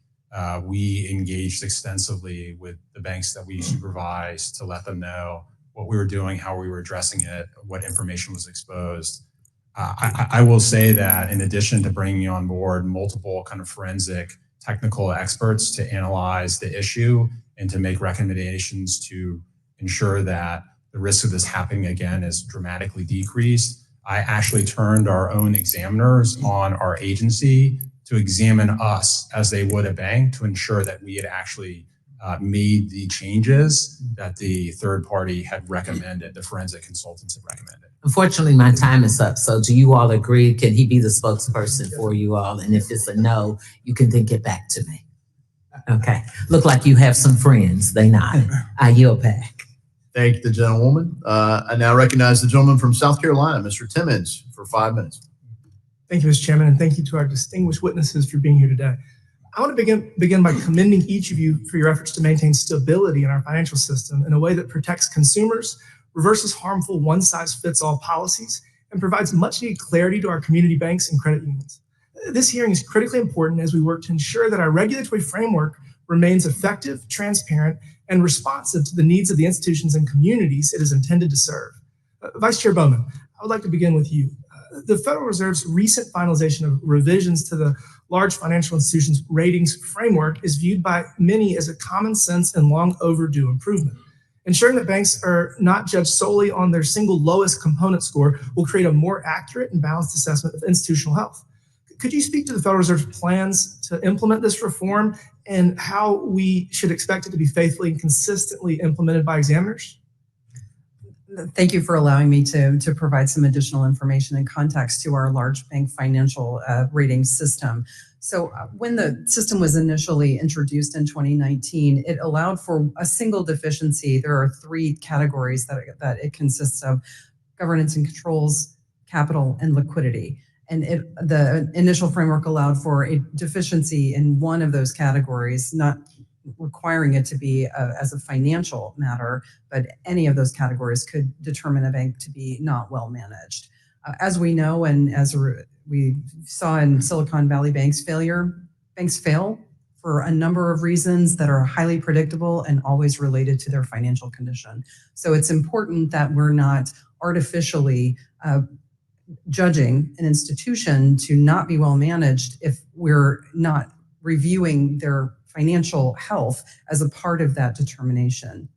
we engaged extensively with the banks that we supervise to let them know what we were doing, how we were addressing it, what information was exposed. I will say that in addition to bringing on board multiple kind of forensic technical experts to analyze the issue and to make recommendations to ensure that the risk of this happening again is dramatically decreased, I actually turned our own examiners on our agency to examine us as they would a bank to ensure that we had actually made the changes that the third party had recommended, the forensic consultants had recommended. Unfortunately, my time is up. So do you all agree? Can he be the spokesperson for you all? And if it's a no, you can then get back to me. Okay. Look like you have some friends. They nod. I yield back. Thank you, the gentlewoman. I now recognize the gentleman from South Carolina, Mr. Timmons, for 5 minutes. Thank you, Mr. Chairman, and thank you to our distinguished witnesses for being here today. I want to begin by commending each of you for your efforts to maintain stability in our financial system in a way that protects consumers, reverses harmful one-size-fits-all policies, and provides much-needed clarity to our community banks and credit unions. This hearing is critically important as we work to ensure that our regulatory framework remains effective, transparent, and responsive to the needs of the institutions and communities it is intended to serve. Vice Chair Bowman, I would like to begin with you. The Federal Reserve's recent finalization of revisions to the large financial institutions ratings framework is viewed by many as a common sense and long overdue improvement. Ensuring that banks are not judged solely on their single lowest component score will create a more accurate and balanced assessment of institutional health. Could you speak to the Federal Reserve's plans to implement this reform and how we should expect it to be faithfully and consistently implemented by examiners? Thank you for allowing me to provide some additional information and context to our large bank financial rating system. So when the system was initially introduced in 2019, it allowed for a single deficiency. There are 3 categories that it consists of: governance and controls, capital, and liquidity. And the initial framework allowed for a deficiency in one of those categories, not requiring it to be as a financial matter, but any of those categories could determine a bank to be not well managed. As we know, and as we saw in Silicon Valley Bank's failure, banks fail for a number of reasons that are highly predictable and always related to their financial condition. So it's important that we're not artificially judging an institution to not be well managed if we're not reviewing their financial health as a part of that determination.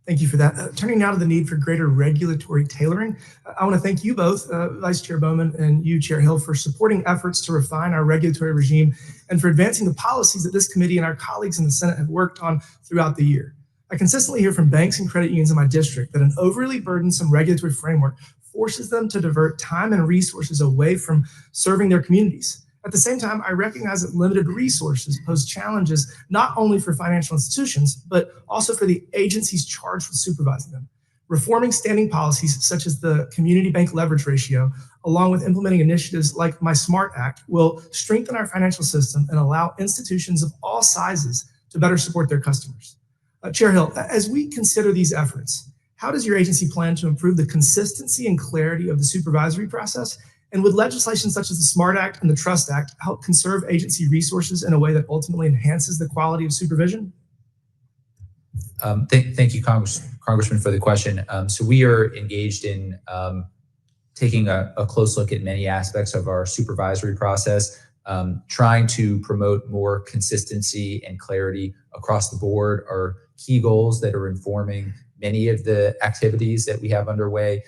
Thank you for that. Turning now to the need for greater regulatory tailoring, I want to thank you both, Vice Chair Bowman and you, Chair Hill, for supporting efforts to refine our regulatory regime and for advancing the policies that this committee and our colleagues in the Senate have worked on throughout the year. I consistently hear from banks and credit unions in my district that an overly burdensome regulatory framework forces them to divert time and resources away from serving their communities. At the same time, I recognize that limited resources pose challenges not only for financial institutions, but also for the agencies charged with supervising them. Reforming standing policies such as the community bank leverage ratio, along with implementing initiatives like My SMART Act, will strengthen our financial system and allow institutions of all sizes to better support their customers. Chair Hill, as we consider these efforts, how does your agency plan to improve the consistency and clarity of the supervisory process? And would legislation such as the SMART Act and the Trust Act help conserve agency resources in a way that ultimately enhances the quality of supervision? Thank you, Congressman, for the question. So we are engaged in taking a close look at many aspects of our supervisory process, trying to promote more consistency and clarity across the board are key goals that are informing many of the activities that we have underway.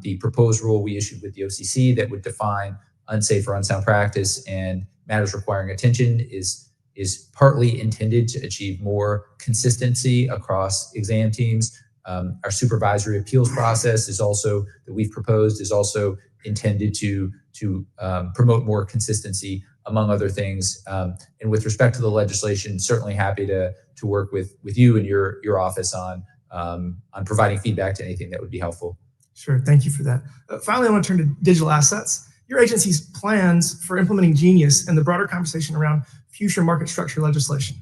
The proposed rule we issued with the OCC that would define unsafe or unsound practice and matters requiring attention is partly intended to achieve more consistency across exam teams. Our supervisory appeals process is also that we've proposed is also intended to promote more consistency, among other things. And with respect to the legislation, certainly happy to work with you and your office on providing feedback to anything that would be helpful. Sure, thank you for that. Finally, I want to turn to digital assets. your agency's plans for implementing Genius and the broader conversation around future market structure legislation.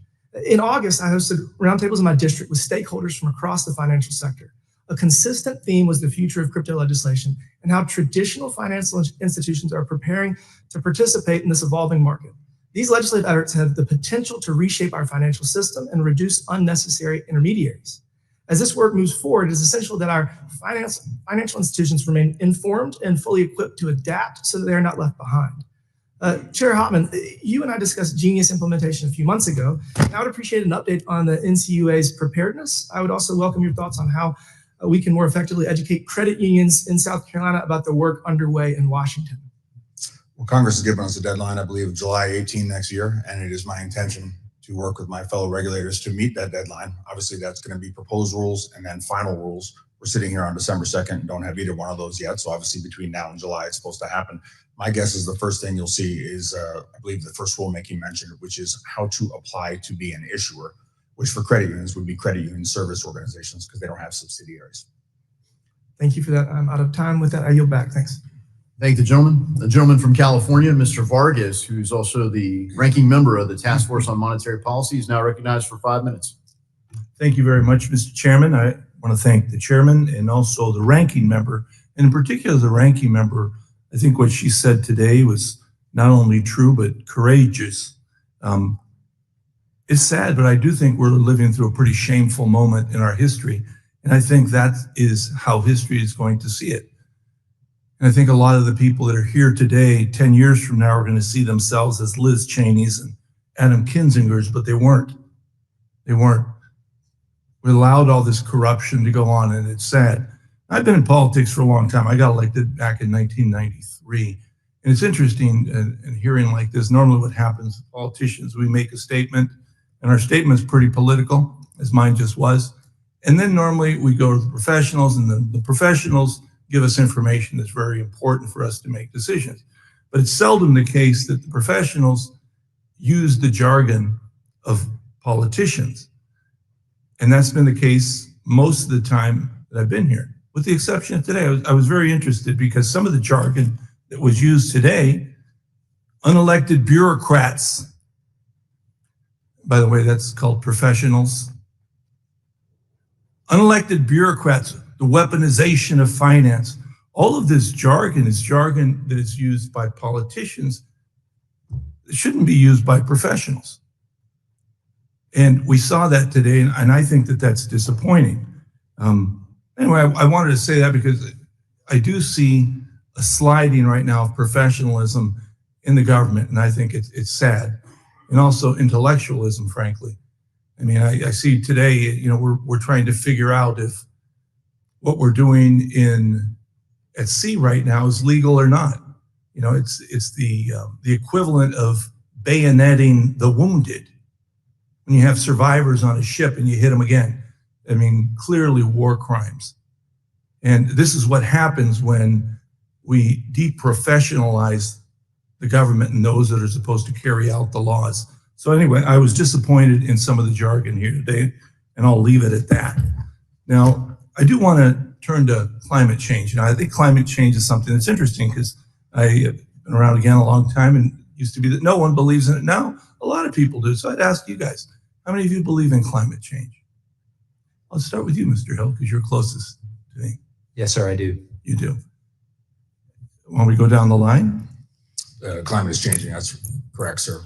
In August, I hosted roundtables in my district with stakeholders from across the financial sector. A consistent theme was the future of crypto legislation and how traditional financial institutions are preparing to participate in this evolving market. These legislative efforts have the potential to reshape our financial system and reduce unnecessary intermediaries. As this work moves forward, it is essential that our financial institutions remain informed and fully equipped to adapt so that they are not left behind. Chair Hopman, you and I discussed Genius implementation a few months ago. I would appreciate an update on the NCUA's preparedness. I would also welcome your thoughts on how we can more effectively educate credit unions in South Carolina about the work underway in Washington. Well, Congress has given us a deadline, I believe, of July 18 next year, and it is my intention to work with my fellow regulators to meet that deadline. Obviously, that's going to be proposed rules and then final rules. We're sitting here on December 2nd and don't have either one of those yet. So obviously between now and July, it's supposed to happen. My guess is the first thing you'll see is, I believe the first rulemaking mentioned, which is how to apply to be an issuer, which for credit unions would be credit union service organizations because they don't have subsidiaries. Thank you for that. I'm out of time. With that, I yield back. Thanks. Thank the gentleman. The gentleman from California, Mr. Vargas, who's also the ranking member of the Task Force on Monetary Policy, is now recognized for 5 minutes. Thank you very much, Mr. Chairman. I want to thank the chairman and also the ranking member, and in particular the ranking member. I think what she said today was not only true, but courageous. It's sad, but I do think we're living through a pretty shameful moment in our history. And I think that is how history is going to see it. And I think a lot of the people that are here today, 10 years from now, are going to see themselves as Liz Cheney's and Adam Kinzinger's, but they weren't. They weren't. We allowed all this corruption to go on, and it's sad. I've been in politics for a long time. I got elected back in 1993. And it's interesting in hearing like this. Normally what happens with politicians, we make a statement, and our statement's pretty political, as mine just was. And then normally we go to the professionals, and the professionals give us information that's very important for us to make decisions. But it's seldom the case that the professionals use the jargon of politicians. And that's been the case most of the time that I've been here, with the exception of today. I was very interested because some of the jargon that was used today, unelected bureaucrats, by the way, that's called professionals. Unelected bureaucrats, the weaponization of finance. All of this jargon is jargon that is used by politicians. It shouldn't be used by professionals. And we saw that today, and I think that that's disappointing. Anyway, I wanted to say that because I do see a sliding right now of professionalism in the government, and I think it's sad. And also intellectualism, frankly. I mean, I see today, you know, we're trying to figure out if what we're doing at sea right now is legal or not. You know, it's the equivalent of bayoneting the wounded. When you have survivors on a ship and you hit them again, I mean, clearly war crimes. And this is what happens when we deprofessionalize the government and those that are supposed to carry out the laws. So anyway, I was disappointed in some of the jargon here today, and I'll leave it at that. Now, I do want to turn to climate change. You know, I think climate change is something that's interesting because I've been around again a long time, and it used to be that no one believes in it. Now, a lot of people do. So I'd ask you guys, how many of you believe in climate change? I'll start with you, Mr. Hill, because you're closest to me. Yes, sir, I do. You do. Want we go down the line? Climate is changing. That's correct, sir.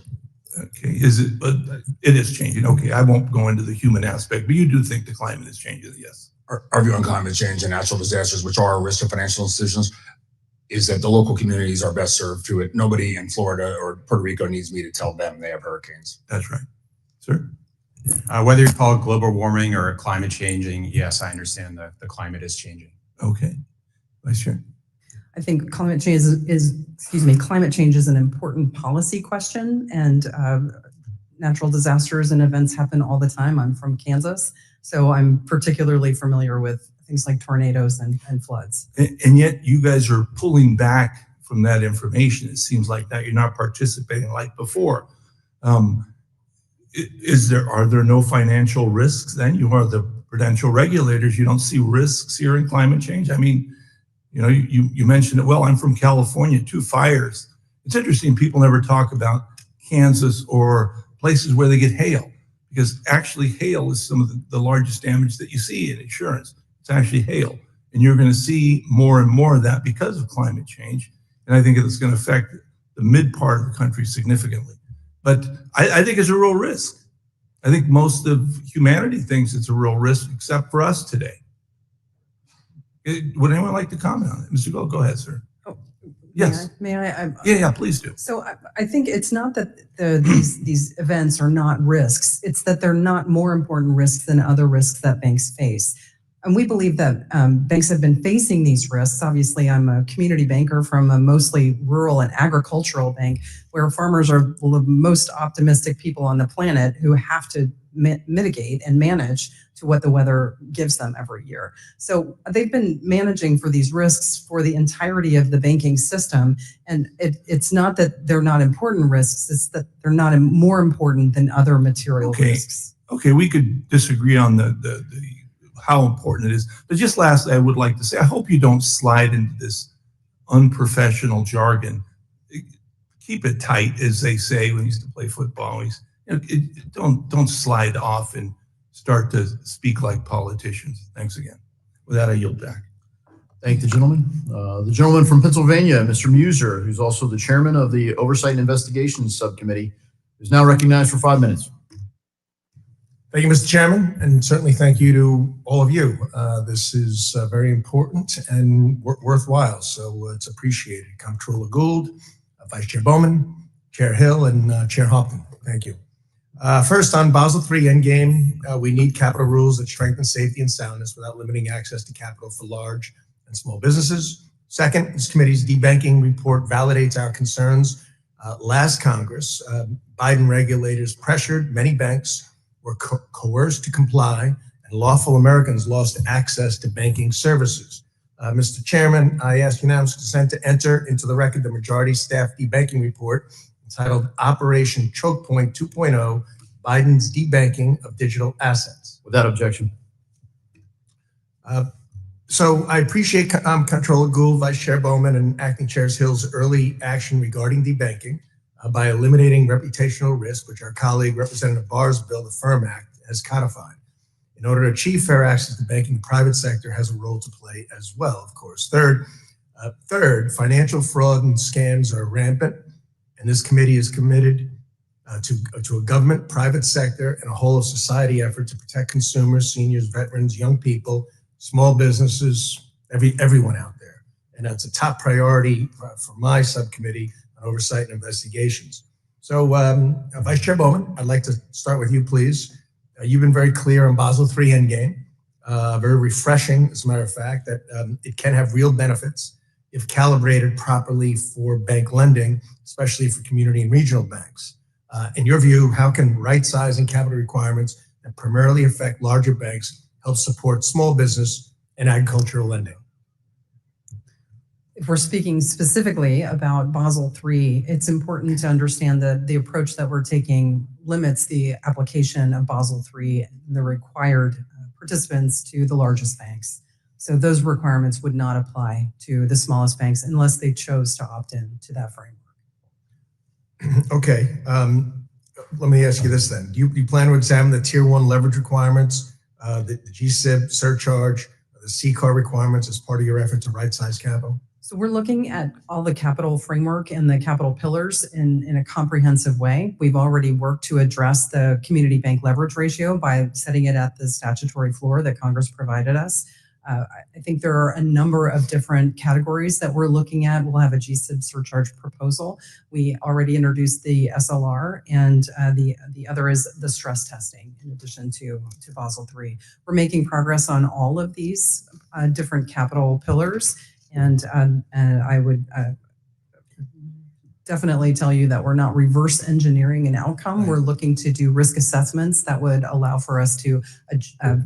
Okay, is it? But it is changing. Okay, I won't go into the human aspect, but you do think the climate is changing, yes. Our view on climate change and natural disasters, which are a risk to financial institutions, is that the local communities are best served to it. Nobody in Florida or Puerto Rico needs me to tell them they have hurricanes. That's right. Sir? Whether you call it global warming or climate changing, yes, I understand that the climate is changing. Okay. Vice Chair. I think climate change climate change is an important policy question, and natural disasters and events happen all the time. I'm from Kansas, so I'm particularly familiar with things like tornadoes and floods. And yet you guys are pulling back from that information. It seems like that you're not participating like before. Are there no financial risks then? You are the prudential regulators. You don't see risks here in climate change? I mean, You know, you mentioned it. Well, I'm from California, 2 fires. It's interesting. People never talk about Kansas or places where they get hail, because actually hail is some of the largest damage that you see in insurance. It's actually hail. And you're going to see more and more of that because of climate change. And I think it's going to affect the mid part of the country significantly. But I think it's a real risk. I think most of humanity thinks it's a real risk, except for us today. Would anyone like to comment on it? Mr. Gold, go ahead, sir. Oh, yes. May I? Yeah, please do. So I think it's not that these events are not risks. It's that they're not more important risks than other risks that banks face. And we believe that banks have been facing these risks. Obviously, I'm a community banker from a mostly rural and agricultural bank, where farmers are the most optimistic people on the planet who have to mitigate and manage to what the weather gives them every year. So they've been managing for these risks for the entirety of the banking system. And it's not that they're not important risks, it's that they're not more important than other material risks. Okay, we could disagree on the how important it is. But just lastly, I would like to say, I hope you don't slide into this unprofessional jargon. Keep it tight, as they say when we used to play football. Don't slide off and start to speak like politicians. Thanks again. With that, I yield back. Thank the gentleman. The gentleman from Pennsylvania, Mr. Muser, who's also the chairman of the Oversight and Investigations Subcommittee, is now recognized for 5 minutes. Thank you, Mr. Chairman, and certainly thank you to all of you. This is very important and worthwhile, so it's appreciated. Comptroller Gould, Vice Chair Bowman, Chair Hill, and Chair Hoffman. Thank you. First, on Basel III Endgame, we need capital rules that strengthen safety and soundness without limiting access to capital for large and small businesses. Second, this committee's debanking report validates our concerns. Last Congress, Biden regulators pressured many banks, were coerced to comply, and lawful Americans lost access to banking services. Mr. Chairman, I ask unanimous consent to enter into the record the majority staff debanking report entitled Operation Choke Point 2.0, Biden's Debanking of Digital Assets. Without objection. So I appreciate Comptroller Gould, Vice Chair Bowman, and Acting Chairs Hill's early action regarding debanking by eliminating reputational risk, which our colleague Representative Barr's bill, the FIRM Act, has codified. In order to achieve fair access to banking, the private sector has a role to play as well, of course. Third, financial fraud and scams are rampant, and this committee is committed to a government, private sector, and a whole of society effort to protect consumers, seniors, veterans, young people, small businesses, everyone out there. And that's a top priority for my subcommittee on oversight and investigations. So Vice Chair Bowman, I'd like to start with you, please. You've been very clear on Basel III Endgame, very refreshing, as a matter of fact, that it can have real benefits if calibrated properly for bank lending, especially for community and regional banks. In your view, how can right-sizing capital requirements that primarily affect larger banks help support small business and agricultural lending? If we're speaking specifically about Basel III, it's important to understand that the approach that we're taking limits the application of Basel III and the required participants to the largest banks. So those requirements would not apply to the smallest banks unless they chose to opt in to that framework. Okay, let me ask you this then. Do you plan to examine the Tier 1 leverage requirements, the GSIB surcharge, the CCAR requirements as part of your effort to right-size capital? So we're looking at all the capital framework and the capital pillars in a comprehensive way. We've already worked to address the community bank leverage ratio by setting it at the statutory floor that Congress provided us. I think there are a number of different categories that we're looking at. We'll have a GSIB surcharge proposal. We already introduced the SLR, and the other is the stress testing in addition to Basel III. We're making progress on all of these different capital pillars. And I would definitely tell you that we're not reverse engineering an outcome. Right. We're looking to do risk assessments that would allow for us to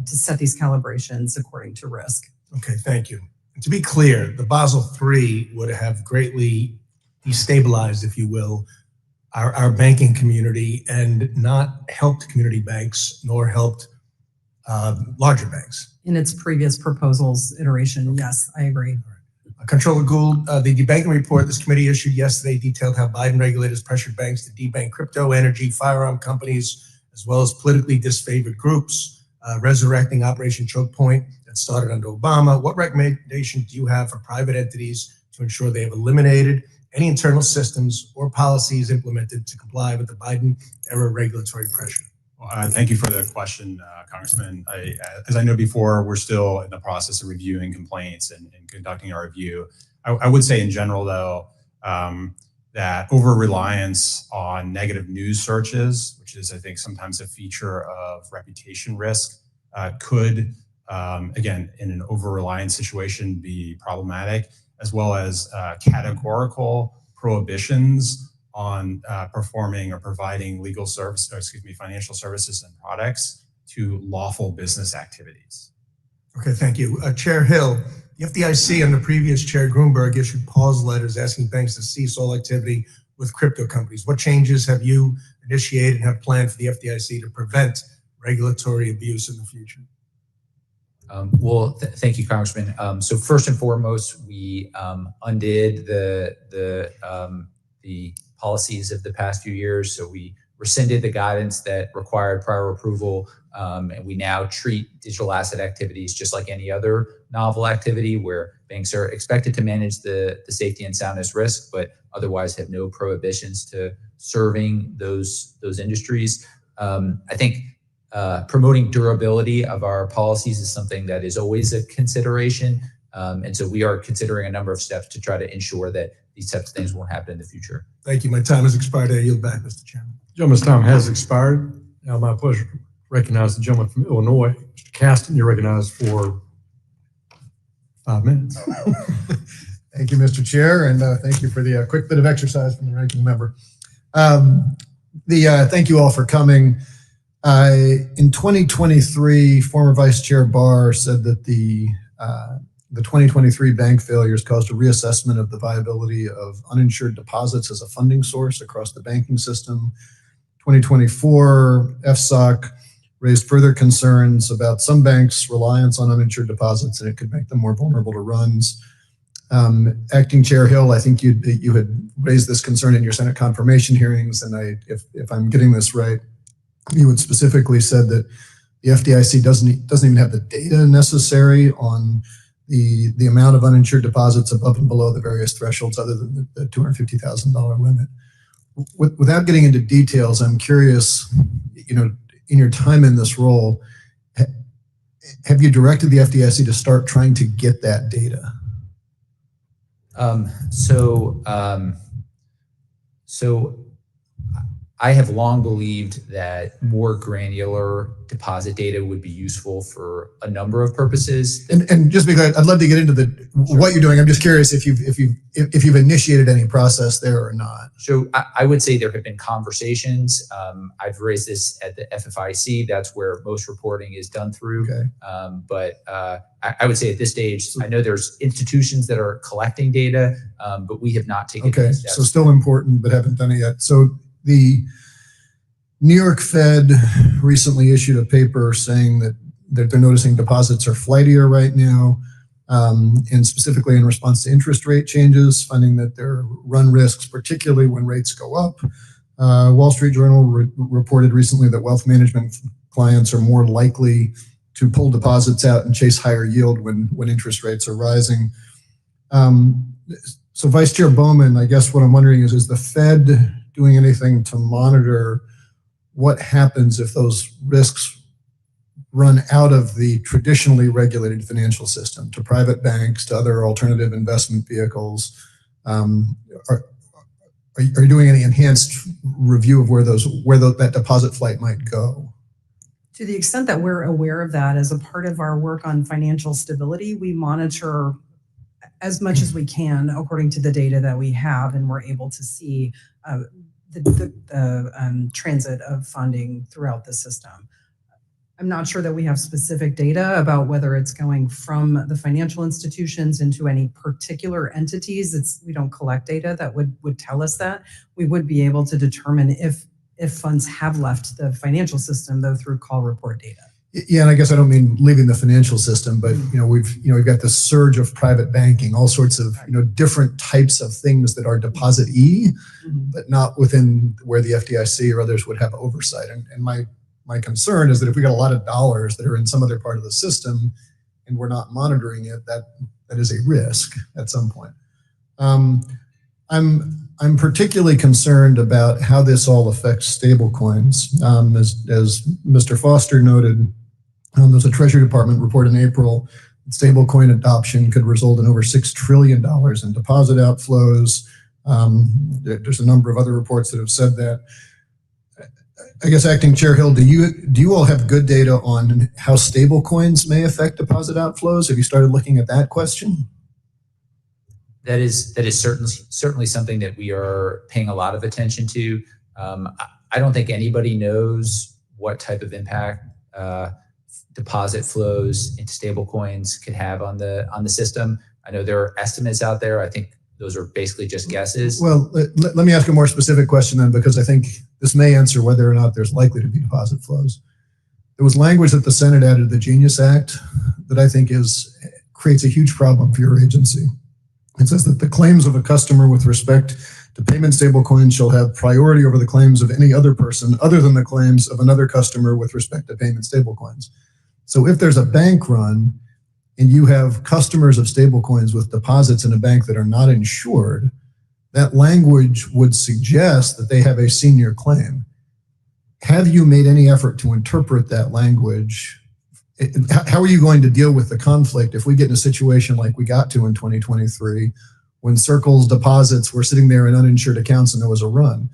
set these calibrations according to risk. Okay, thank you. And to be clear, the Basel III would have greatly destabilized, if you will, our banking community and not helped community banks nor helped larger banks. In its previous proposals iteration, yes, I agree. Controller Gould, the debanking report this committee issued yesterday detailed how Biden regulators pressured banks to debank crypto, energy, firearm companies, as well as politically disfavored groups, resurrecting Operation Choke Point that started under Obama. What recommendations do you have for private entities to ensure they have eliminated any internal systems or policies implemented to comply with the Biden-era regulatory pressure? Well, thank you for the question, Congressman. As I know before, we're still in the process of reviewing complaints and conducting our review. I would say in general, though, that over-reliance on negative news searches, which is, I think, sometimes a feature of reputation risk, could, again, in an over-reliance situation, be problematic, as well as categorical prohibitions on performing or providing financial services and products to lawful business activities. Okay, thank you. Chair Hill, the FDIC under previous Chair Grunberg issued pause letters asking banks to cease all activity with crypto companies. What changes have you initiated and have planned for the FDIC to prevent regulatory abuse in the future? Thank you, Congressman. So first and foremost, we undid the policies of the past few years. So we rescinded the guidance that required prior approval, and we now treat digital asset activities just like any other novel activity where banks are expected to manage the safety and soundness risk, but otherwise have no prohibitions to serving those industries. I think promoting durability of our policies is something that is always a consideration. And so we are considering a number of steps to try to ensure that these types of things won't happen in the future. Thank you. My time has expired. I yield back, Mr. Chairman. Gentleman's time has expired. Now my pleasure to recognize the gentleman from Illinois, Mr. Caston. You're recognized for 5 minutes. Thank you, Mr. Chair, and thank you for the quick bit of exercise from the ranking member. Thank you all for coming. In 2023, former Vice Chair Barr said that the 2023 bank failures caused a reassessment of the viability of uninsured deposits as a funding source across the banking system. 2024, FSOC raised further concerns about some banks' reliance on uninsured deposits, and it could make them more vulnerable to runs. Acting Chair Hill, I think you had raised this concern in your Senate confirmation hearings, and if I'm getting this right, you had specifically said that the FDIC doesn't even have the data necessary on the amount of uninsured deposits above and below the various thresholds other than the $250,000 limit. Without getting into details, I'm curious, in your time in this role, have you directed the FDIC to start trying to get that data? So I have long believed that more granular deposit data would be useful for a number of purposes. And just because I'd love to get into what you're doing, I'm just curious if you've initiated any process there or not. So I would say there have been conversations. I've raised this at the FFIC. That's where most reporting is done through. Okay. But I would say at this stage, I know there's institutions that are collecting data, but we have not taken any steps. So still important, but haven't done it yet. So the New York Fed recently issued a paper saying that they're noticing deposits are flightier right now, and specifically in response to interest rate changes, finding that there are run risks, particularly when rates go up. Wall Street Journal reported recently that wealth management clients are more likely to pull deposits out and chase higher yield when interest rates are rising. So Vice Chair Bowman, I guess what I'm wondering is the Fed doing anything to monitor what happens if those risks run out of the traditionally regulated financial system to private banks, to other alternative investment vehicles? Are you doing any enhanced review of where that deposit flight might go? To the extent that we're aware of that as a part of our work on financial stability, we monitor as much as we can according to the data that we have, and we're able to see the transit of funding throughout the system. I'm not sure that we have specific data about whether it's going from the financial institutions into any particular entities. We don't collect data that would tell us that. We would be able to determine if funds have left the financial system, though, through call report data. Yeah, and I guess I don't mean leaving the financial system, but we've got this surge of private banking, all sorts of different types of things that are deposit-y, but not within where the FDIC or others would have oversight. And my concern is that if we got a lot of dollars that are in some other part of the system and we're not monitoring it, that is a risk at some point. I'm particularly concerned about how this all affects stablecoins. As Mr. Foster noted, there's a Treasury Department report in April that stablecoin adoption could result in over $6 trillion in deposit outflows. There's a number of other reports that have said that. I guess, Acting Chair Hill, do you all have good data on how stablecoins may affect deposit outflows? Have you started looking at that question? That is certainly something that we are paying a lot of attention to. I don't think anybody knows what type of impact deposit flows into stablecoins could have on the system. I know there are estimates out there. I think those are basically just guesses. Well, let me ask a more specific question then, because I think this may answer whether or not there's likely to be deposit flows. There was language that the Senate added to the Genius Act that I think creates a huge problem for your agency. It says that the claims of a customer with respect to payment stablecoins shall have priority over the claims of any other person other than the claims of another customer with respect to payment stablecoins. So if there's a bank run and you have customers of stablecoins with deposits in a bank that are not insured, that language would suggest that they have a senior claim. Have you made any effort to interpret that language? How are you going to deal with the conflict if we get in a situation like we got to in 2023 when Circle's deposits were sitting there in uninsured accounts and there was a run?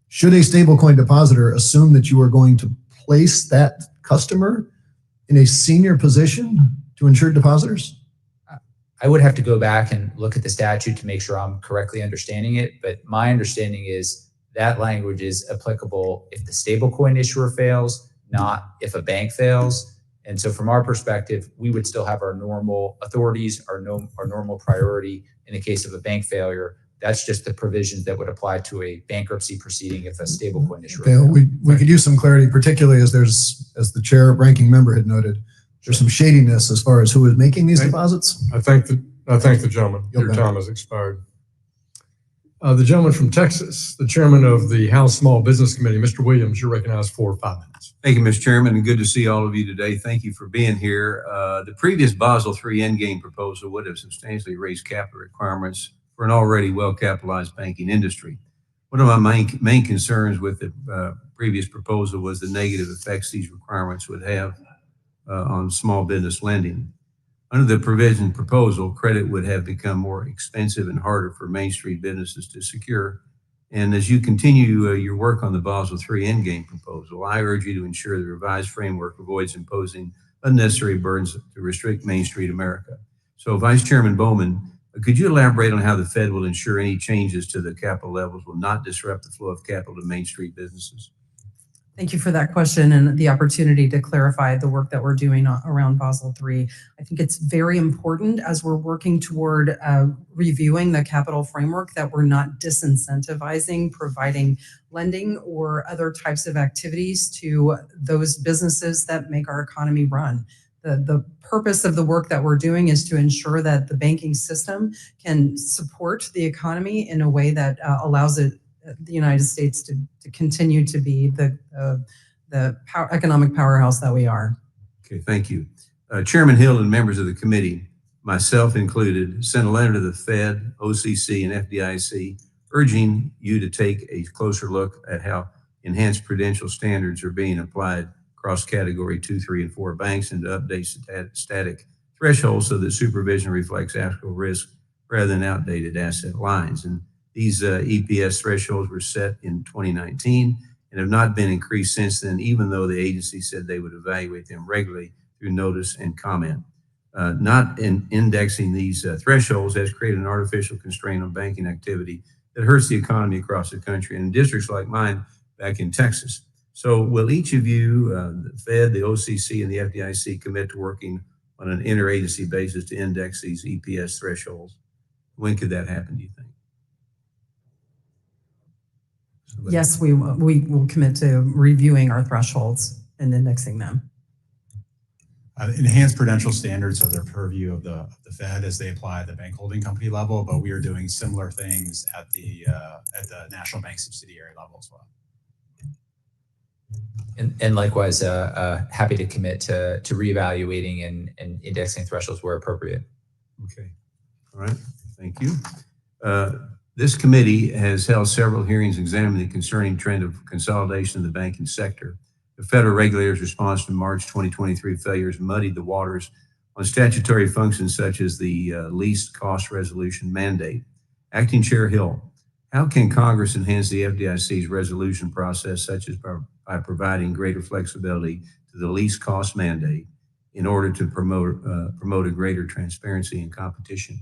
Should a stablecoin depositor assume that you are going to place that customer in a senior position to insured depositors? I would have to go back and look at the statute to make sure I'm correctly understanding it, but my understanding is that language is applicable if the stablecoin issuer fails, not if a bank fails. And so from our perspective, we would still have our normal authorities, our normal priority in the case of a bank failure. That's just the provisions that would apply to a bankruptcy proceeding if a stablecoin issuer fails. We could use some clarity, particularly as the chair ranking member had noted, there's some shadiness as far as who is making these deposits. I thank the gentleman. Your time has expired. The gentleman from Texas, the chairman of the House Small Business Committee, Mr. Williams, you're recognized for 5 minutes. Thank you, Mr. Chairman, and good to see all of you today. Thank you for being here. The previous Basel III endgame proposal would have substantially raised capital requirements for an already well-capitalized banking industry. One of my main concerns with the previous proposal was the negative effects these requirements would have on small business lending. Under the provision proposal, credit would have become more expensive and harder for Main Street businesses to secure. And as you continue your work on the Basel III endgame proposal, I urge you to ensure the revised framework avoids imposing unnecessary burdens to restrict Main Street America. So Vice Chairman Bowman, could you elaborate on how the Fed will ensure any changes to the capital levels will not disrupt the flow of capital to Main Street businesses? Thank you for that question and the opportunity to clarify the work that we're doing around Basel III. I think it's very important as we're working toward reviewing the capital framework that we're not disincentivizing providing lending or other types of activities to those businesses that make our economy run. The purpose of the work that we're doing is to ensure that the banking system can support the economy in a way that allows the United States to continue to be the economic powerhouse that we are. Okay, thank you. Chairman Hill and members of the committee, myself included, sent a letter to the Fed, OCC, and FDIC urging you to take a closer look at how enhanced prudential standards are being applied across category 2, 3, and 4 banks and to update static thresholds so that supervision reflects actual risk rather than outdated asset lines. And these EPS thresholds were set in 2019 and have not been increased since then, even though the agency said they would evaluate them regularly through notice and comment. Not indexing these thresholds has created an artificial constraint on banking activity that hurts the economy across the country and in districts like mine back in Texas. So will each of you, the Fed, the OCC, and the FDIC commit to working on an interagency basis to index these EPS thresholds? When could that happen, do you think? Yes, we will commit to reviewing our thresholds and indexing them. Enhanced prudential standards are their purview of the Fed as they apply at the bank holding company level, but we are doing similar things at the national bank subsidiary level as well. And likewise, happy to commit to reevaluating and indexing thresholds where appropriate. Okay. All right. Thank you. This committee has held several hearings examining the concerning trend of consolidation in the banking sector. The federal regulators' response to March 2023 failures muddied the waters on statutory functions such as the least cost resolution mandate. Acting Chair Hill, how can Congress enhance the FDIC's resolution process, such as by providing greater flexibility to the least cost mandate in order to promote a greater transparency and competition?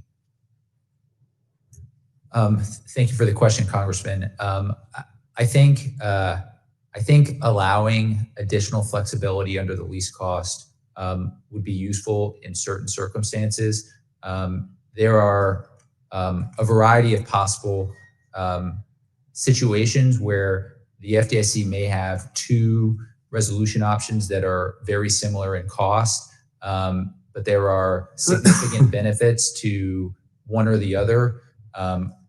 Thank you for the question, Congressman. I think allowing additional flexibility under the least cost would be useful in certain circumstances. There are a variety of possible situations where the FDIC may have two resolution options that are very similar in cost, but there are significant benefits to one or the other.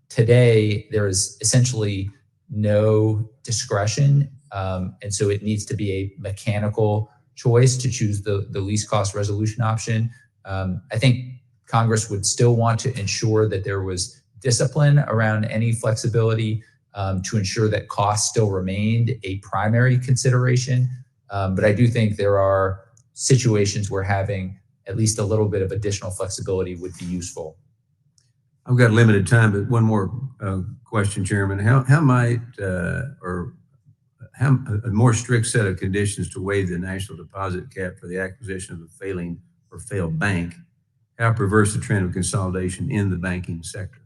Today, there is essentially no discretion, and so it needs to be a mechanical choice to choose the least cost resolution option. I think Congress would still want to ensure that there was discipline around any flexibility to ensure that cost still remained a primary consideration. But I do think there are situations where having at least a little bit of additional flexibility would be useful. I've got limited time, but one more question, Chairman. How might a more strict set of conditions to waive the national deposit cap for the acquisition of a failing or failed bank help reverse the trend of consolidation in the banking sector?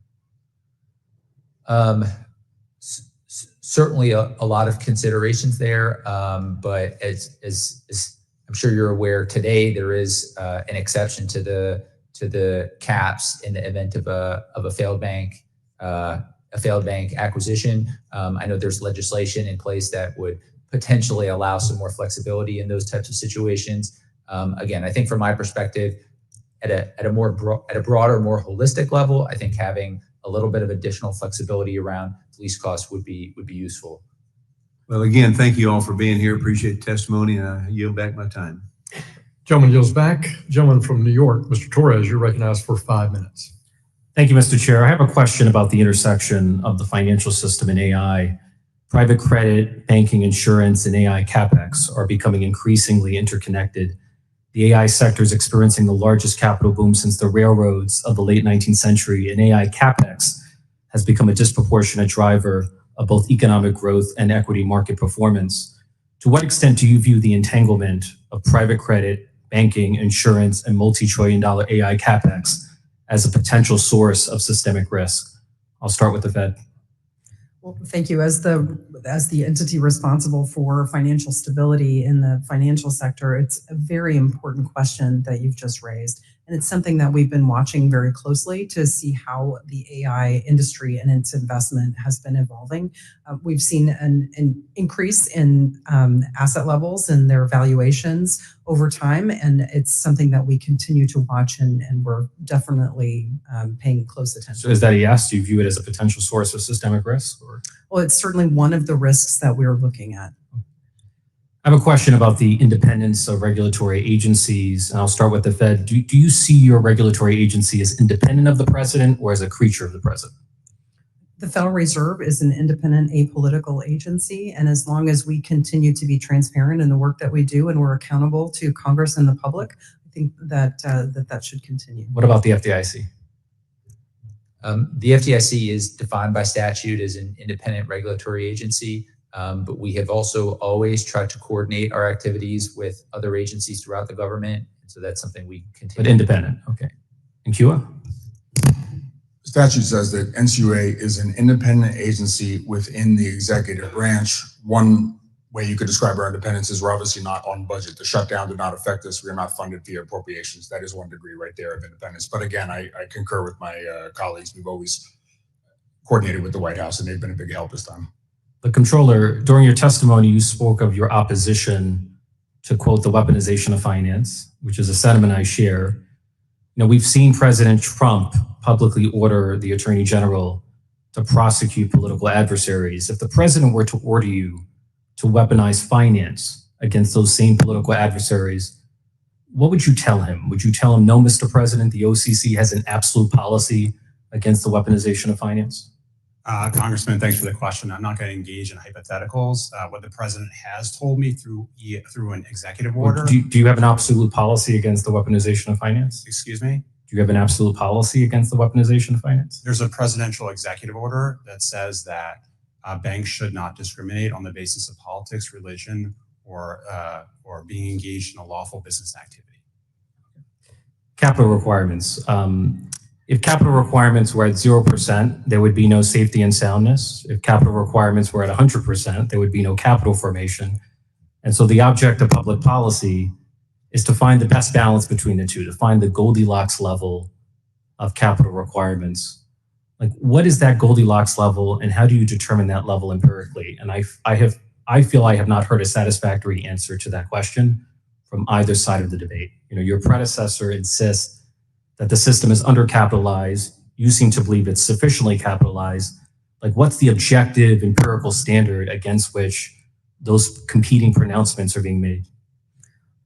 Certainly a lot of considerations there, but as I'm sure you're aware, today there is an exception to the caps in the event of a failed bank acquisition. I know there's legislation in place that would potentially allow some more flexibility in those types of situations. Again, I think from my perspective, at a broader, more holistic level, I think having a little bit of additional flexibility around least costs would be useful. Well, again, thank you all for being here. Appreciate the testimony, and I yield back my time. Gentleman yields back. Gentleman from New York, Mr. Torres, you're recognized for 5 minutes. Thank you, Mr. Chair. I have a question about the intersection of the financial system and AI. Private credit, banking, insurance, and AI CapEx are becoming increasingly interconnected. The AI sector is experiencing the largest capital boom since the railroads of the late 19th century, and AI CapEx has become a disproportionate driver of both economic growth and equity market performance. To what extent do you view the entanglement of private credit, banking, insurance, and multi-trillion-dollar AI CapEx as a potential source of systemic risk? I'll start with the Fed. Well, thank you. As the entity responsible for financial stability in the financial sector, it's a very important question that you've just raised. And it's something that we've been watching very closely to see how the AI industry and its investment has been evolving. We've seen an increase in asset levels and their valuations over time, and it's something that we continue to watch, and we're definitely paying close attention. So is that a yes? Do you view it as a potential source of systemic risk? Or? Well, it's certainly one of the risks that we're looking at. I have a question about the independence of regulatory agencies, and I'll start with the Fed. Do you see your regulatory agency as independent of the president or as a creature of the president? The Federal Reserve is an independent, apolitical agency, and as long as we continue to be transparent in the work that we do and we're accountable to Congress and the public, I think that that should continue. What about the FDIC? The FDIC is defined by statute as an independent regulatory agency. But we have also always tried to coordinate our activities with other agencies throughout the government. So that's something we continue. But independent, okay. And Kua? Statute says that NCUA is an independent agency within the executive branch. One way you could describe our independence is we're obviously not on budget. The shutdown did not affect us. We are not funded via appropriations. That is one degree right there of independence. But again, I concur with my colleagues. We've always coordinated with the White House, and they've been a big help this time. The Comptroller, during your testimony, you spoke of your opposition to quote the weaponization of finance, which is a sentiment I share. We've seen President Trump publicly order the Attorney General to prosecute political adversaries. If the president were to order you to weaponize finance against those same political adversaries, what would you tell him? Would you tell him, no, Mr. President, the OCC has an absolute policy against the weaponization of finance? Congressman, thanks for the question. I'm not going to engage in hypotheticals. What the president has told me through an executive order. Do you have an absolute policy against the weaponization of finance? Excuse me? Do you have an absolute policy against the weaponization of finance? There's a presidential executive order that says that banks should not discriminate on the basis of politics, religion, or being engaged in a lawful business activity. Capital requirements. If capital requirements were at 0%, there would be no safety and soundness. If capital requirements were at 100%, there would be no capital formation. And so the object of public policy is to find the best balance between the two, to find the Goldilocks level of capital requirements. Like, what is that Goldilocks level, and how do you determine that level empirically? And I feel I have not heard a satisfactory answer to that question from either side of the debate. Your predecessor insists that the system is undercapitalized. You seem to believe it's sufficiently capitalized. Like, what's the objective empirical standard against which those competing pronouncements are being made?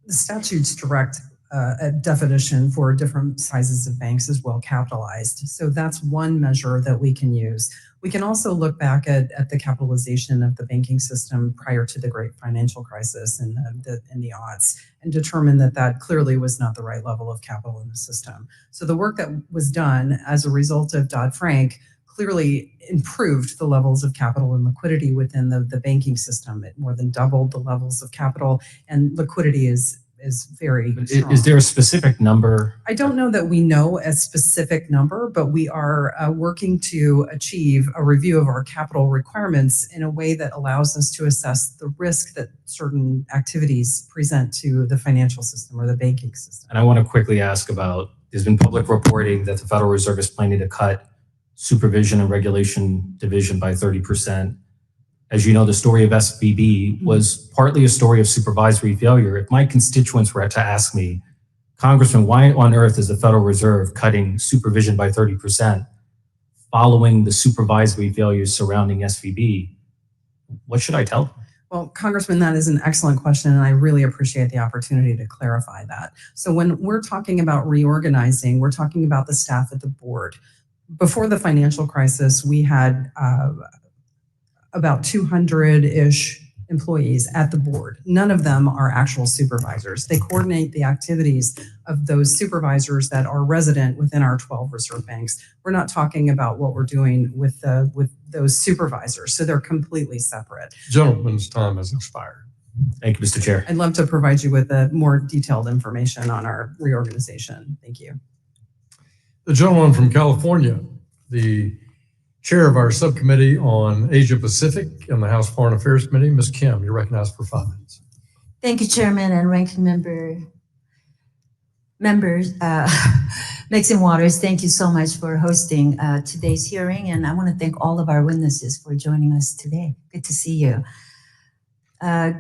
The statutes direct a definition for different sizes of banks as well capitalized. So that's one measure that we can use. We can also look back at the capitalization of the banking system prior to the great financial crisis in the aughts and determine that clearly was not the right level of capital in the system. So the work that was done as a result of Dodd-Frank clearly improved the levels of capital and liquidity within the banking system. It more than doubled the levels of capital, and liquidity is very strong. Is there a specific number? I don't know that we know a specific number, but we are working to achieve a review of our capital requirements in a way that allows us to assess the risk that certain activities present to the financial system or the banking system. And I want to quickly ask about, there's been public reporting that the Federal Reserve is planning to cut supervision and regulation division by 30%. As you know, the story of SVB was partly a story of supervisory failure. If my constituents were to ask me, Congressman, why on earth is the Federal Reserve cutting supervision by 30% following the supervisory failures surrounding SVB, what should I tell them? Well, Congressman, that is an excellent question, and I really appreciate the opportunity to clarify that. So when we're talking about reorganizing, we're talking about the staff at the board. Before the financial crisis, we had about 200-ish employees at the board. None of them are actual supervisors. They coordinate the activities of those supervisors that are resident within our 12 reserve banks. We're not talking about what we're doing with those supervisors, so they're completely separate. Gentleman's time has expired. Thank you, Mr. Chair. I'd love to provide you with more detailed information on our reorganization. Thank you. The gentleman from California, the chair of our subcommittee on Asia Pacific in the House Foreign Affairs Committee, Ms. Kim, you're recognized for 5 minutes. Thank you, Chairman and Ranking members. Maxine Waters, thank you so much for hosting today's hearing, and I want to thank all of our witnesses for joining us today. Good to see you.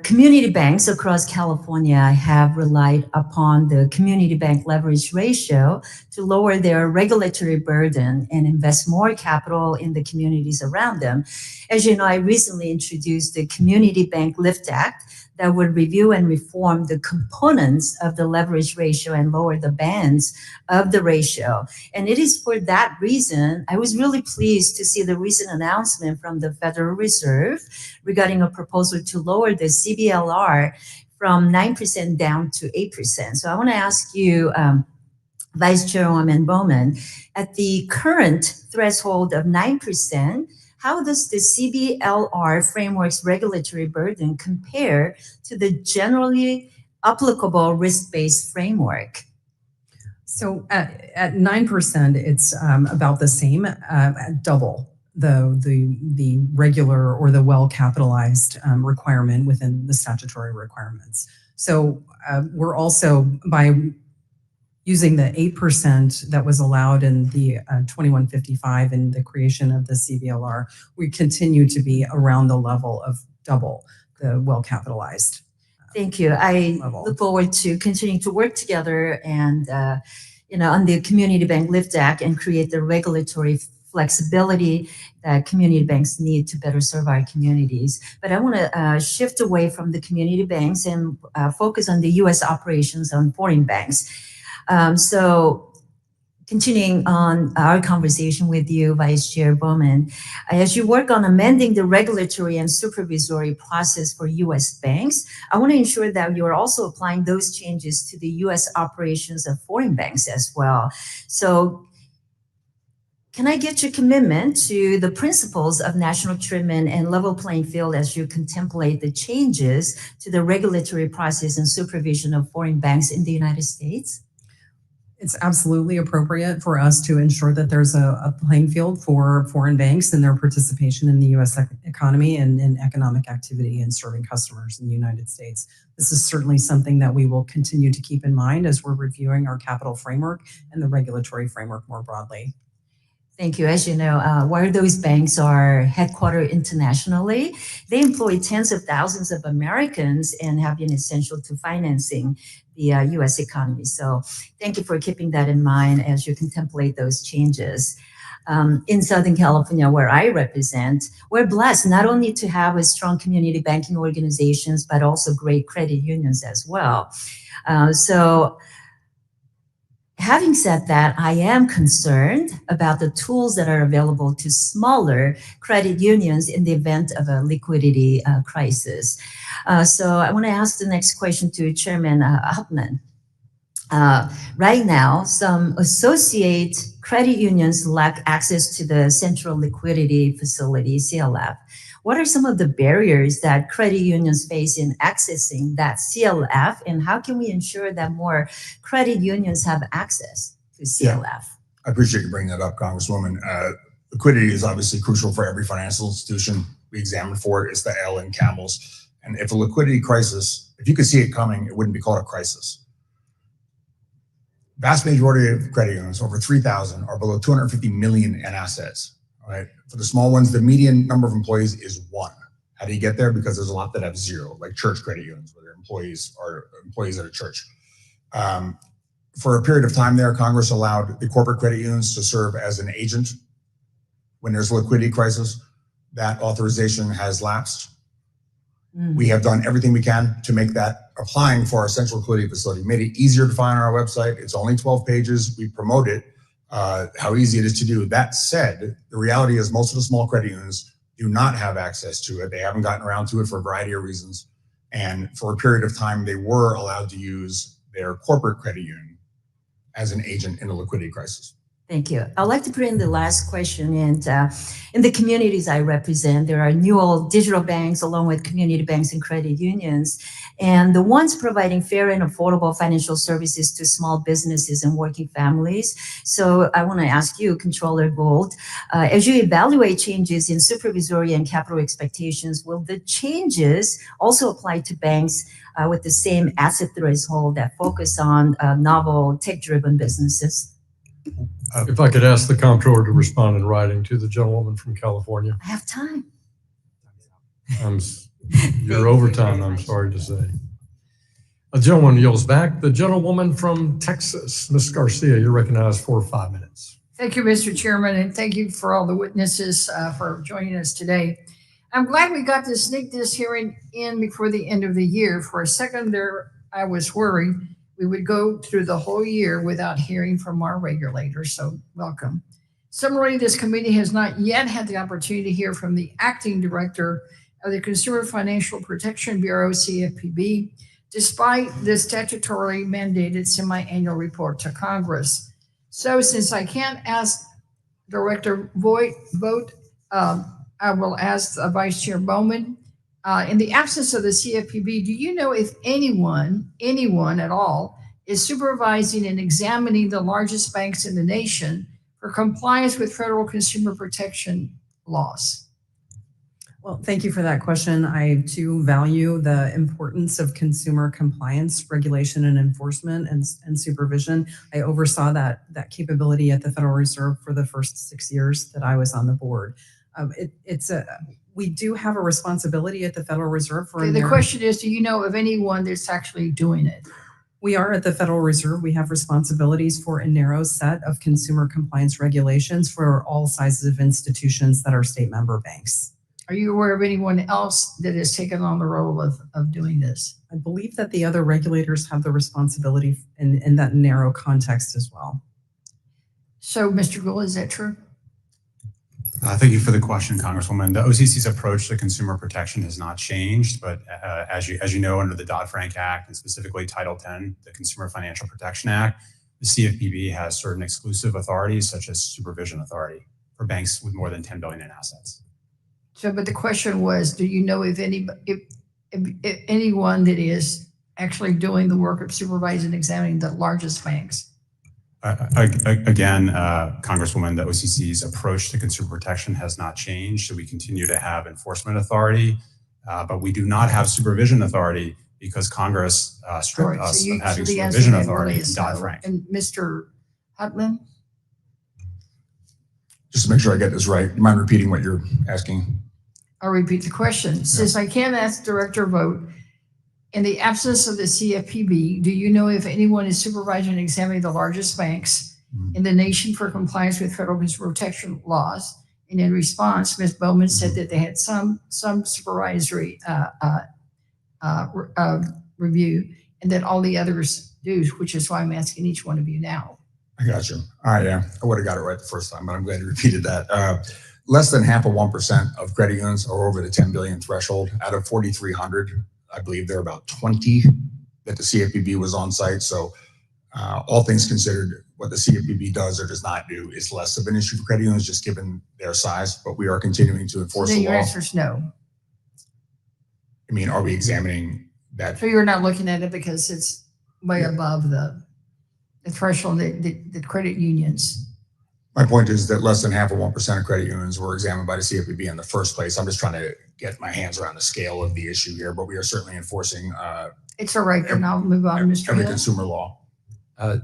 Community banks across California have relied upon the community bank leverage ratio to lower their regulatory burden and invest more capital in the communities around them. As you know, I recently introduced the Community Bank Lift Act that would review and reform the components of the leverage ratio and lower the bands of the ratio. And it is for that reason, I was really pleased to see the recent announcement from the Federal Reserve regarding a proposal to lower the CBLR from 9% down to 8%. So I want to ask you, Vice Chairwoman Bowman, at the current threshold of 9%, how does the CBLR framework's regulatory burden compare to the generally applicable risk-based framework? So at 9%, it's about the same, double the regular or the well-capitalized requirement within the statutory requirements. So we're also, by using the 8% that was allowed in the 2155 and the creation of the CBLR, we continue to be around the level of double the well-capitalized. Thank you. I level. look forward to continuing to work together and, on the Community Bank Lift Act and create the regulatory flexibility that community banks need to better serve our communities. But I want to shift away from the community banks and focus on the U.S. operations on foreign banks. So continuing on our conversation with you, Vice Chair Bowman, as you work on amending the regulatory and supervisory process for U.S. banks, I want to ensure that you are also applying those changes to the U.S. operations of foreign banks as well. So can I get your commitment to the principles of national treatment and level playing field as you contemplate the changes to the regulatory process and supervision of foreign banks in the United States? It's absolutely appropriate for us to ensure that there's a playing field for foreign banks and their participation in the U.S. economy and in economic activity and serving customers in the United States. This is certainly something that we will continue to keep in mind as we're reviewing our capital framework and the regulatory framework more broadly. Thank you. As you know, while those banks are headquartered internationally, they employ tens of thousands of Americans and have been essential to financing the U.S. economy. So thank you for keeping that in mind as you contemplate those changes. In Southern California, where I represent, we're blessed not only to have a strong community banking organizations, but also great credit unions as well. Having said that, I am concerned about the tools that are available to smaller credit unions in the event of a liquidity crisis. So I want to ask the next question to Chairman Huffman. Right now, some associate credit unions lack access to the Central Liquidity Facility, CLF. What are some of the barriers that credit unions face in accessing that CLF, and how can we ensure that more credit unions have access to CLF? Yeah, I appreciate you bringing that up, Congresswoman. Liquidity is obviously crucial for every financial institution. We examine for it. It's the L in Camels. And if a liquidity crisis, if you could see it coming, it wouldn't be called a crisis. Vast majority of credit unions, over 3,000, are below 250 million in assets. Right. For the small ones, the median number of employees is 1. How do you get there? Because there's a lot that have 0, like church credit unions, where their employees are employees at a church. For a period of time there, Congress allowed the corporate credit unions to serve as an agent when there's a liquidity crisis. That authorization has lapsed. We have done everything we can to make that applying for our central liquidity facility. Made it easier to find on our website. It's only 12 pages. We promote it. How easy it is to do. That said, the reality is most of the small credit unions do not have access to it. They haven't gotten around to it for a variety of reasons. And for a period of time, they were allowed to use their corporate credit union as an agent in a liquidity crisis. Thank you. I'd like to put in the last question. And in the communities I represent, there are new old digital banks along with community banks and credit unions. And the ones providing fair and affordable financial services to small businesses and working families. So I want to ask you, Controller Gold, as you evaluate changes in supervisory and capital expectations, will the changes also apply to banks with the same asset threshold that focus on novel tech-driven businesses? If I could ask the comptroller to respond in writing to the gentlewoman from California. I have time. You're over time, I'm sorry to say. A gentleman yields back. The gentlewoman from Texas, Ms. Garcia, you're recognized for 5 minutes. Thank you, Mr. Chairman, and thank you for all the witnesses for joining us today. I'm glad we got to sneak this hearing in before the end of the year. For a second there, I was worried we would go through the whole year without hearing from our regulators, so welcome. Similarly, this committee has not yet had the opportunity to hear from the acting director of the Consumer Financial Protection Bureau, CFPB, despite the statutorily mandated semi-annual report to Congress. So since I can't ask Director Vogt, I will ask Vice Chair Bowman, in the absence of the CFPB, do you know if anyone at all, is supervising and examining the largest banks in the nation for compliance with federal consumer protection laws? Well, thank you for that question. I too value the importance of consumer compliance, regulation, and enforcement and supervision. I oversaw that capability at the Federal Reserve for the first 6 years that I was on the board. We do have a responsibility at the Federal Reserve for The question is, do you know of anyone that's actually doing it? We are at the Federal Reserve. We have responsibilities for a narrow set of consumer compliance regulations for all sizes of institutions that are state member banks. Are you aware of anyone else that has taken on the role of doing this? I believe that the other regulators have the responsibility in that narrow context as well. So, Mr. Gould, is that true? Thank you for the question, Congresswoman. The OCC's approach to consumer protection has not changed, but as you know, under the Dodd-Frank Act and specifically Title 10, the Consumer Financial Protection Act, the CFPB has certain exclusive authorities, such as supervision authority for banks with more than $10 billion in assets. So, but the question was, do you know if anyone that is actually doing the work of supervising and examining the largest banks? Again, Congresswoman, the OCC's approach to consumer protection has not changed. So we continue to have enforcement authority, but we do not have supervision authority because Congress stripped us of having supervision authority in Dodd-Frank. And Mr. Hutman? Just to make sure I get this right, you mind repeating what you're asking? I'll repeat the question. Since I can't ask Director vote, in the absence of the CFPB, do you know if anyone is supervising and examining the largest banks in the nation for compliance with federal consumer protection laws? And in response, Ms. Bowman said that they had some supervisory review and that all the others do, which is why I'm asking each one of you now. I got you. All right, yeah. I would have got it right the first time, but I'm glad you repeated that. Less than 0.5% of credit unions are over the 10 billion threshold. Out of 4,300, I believe there are about 20 that the CFPB was on site. So all things considered, what the CFPB does or does not do is less of an issue for credit unions, just given their size, but we are continuing to enforce the law. Your answer is no. I mean, are we examining that? So you're not looking at it because it's way above the threshold that credit unions. My point is that less than 0.5% of credit unions were examined by the CFPB in the first place. I'm just trying to get my hands around the scale of the issue here, but we are certainly enforcing it's all right, then I'll move on, Mr. every Hill. consumer law.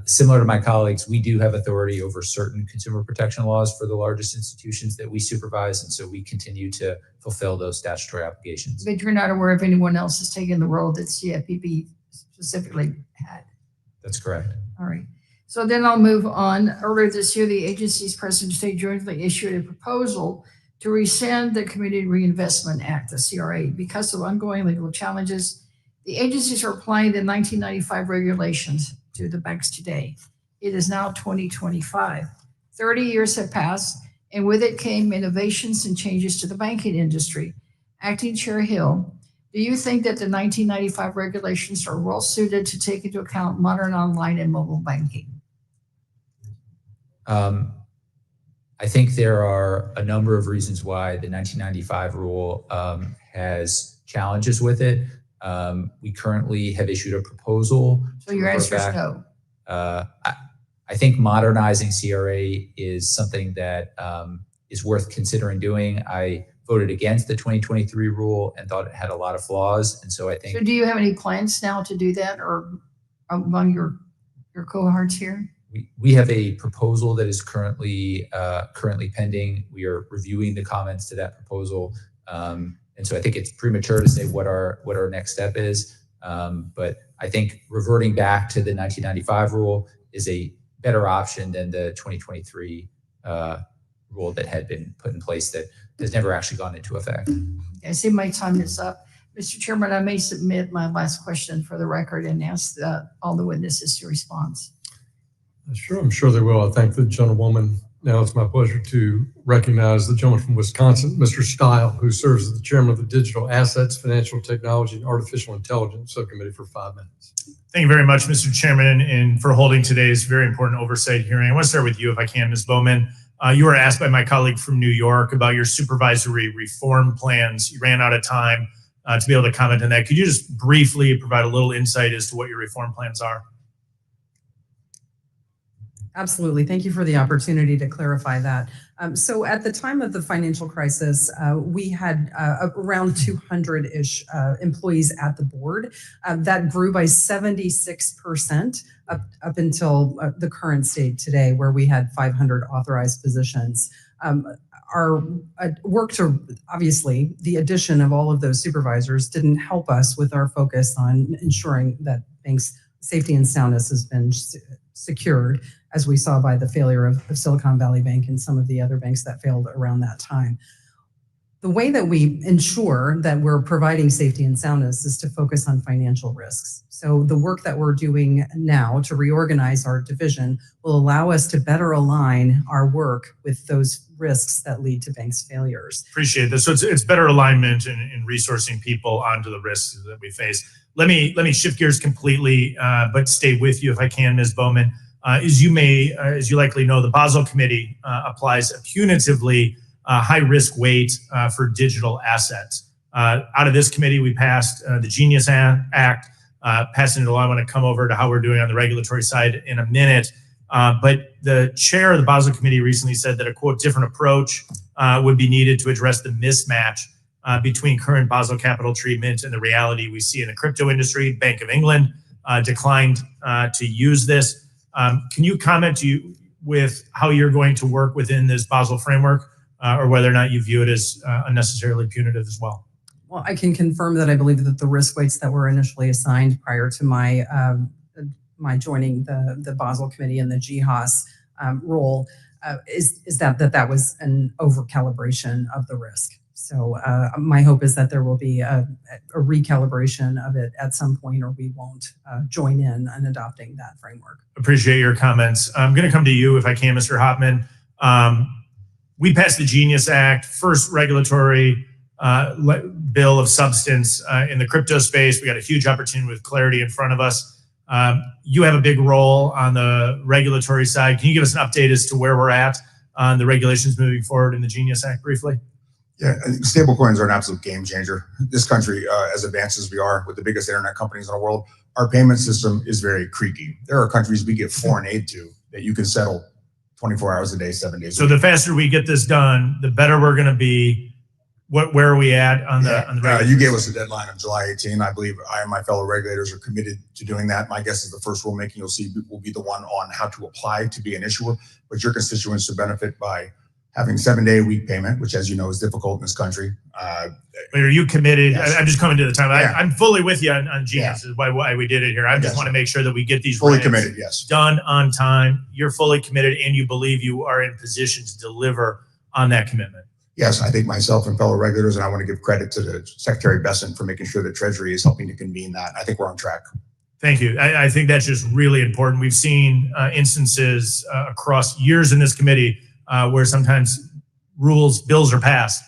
Similar to my colleagues, we do have authority over certain consumer protection laws for the largest institutions that we supervise, and so we continue to fulfill those statutory obligations. But you're not aware of anyone else has taken the role that CFPB specifically had? That's correct. All right. So then I'll move on. Earlier this year, the agency's president state jointly issued a proposal to rescind the Community Reinvestment Act, the CRA, because of ongoing legal challenges. The agencies are applying the 1995 regulations to the banks today. It is now 2025. 30 years have passed, and with it came innovations and changes to the banking industry. Acting Chair Hill, do you think that the 1995 regulations are well suited to take into account modern online and mobile banking? I think there are a number of reasons why the 1995 rule has challenges with it. We currently have issued a proposal. So your answer is no. I think modernizing CRA is something that is worth considering doing. I voted against the 2023 rule and thought it had a lot of flaws. And so I think. So do you have any plans now to do that, or among your cohorts here? We have a proposal that is currently pending. We are reviewing the comments to that proposal. And so I think it's premature to say what our next step is. But I think reverting back to the 1995 rule is a better option than the 2023 rule that had been put in place that has never actually gone into effect. I see my time is up. Mr. Chairman, I may submit my last question for the record and ask all the witnesses to respond. Sure, I'm sure they will. I thank the gentlewoman. Now it's my pleasure to recognize the gentleman from Wisconsin, Mr. Stile, who serves as the chairman of the Digital Assets, Financial Technology, and Artificial Intelligence Subcommittee for 5 minutes. Thank you very much, Mr. Chairman, and for holding today's very important oversight hearing. I want to start with you, if I can, Ms. Bowman. You were asked by my colleague from New York about your supervisory reform plans. You ran out of time to be able to comment on that. Could you just briefly provide a little insight as to what your reform plans are? Absolutely. Thank you for the opportunity to clarify that. So at the time of the financial crisis, we had around 200-ish employees at the board. That grew by 76% up until the current state today, where we had 500 authorized positions. our work to, obviously, the addition of all of those supervisors didn't help us with our focus on ensuring that banks' safety and soundness has been secured, as we saw by the failure of Silicon Valley Bank and some of the other banks that failed around that time. The way that we ensure that we're providing safety and soundness is to focus on financial risks. So the work that we're doing now to reorganize our division will allow us to better align our work with those risks that lead to banks' failures. Appreciate this. So it's better alignment in resourcing people onto the risks that we face. Let me shift gears completely, but stay with you if I can, Ms. Bowman. As you likely know, the Basel Committee applies a punitively high risk weight for digital assets. Out of this committee, we passed the Genius Act, passing into law. I want to come over to how we're doing on the regulatory side in a minute. But the chair of the Basel Committee recently said that a quote different approach would be needed to address the mismatch between current Basel capital treatment and the reality we see in the crypto industry. Bank of England declined to use this. Can you comment with how you're going to work within this Basel framework, or whether or not you view it as unnecessarily punitive as well? Well, I can confirm that I believe that the risk weights that were initially assigned prior to my joining the Basel Committee and the GHOS role is that was an over-calibration of the risk. So my hope is that there will be a recalibration of it at some point, or we won't join in adopting that framework. Appreciate your comments. I'm going to come to you if I can, Mr. Hopman. We passed the Genius Act, first regulatory bill of substance in the crypto space. We got a huge opportunity with Clarity in front of us. You have a big role on the regulatory side. Can you give us an update as to where we're at on the regulations moving forward in the Genius Act briefly? Yeah, stable coins are an absolute game changer. This country, as advanced as we are with the biggest internet companies in the world, our payment system is very creaky. There are countries we give foreign aid to that you can settle 24 hours a day, 7 days a So week. the faster we get this done, the better we're going to be. Where are we at on the regulatory? You gave us a deadline of July 18. I believe I and my fellow regulators are committed to doing that. My guess is the first rulemaking you'll see will be the one on how to apply to be an issuer, but your constituents to benefit by having 7-day-a-week payment, which, as you know, is difficult in this country. Are you committed? Yes. I'm just coming to the time. Yeah. I'm fully with you on Genius. Is why we did it here. I just want to make sure that we get these fully regs committed. Yes, done on time. You're fully committed, and you believe you are in position to deliver on that commitment. Yes, I think myself and fellow regulators, and I want to give credit to the Secretary Besant for making sure that Treasury is helping to convene that. I think we're on track. Thank you. I think that's just really important. We've seen instances across years in this committee where sometimes bills are passed.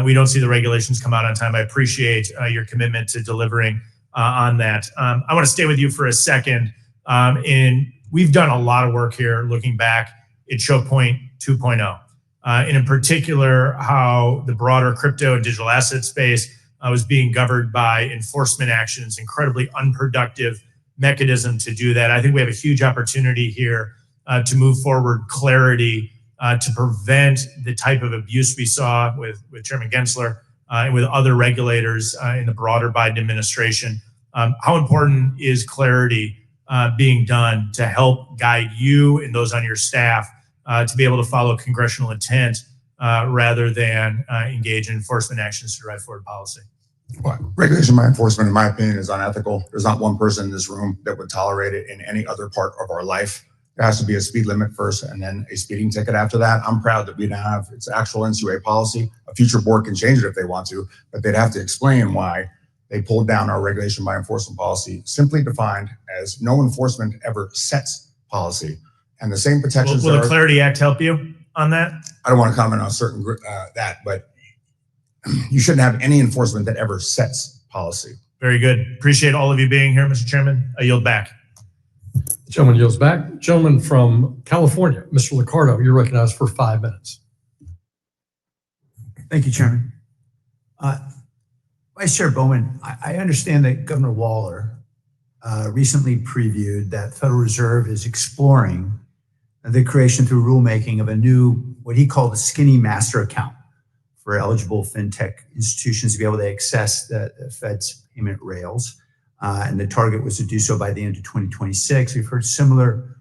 We don't see the regulations come out on time. I appreciate your commitment to delivering on that. I want to stay with you for a second. We've done a lot of work here looking back at Choke Point 2.0. And in particular, how the broader crypto and digital asset space was being governed by enforcement actions, incredibly unproductive mechanism to do that. I think we have a huge opportunity here to move forward clarity to prevent the type of abuse we saw with Chairman Gensler and with other regulators in the broader Biden administration. How important is clarity being done to help guide you and those on your staff to be able to follow congressional intent rather than engage in enforcement actions to drive forward policy? Well, regulation by enforcement, in my opinion, is unethical. There's not one person in this room that would tolerate it in any other part of our life. There has to be a speed limit first and then a speeding ticket after that. I'm proud that we now have its actual NCUA policy. A future board can change it if they want to, but they'd have to explain why they pulled down our regulation by enforcement policy, simply defined as no enforcement ever sets policy. And the same protections. Will the Clarity Act help you on that? I don't want to comment on certain but you shouldn't have any enforcement that ever sets policy. Very good. Appreciate all of you being here, Mr. Chairman. I yield back. The gentleman yields back. Gentleman from California, Mr. Liccardo, you're recognized for 5 minutes. Thank you, Chairman. Vice Chair Bowman, I understand that Governor Waller recently previewed that the Federal Reserve is exploring the creation through rulemaking of a new, what he called a skinny master account for eligible fintech institutions to be able to access the Fed's payment rails. And the target was to do so by the end of 2026. We've heard similar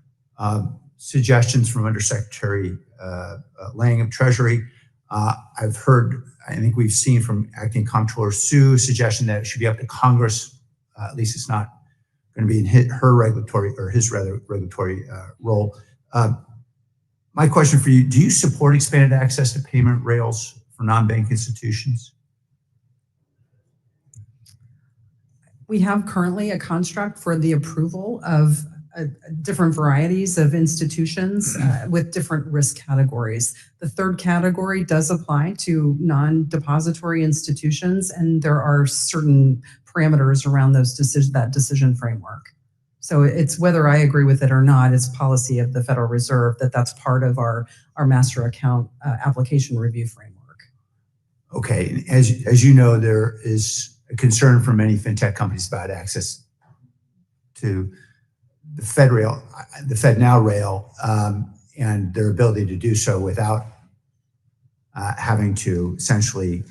suggestions from Undersecretary Lang of Treasury. I've heard, I think we've seen from Acting Comptroller Sue suggestion that it should be up to Congress. At least it's not going to be in her regulatory or his regulatory role. My question for you, do you support expanded access to payment rails for non-bank institutions? We have currently a construct for the approval of different varieties of institutions with different risk categories. The third category does apply to non-depository institutions, and there are certain parameters around that decision framework. So it's whether I agree with it or not, it's policy of the Federal Reserve that's part of our master account application review framework. Okay, as you know, there is a concern from many fintech companies about access to the FedNow rail, and their ability to do so without having to essentially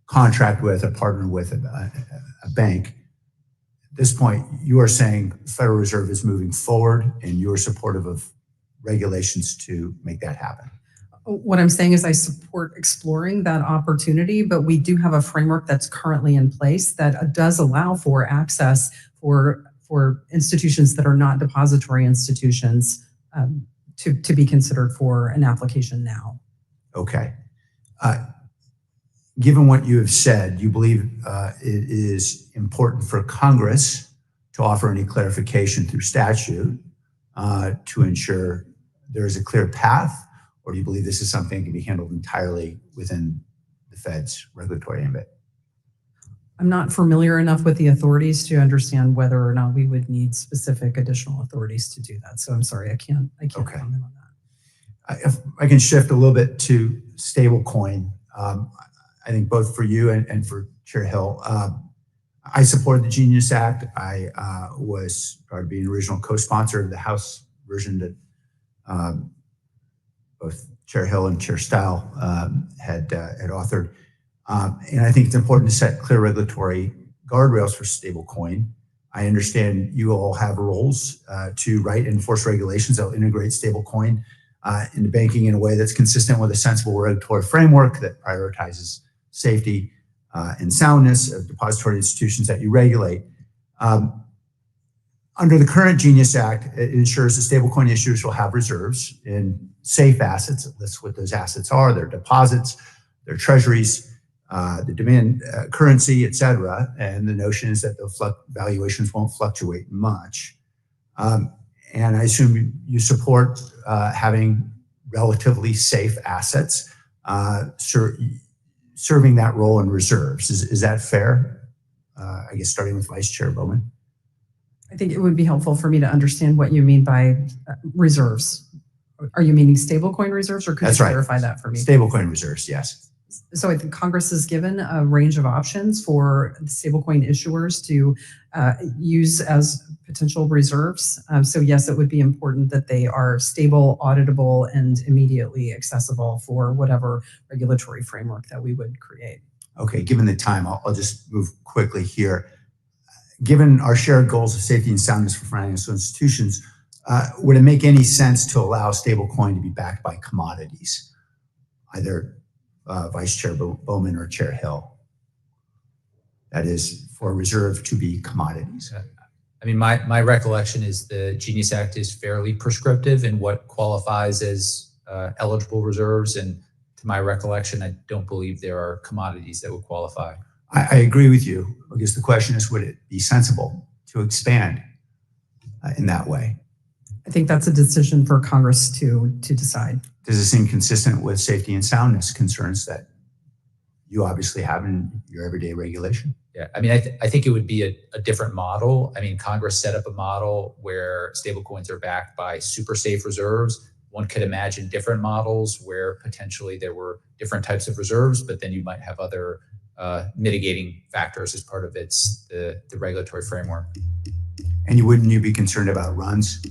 contract with or partner with a bank. At this point, you are saying the Federal Reserve is moving forward and you are supportive of regulations to make that happen. What I'm saying is I support exploring that opportunity, but we do have a framework that's currently in place that does allow for access for institutions that are not depository institutions to be considered for an application now. Okay. Given what you have said, you believe it is important for Congress to offer any clarification through statute to ensure there is a clear path, or do you believe this is something that can be handled entirely within the Fed's regulatory ambit? I'm not familiar enough with the authorities to understand whether or not we would need specific additional authorities to do that. So I'm sorry, I can't Okay. comment on that. If I can shift a little bit to stablecoin, I think both for you and for Chair Hill, I supported the Genius Act. I was proud to be an original co-sponsor of the House version that both Chair Hill and Chair Stile had authored. And I think it's important to set clear regulatory guardrails for stablecoin. I understand you all have roles to write and enforce regulations that will integrate stablecoin into banking in a way that's consistent with a sensible regulatory framework that prioritizes safety and soundness of depository institutions that you regulate. Under the current Genius Act, it ensures that stablecoin issuers will have reserves in safe assets. It lists what those assets are, their deposits, their treasuries, the demand currency, et cetera. And the notion is that the valuations won't fluctuate much. And I assume you support having relatively safe assets, serving that role in reserves. Is that fair? I guess starting with Vice Chair Bowman. I think it would be helpful for me to understand what you mean by reserves. Are you meaning stablecoin reserves, or could you clarify that for me? Stablecoin reserves, yes. So I think Congress has given a range of options for stablecoin issuers to use as potential reserves. So yes, it would be important that they are stable, auditable, and immediately accessible for whatever regulatory framework that we would create. Okay, given the time, I'll just move quickly here. Given our shared goals of safety and soundness for financial institutions, would it make any sense to allow stablecoin to be backed by commodities? Either Vice Chair Bowman or Chair Hill. That is, for a reserve to be commodities. I mean, my recollection is the Genius Act is fairly prescriptive in what qualifies as eligible reserves. And to my recollection, I don't believe there are commodities that would qualify. I agree with you. I guess the question is, would it be sensible to expand in that way? I think that's a decision for Congress to decide. Does it seem consistent with safety and soundness concerns that you obviously have in your everyday regulation? Yeah, I mean, I think it would be a different model. I mean, Congress set up a model where stablecoins are backed by super safe reserves. One could imagine different models where potentially there were different types of reserves, but then you might have other mitigating factors as part of the regulatory framework. And wouldn't you be concerned about runs?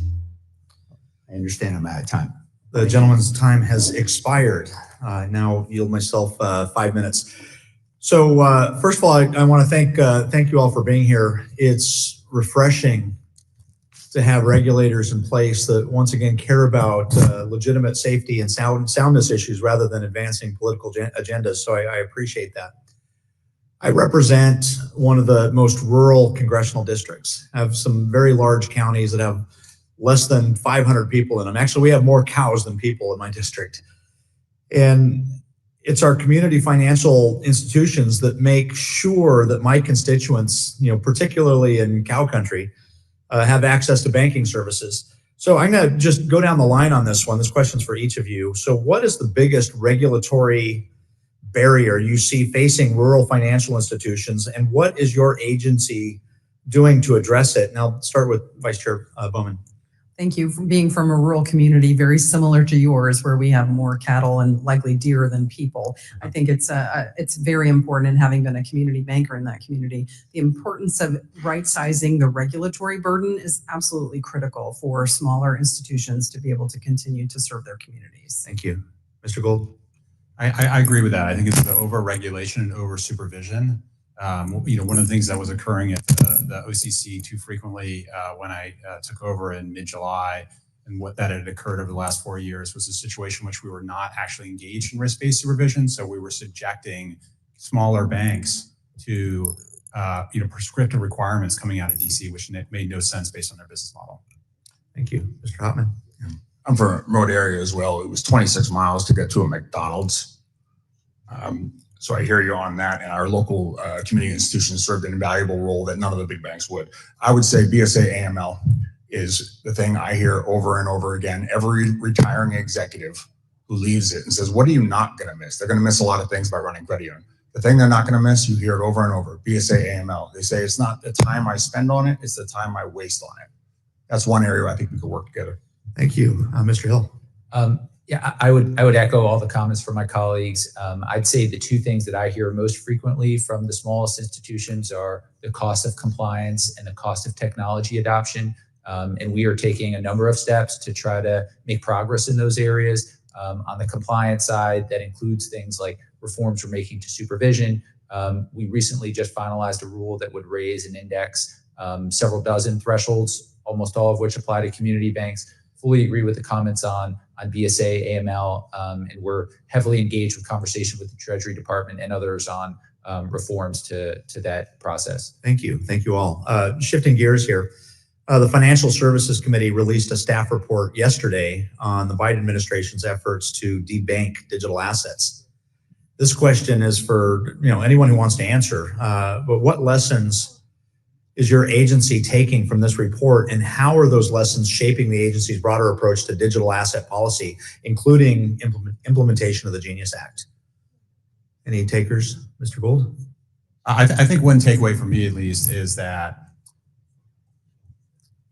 I understand I'm out of time. The gentleman's time has expired. Now yield myself 5 minutes. So first of all, I want to thank you all for being here. It's refreshing to have regulators in place that once again care about legitimate safety and soundness issues rather than advancing political agendas. So I appreciate that. I represent one of the most rural congressional districts. I have some very large counties that have less than 500 people in them. Actually, we have more cows than people in my district. And it's our community financial institutions that make sure that my constituents, particularly in cow country, have access to banking services. So I'm going to just go down the line on this one. This question's for each of you. So what is the biggest regulatory barrier you see facing rural financial institutions, and what is your agency doing to address it? And I'll start with Vice Chair Bowman. Thank you for being from a rural community, very similar to yours, where we have more cattle and likely deer than people. I think it's very important, and having been a community banker in that community, the importance of right-sizing the regulatory burden is absolutely critical for smaller institutions to be able to continue to serve their communities. Thank you. Mr. Gold? I agree with that. I think it's the over-regulation and over-supervision. One of the things that was occurring at the OCC too frequently when I took over in mid-July, and what that had occurred over the last 4 years, was a situation in which we were not actually engaged in risk-based supervision. So we were subjecting smaller banks to prescriptive requirements coming out of DC, which made no sense based on their business model. Thank you. Mr. Hopman? I'm from a remote area as well. It was 26 miles to get to a McDonald's. So I hear you on that, and our local community institutions served an invaluable role that none of the big banks would. I would say BSA AML is the thing I hear over and over again. Every retiring executive who leaves it and says, what are you not going to miss? They're going to miss a lot of things by running credit union. The thing they're not going to miss, you hear it over and over, BSA AML. They say it's not the time I spend on it, it's the time I waste on it. That's one area where I think we could work together. Thank you. Mr. Hill? Yeah, I would echo all the comments from my colleagues. I'd say the two things that I hear most frequently from the smallest institutions are the cost of compliance and the cost of technology adoption. And we are taking a number of steps to try to make progress in those areas. On the compliance side, that includes things like reforms we're making to supervision. We recently just finalized a rule that would raise and index several dozen thresholds, almost all of which apply to community banks. Fully agree with the comments on BSA, AML, and we're heavily engaged with conversation with the Treasury Department and others on reforms to that process. Thank you. Thank you all. Shifting gears here, the Financial Services Committee released a staff report yesterday on the Biden administration's efforts to debank digital assets. This question is for anyone who wants to answer, but what lessons is your agency taking from this report, and how are those lessons shaping the agency's broader approach to digital asset policy, including implementation of the Genius Act? Any takers, Mr. Gold? I think one takeaway for me, at least, is that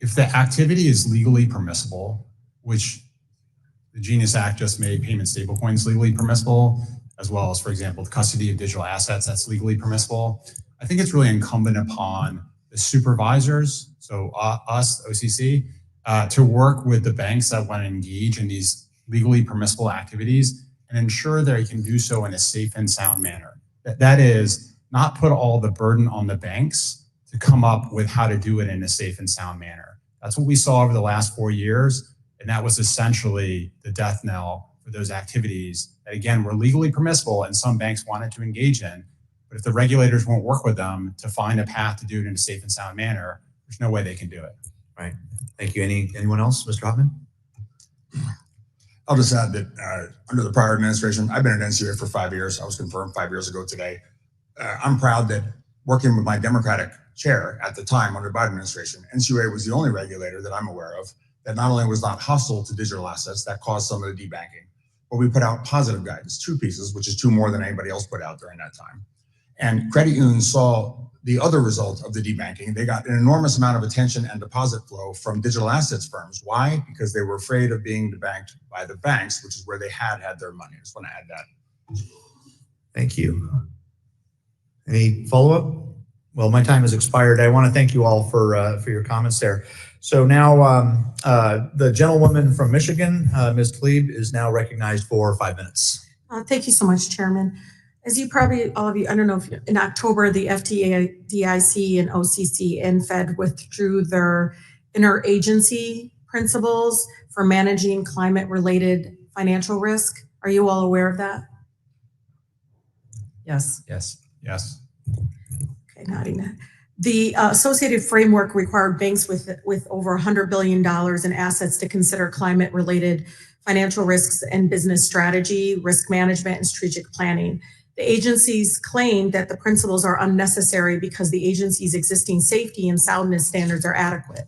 if the activity is legally permissible, which the Genius Act just made payment stablecoins legally permissible, as well as, for example, the custody of digital assets, that's legally permissible. I think it's really incumbent upon the supervisors, so us, OCC, to work with the banks that want to engage in these legally permissible activities and ensure that they can do so in a safe and sound manner. That is, not put all the burden on the banks to come up with how to do it in a safe and sound manner. That's what we saw over the last 4 years, and that was essentially the death knell for those activities that, again, were legally permissible and some banks wanted to engage in. But if the regulators won't work with them to find a path to do it in a safe and sound manner, there's no way they can do it. Right. Thank you. Anyone else? Mr. Hoffman? I'll just add that under the prior administration, I've been at NCUA for 5 years. I was confirmed 5 years ago today. I'm proud that working with my Democratic chair at the time under the Biden administration, NCUA was the only regulator that I'm aware of that not only was not hostile to digital assets that caused some of the debanking, but we put out positive guidance, 2 pieces, which is 2 more than anybody else put out during that time. And credit unions saw the other result of the debanking. They got an enormous amount of attention and deposit flow from digital assets firms. Why? Because they were afraid of being debanked by the banks, which is where they had their money. I just want to add that. Thank you. Any follow-up? Well, my time has expired. I want to thank you all for your comments there. So now the gentlewoman from Michigan, Ms. Tlaib, is now recognized for 5 minutes. Thank you so much, Chairman. As you probably, all of you, I don't know if in October, the FDIC and OCC and Fed withdrew their interagency principles for managing climate-related financial risk. Are you all aware of that? Yes. Yes. Yes. Okay, nodding that. The associated framework required banks with over $100 billion in assets to consider climate-related financial risks and business strategy, risk management, and strategic planning. The agencies claim that the principles are unnecessary because the agency's existing safety and soundness standards are adequate.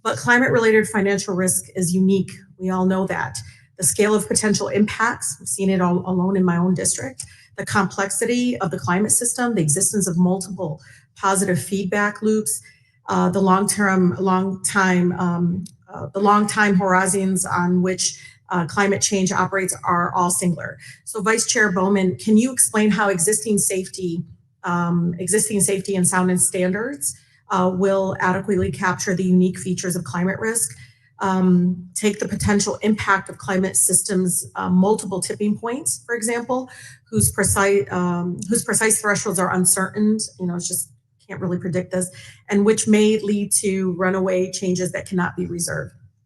But climate-related financial risk is unique. We all know that. The scale of potential impacts, I've seen it all alone in my own district, the complexity of the climate system, the existence of multiple positive feedback loops, the long time horizons on which climate change operates are all singular. So Vice Chair Bowman, can you explain how existing safety and soundness standards will adequately capture the unique features of climate risk, take the potential impact of climate systems, multiple tipping points, for example, whose precise thresholds are uncertain, it's just can't really predict this, and which may lead to runaway changes that cannot be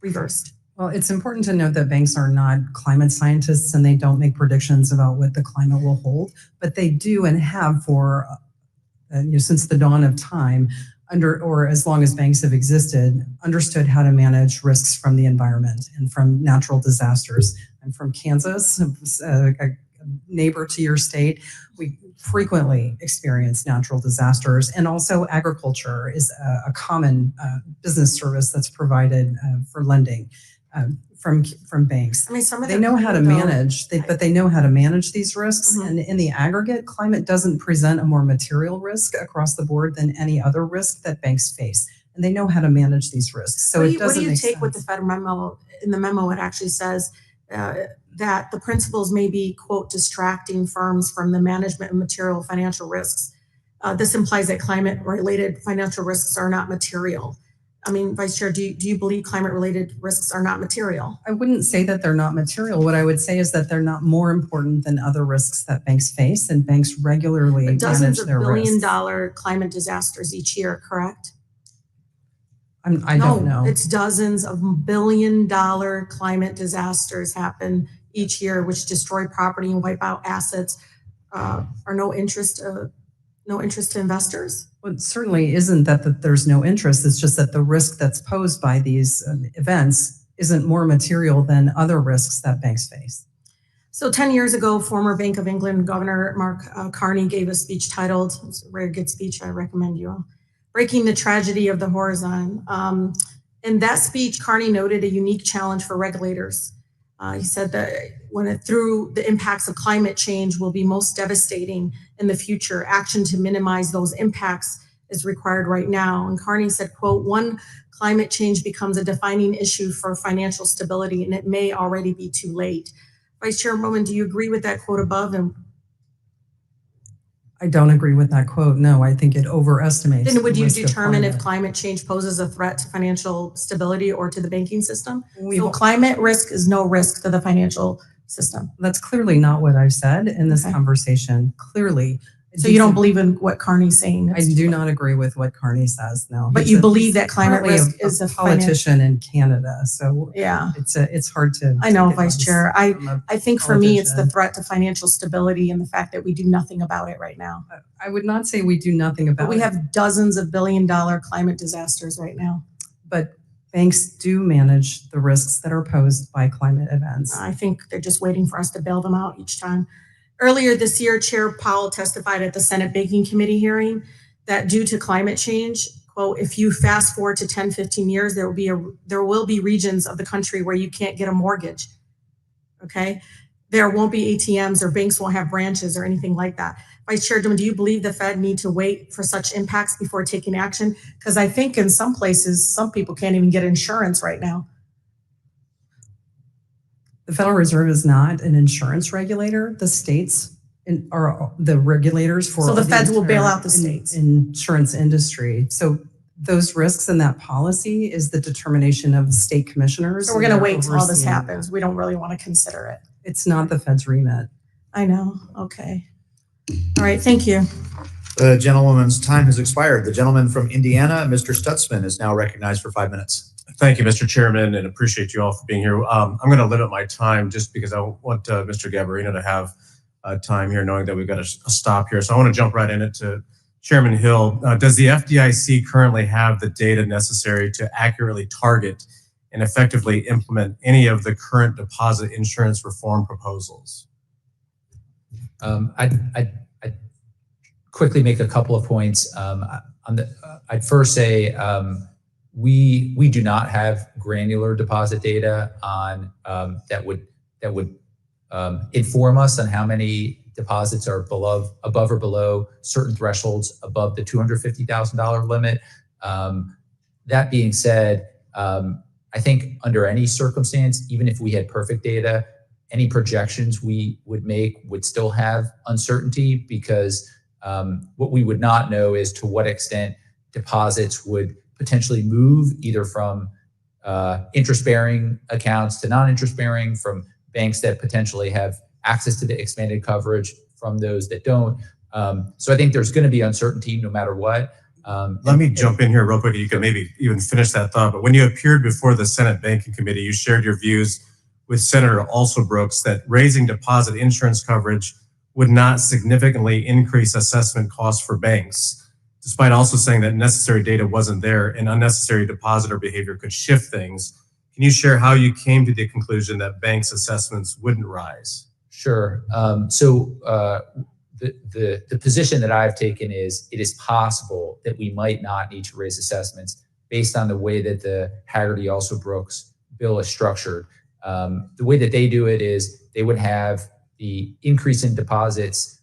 reversed. Well, it's important to note that banks are not climate scientists and they don't make predictions about what the climate will hold, but they do and have for since the dawn of time, or as long as banks have existed, understood how to manage risks from the environment and from natural disasters. I'm from Kansas, a neighbor to your state. We frequently experience natural disasters, and also agriculture is a common business service that's provided for lending from banks. I mean, some of they know how to manage, but they know how to manage these risks. Mm-hmm. And in the aggregate, climate doesn't present a more material risk across the board than any other risk that banks face. And they know how to manage these risks. So what do you take with the Fed memo? In the memo, it actually says that the principles may be, quote, distracting firms from the management of material financial risks. This implies that climate-related financial risks are not material. I mean, Vice Chair, do you believe climate-related risks are not material? I wouldn't say that they're not material. What I would say is that they're not more important than other risks that banks face, and banks regularly manage their risks. Dozens of billion-dollar climate disasters each year, correct? I don't know. It's dozens of billion-dollar climate disasters happen each year, which destroy property and wipe out assets. Are no interest to investors? Well, it certainly isn't that there's no interest. It's just that the risk that's posed by these events isn't more material than other risks that banks face. So 10 years ago, former Bank of England Governor Mark Carney gave a speech titled, it's a very good speech, I recommend you all, Breaking the Tragedy of the Horizon. In that speech, Carney noted a unique challenge for regulators. He said that through the impacts of climate change will be most devastating in the future. Action to minimize those impacts is required right now. And Carney said, quote, "One, climate change becomes a defining issue for financial stability, and it may already be too late." Vice Chair Bowman, do you agree with that quote above? And I don't agree with that quote. No, I think it overestimates. then would the you risk of determine if climate. climate change poses a threat to financial stability or to the banking system? We've- So climate risk is no risk to the financial system. That's clearly not what I've said in this conversation. Clearly. So you don't believe in what Carney's saying? I do not agree with what Carney says, no. But you believe that climate currently risk is a politician in Canada, so yeah. it's hard to. I know, take Vice advice Chair. I think for me, it's the politician. threat to financial stability and the fact that we do nothing about it right now. I would not say we do nothing about But we it. have dozens of billion-dollar climate disasters right now. But banks do manage the risks that are posed by climate events. I think they're just waiting for us to bail them out each time. Earlier this year, Chair Powell testified at the Senate Banking Committee hearing that due to climate change, quote, "If you fast forward to 10, 15 years, there will be regions of the country where you can't get a mortgage." Okay? There won't be ATMs or banks won't have branches or anything like that. Vice Chair, do you believe the Fed need to wait for such impacts before taking action? Because I think in some places, some people can't even get insurance right now. The Federal Reserve is not an insurance regulator. The states are the regulators for. So the feds will bail out the states. Insurance industry. So those risks and that policy is the determination of the state commissioners. So we're going to wait till all this overseeing happens. We don't really want to consider it. It's not the Fed's remit. I know. Okay. All right. Thank you. The gentleman's time has expired. The gentleman from Indiana, Mr. Stutzman, is now recognized for 5 minutes. Thank you, Mr. Chairman, and appreciate you all for being here. I'm going to limit my time just because I want Mr. Garbarino to have time here, knowing that we've got a stop here. So I want to jump right in it to Chairman Hill. Does the FDIC currently have the data necessary to accurately target and effectively implement any of the current deposit insurance reform proposals? I'd quickly make a couple of points. I'd first say we do not have granular deposit data on that would inform us on how many deposits are above or below certain thresholds above the $250,000 limit. That being said, I think under any circumstance, even if we had perfect data, any projections we would make would still have uncertainty, because what we would not know is to what extent deposits would potentially move either from interest-bearing accounts to non-interest-bearing, from banks that potentially have access to the expanded coverage from those that don't. So I think there's going to be uncertainty no matter what. Let me jump in here real quick. You can maybe even finish that thought. But when you appeared before the Senate Banking Committee, you shared your views with Senator Alsobrooks that raising deposit insurance coverage would not significantly increase assessment costs for banks, despite also saying that necessary data wasn't there and unnecessary depositor behavior could shift things. Can you share how you came to the conclusion that banks' assessments wouldn't rise? Sure. The position that I've taken is it is possible that we might not need to raise assessments based on the way that the Hagerty-Alsobrooks bill is structured. The way that they do it is they would have the increase in deposits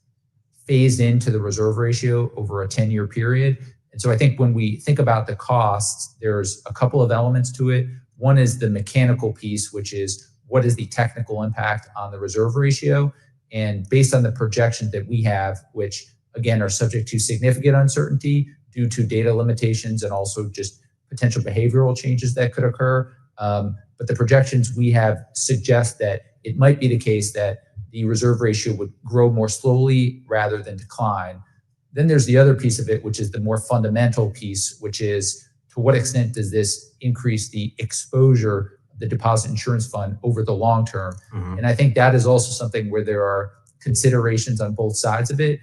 phased into the reserve ratio over a 10-year period. And so I think when we think about the costs, there's a couple of elements to it. One is the mechanical piece, which is what is the technical impact on the reserve ratio? And based on the projections that we have, which again are subject to significant uncertainty due to data limitations and also just potential behavioral changes that could occur. But the projections we have suggest that it might be the case that the reserve ratio would grow more slowly rather than decline. Then there's the other piece of it, which is the more fundamental piece, which is to what extent does this increase the exposure of the deposit insurance fund over the long term? Mm-hmm. And I think that is also something where there are considerations on both sides of it.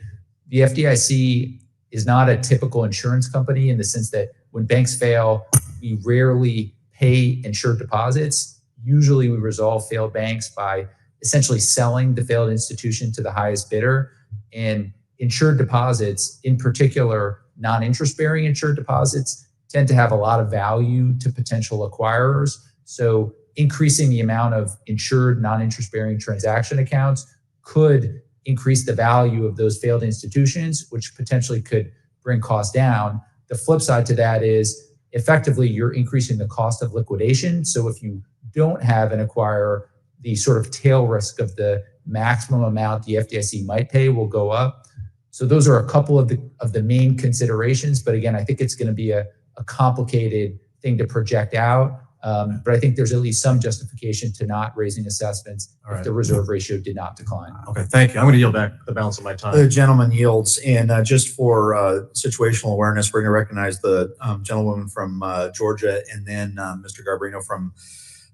The FDIC is not a typical insurance company in the sense that when banks fail, we rarely pay insured deposits. Usually we resolve failed banks by essentially selling the failed institution to the highest bidder. And insured deposits, in particular, non-interest bearing insured deposits, tend to have a lot of value to potential acquirers. So increasing the amount of insured non-interest bearing transaction accounts could increase the value of those failed institutions, which potentially could bring costs down. The flip side to that is effectively you're increasing the cost of liquidation. So if you don't have an acquirer, the sort of tail risk of the maximum amount the FDIC might pay will go up. So those are a couple of the main considerations. But again, I think it's going to be a complicated thing to project out. But I think there's at least some justification to not raising assessments if the reserve ratio did not decline. Okay, thank you. I'm going to yield back the balance of my time. The gentleman yields. And just for situational awareness, we're going to recognize the gentlewoman from Georgia and then Mr. Garbarino from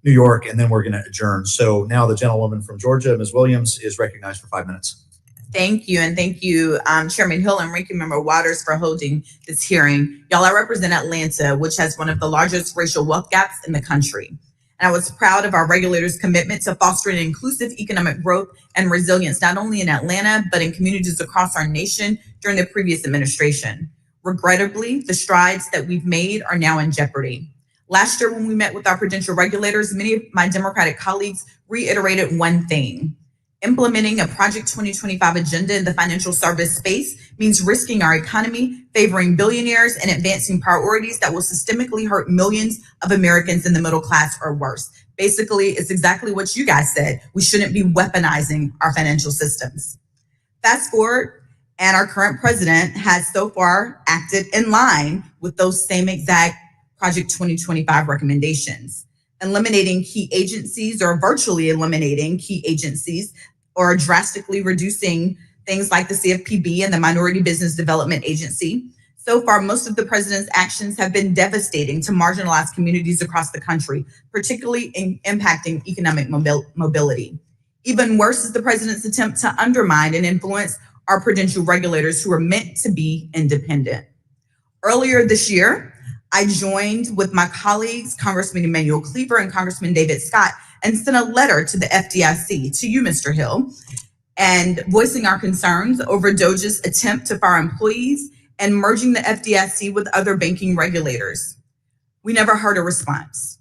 New York, and then we're going to adjourn. So now the gentlewoman from Georgia, Ms. Williams, is recognized for 5 minutes. Thank you. And thank you, Chairman Hill and Ranking Member Waters for holding this hearing. Y'all, I represent Atlanta, which has one of the largest racial wealth gaps in the country. And I was proud of our regulators' commitment to fostering inclusive economic growth and resilience, not only in Atlanta, but in communities across our nation during the previous administration. Regrettably, the strides that we've made are now in jeopardy. Last year, when we met with our prudential regulators, many of my Democratic colleagues reiterated one thing. Implementing a Project 2025 agenda in the financial service space means risking our economy, favoring billionaires, and advancing priorities that will systemically hurt millions of Americans in the middle class or worse. Basically, it's exactly what you guys said. We shouldn't be weaponizing our financial systems. Fast forward, and our current president has so far acted in line with those same exact Project 2025 recommendations, eliminating key agencies or virtually eliminating key agencies or drastically reducing things like the CFPB and the Minority Business Development Agency. So far, most of the president's actions have been devastating to marginalized communities across the country, particularly in impacting economic mobility. Even worse is the president's attempt to undermine and influence our prudential regulators who are meant to be independent. Earlier this year, I joined with my colleagues, Congressman Emanuel Cleaver and Congressman David Scott, and sent a letter to the FDIC, to you, Mr. Hill, and voicing our concerns over DOJ's attempt to fire employees and merging the FDIC with other banking regulators. We never heard a response.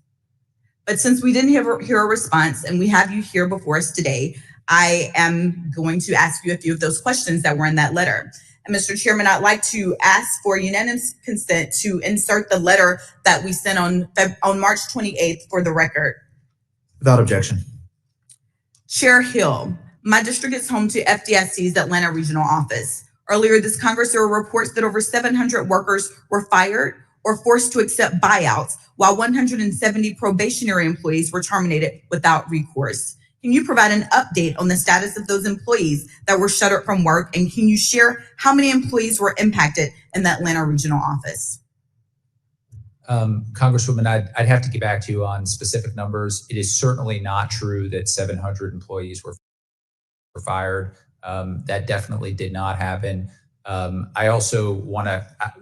But since we didn't hear a response and we have you here before us today, I am going to ask you a few of those questions that were in that letter. And Mr. Chairman, I'd like to ask for unanimous consent to insert the letter that we sent on March 28th for the record. Without objection. Chair Hill, my district is home to FDIC's Atlanta Regional Office. Earlier this Congress, there were reports that over 700 workers were fired or forced to accept buyouts, while 170 probationary employees were terminated without recourse. Can you provide an update on the status of those employees that were shuttered from work? And can you share how many employees were impacted in the Atlanta Regional Office? Congresswoman, I'd have to get back to you on specific numbers. It is certainly not true that 700 employees were fired. That definitely did not happen. I also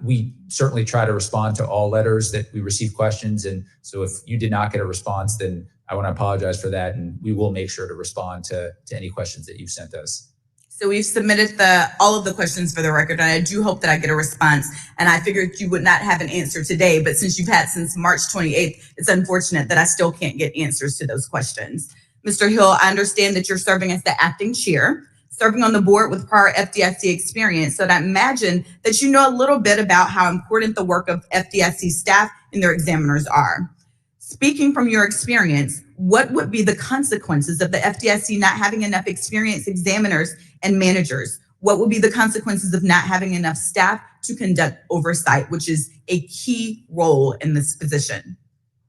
we certainly try to respond to all letters that we receive questions. And so if you did not get a response, then I want to apologize for that. And we will make sure to respond to any questions that you've sent us. So we've submitted all of the questions for the record, and I do hope that I get a response. And I figured you would not have an answer today, but since you've had since March 28th, it's unfortunate that I still can't get answers to those questions. Mr. Hill, I understand that you're serving as the acting chair, serving on the board with prior FDIC experience. So I imagine that you know a little bit about how important the work of FDIC staff and their examiners are. Speaking from your experience, what would be the consequences of the FDIC not having enough experienced examiners and managers? What would be the consequences of not having enough staff to conduct oversight, which is a key role in this position?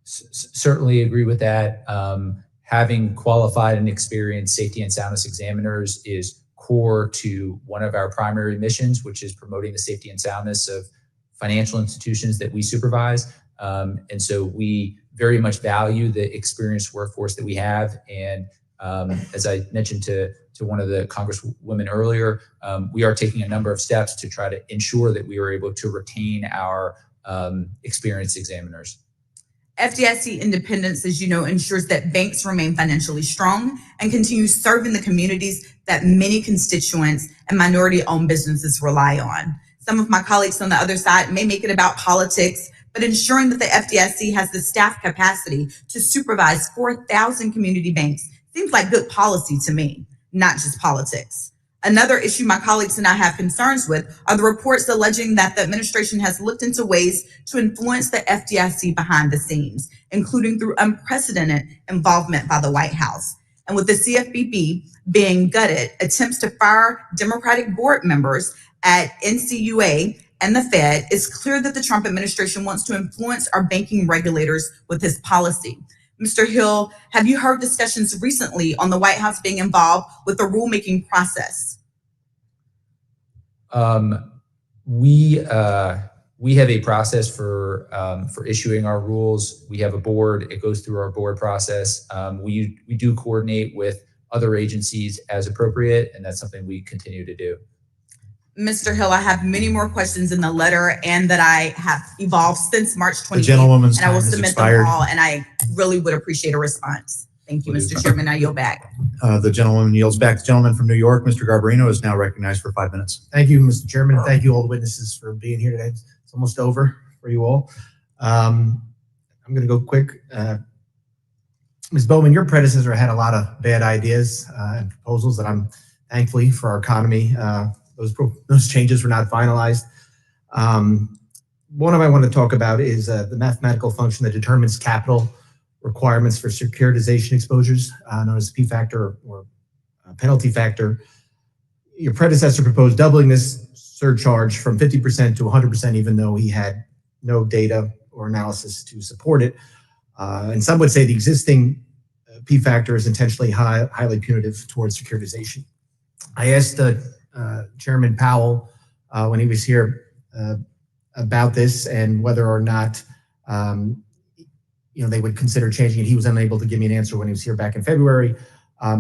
Certainly agree with that. Having qualified and experienced safety and soundness examiners is core to one of our primary missions, which is promoting the safety and soundness of financial institutions that we supervise. And so we very much value the experienced workforce that we have. And as I mentioned to one of the congresswomen earlier, we are taking a number of steps to try to ensure that we are able to retain our experienced examiners. FDIC independence, as you know, ensures that banks remain financially strong and continue serving the communities that many constituents and minority-owned businesses rely on. Some of my colleagues on the other side may make it about politics, but ensuring that the FDIC has the staff capacity to supervise 4,000 community banks seems like good policy to me, not just politics. Another issue my colleagues and I have concerns with are the reports alleging that the administration has looked into ways to influence the FDIC behind the scenes, including through unprecedented involvement by the White House. And with the CFPB being gutted, attempts to fire Democratic board members at NCUA and the Fed, it's clear that the Trump administration wants to influence our banking regulators with his policy. Mr. Hill, have you heard discussions recently on the White House being involved with the rulemaking process? We have a process for issuing our rules. We have a board. It goes through our board process. We do coordinate with other agencies as appropriate, and that's something we continue to do. Mr. Hill, I have many more questions in the letter and that I have evolved since March 28th. The gentlewoman's and I will time has submit expired. them all, and I really would appreciate a response. Thank you, Mr. Chairman. I yield back. The gentleman yields back. The gentleman from New York, Mr. Garbarino, is now recognized for 5 minutes. Thank you, Mr. Chairman. And thank you all the witnesses for being here today. It's almost over for you all. I'm going to go quick. Ms. Bowman, your predecessor had a lot of bad ideas and proposals that I'm thankfully for our economy. Those changes were not finalized. One of I want to talk about is the mathematical function that determines capital requirements for securitization exposures, known as P factor or penalty factor. Your predecessor proposed doubling this surcharge from 50% to 100%, even though he had no data or analysis to support it. And some would say the existing P factor is intentionally highly punitive towards securitization. I asked Chairman Powell when he was here about this and whether or not they would consider changing it. He was unable to give me an answer when he was here back in February.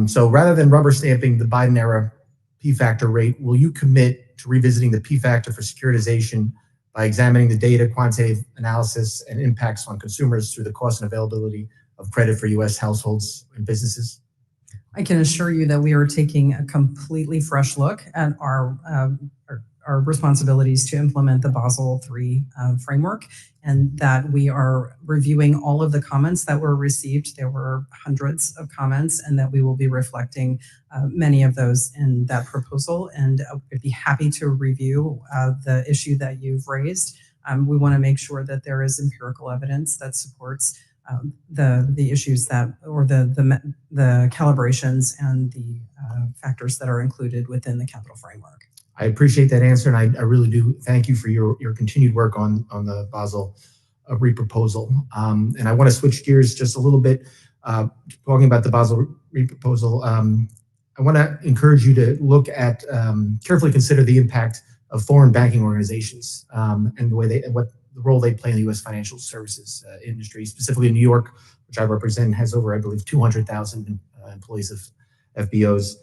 So rather than rubber stamping the Biden era P factor rate, will you commit to revisiting the P factor for securitization by examining the data, quantitative analysis, and impacts on consumers through the cost and availability of credit for U.S. households and businesses? I can assure you that we are taking a completely fresh look at our responsibilities to implement the Basel III framework, and that we are reviewing all of the comments that were received. There were hundreds of comments, and that we will be reflecting many of those in that proposal. And I'd be happy to review the issue that you've raised. We want to make sure that there is empirical evidence that supports the issues that, or the calibrations and the factors that are included within the capital framework. I appreciate that answer, and I really do thank you for your continued work on the Basel reproposal. And I want to switch gears just a little bit, talking about the Basel reproposal. I want to encourage you to look at, carefully consider the impact of foreign banking organizations and what the role they play in the U.S. financial services industry, specifically in New York, which I represent, has over, I believe, 200,000 employees of FBOs.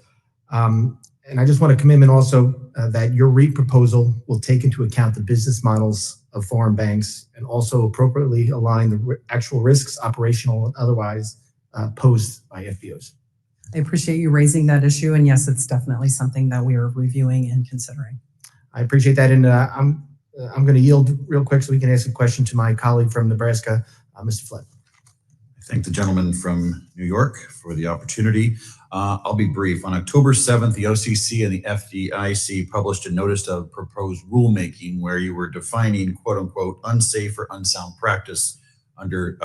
And I just want a commitment also that your REIT proposal will take into account the business models of foreign banks and also appropriately align the actual risks, operational and otherwise, posed by FBOs. I appreciate you raising that issue, and yes, it's definitely something that we are reviewing and considering. I appreciate that, and I'm going to yield real quick so we can ask a question to my colleague from Nebraska, Mr. Flood. I thank the gentleman from New York for the opportunity. I'll be brief. On October 7th, the OCC and the FDIC published a notice of proposed rulemaking where you were defining quote unquote unsafe or unsound practice under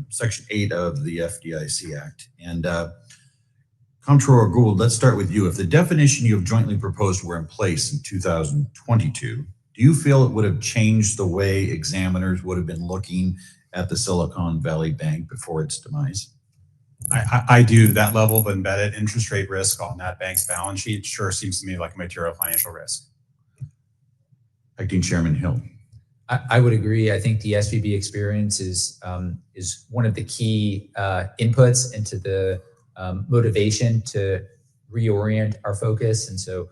Section 8 of the FDIC Act. And Comptroller Gould, let's start with you. If the definition you have jointly proposed were in place in 2022, do you feel it would have changed the way examiners would have been looking at the Silicon Valley Bank before its demise? I do. That level of embedded interest rate risk on that bank's balance sheet sure seems to me like a material financial risk. Acting Chairman Hill. I would agree. I think the SVB experience is one of the key inputs into the motivation to reorient our focus. And so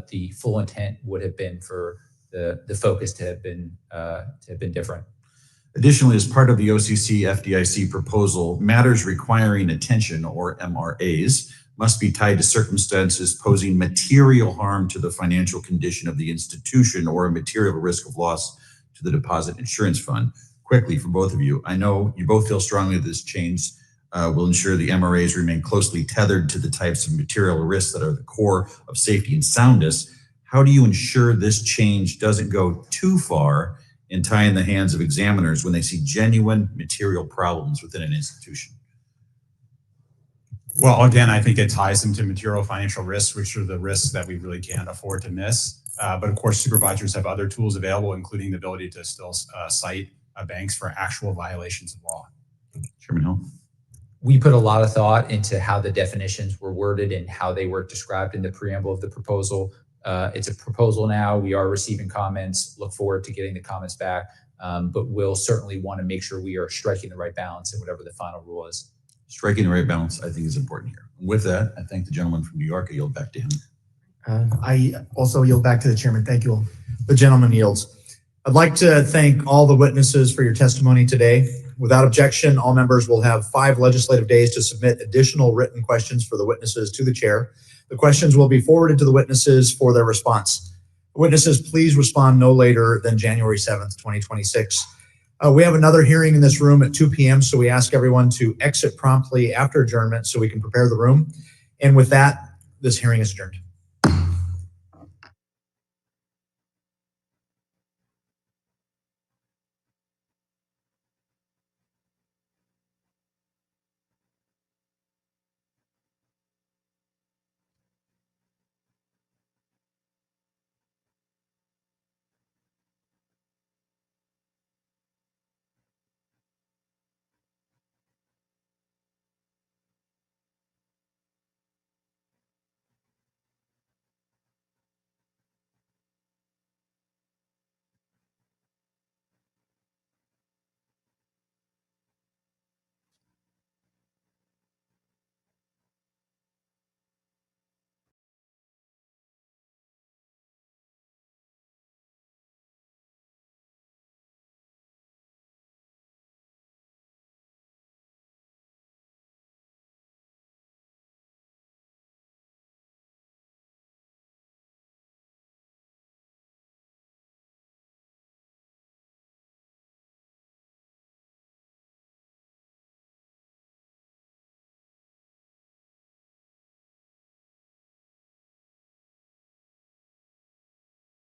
the full intent would have been for the focus to have been different. Additionally, as part of the OCC FDIC proposal, matters requiring attention, or MRAs, must be tied to circumstances posing material harm to the financial condition of the institution or a material risk of loss to the deposit insurance fund. Quickly, for both of you, I know you both feel strongly this change will ensure the MRAs remain closely tethered to the types of material risks that are the core of safety and soundness. How do you ensure this change doesn't go too far and tie in the hands of examiners when they see genuine material problems within an institution? Well, again, I think it ties them to material financial risks, which are the risks that we really can't afford to miss. But of course, supervisors have other tools available, including the ability to still cite banks for actual violations of law. Chairman Hill. We put a lot of thought into how the definitions were worded and how they were described in the preamble of the proposal. It's a proposal now. We are receiving comments. Look forward to getting the comments back. But we'll certainly want to make sure we are striking the right balance in whatever the final rule is. Striking the right balance, I think, is important here. And with that, I thank the gentleman from New York. I yield back to him. I also yield back to the chairman. Thank you all. The gentleman yields. I'd like to thank all the witnesses for your testimony today. Without objection, all members will have 5 legislative days to submit additional written questions for the witnesses to the chair. The questions will be forwarded to the witnesses for their response. Witnesses, please respond no later than January 7th, 2026. We have another hearing in this room at 2 p.m., so we ask everyone to exit promptly after adjournment so we can prepare the room. And with that, this hearing is adjourned.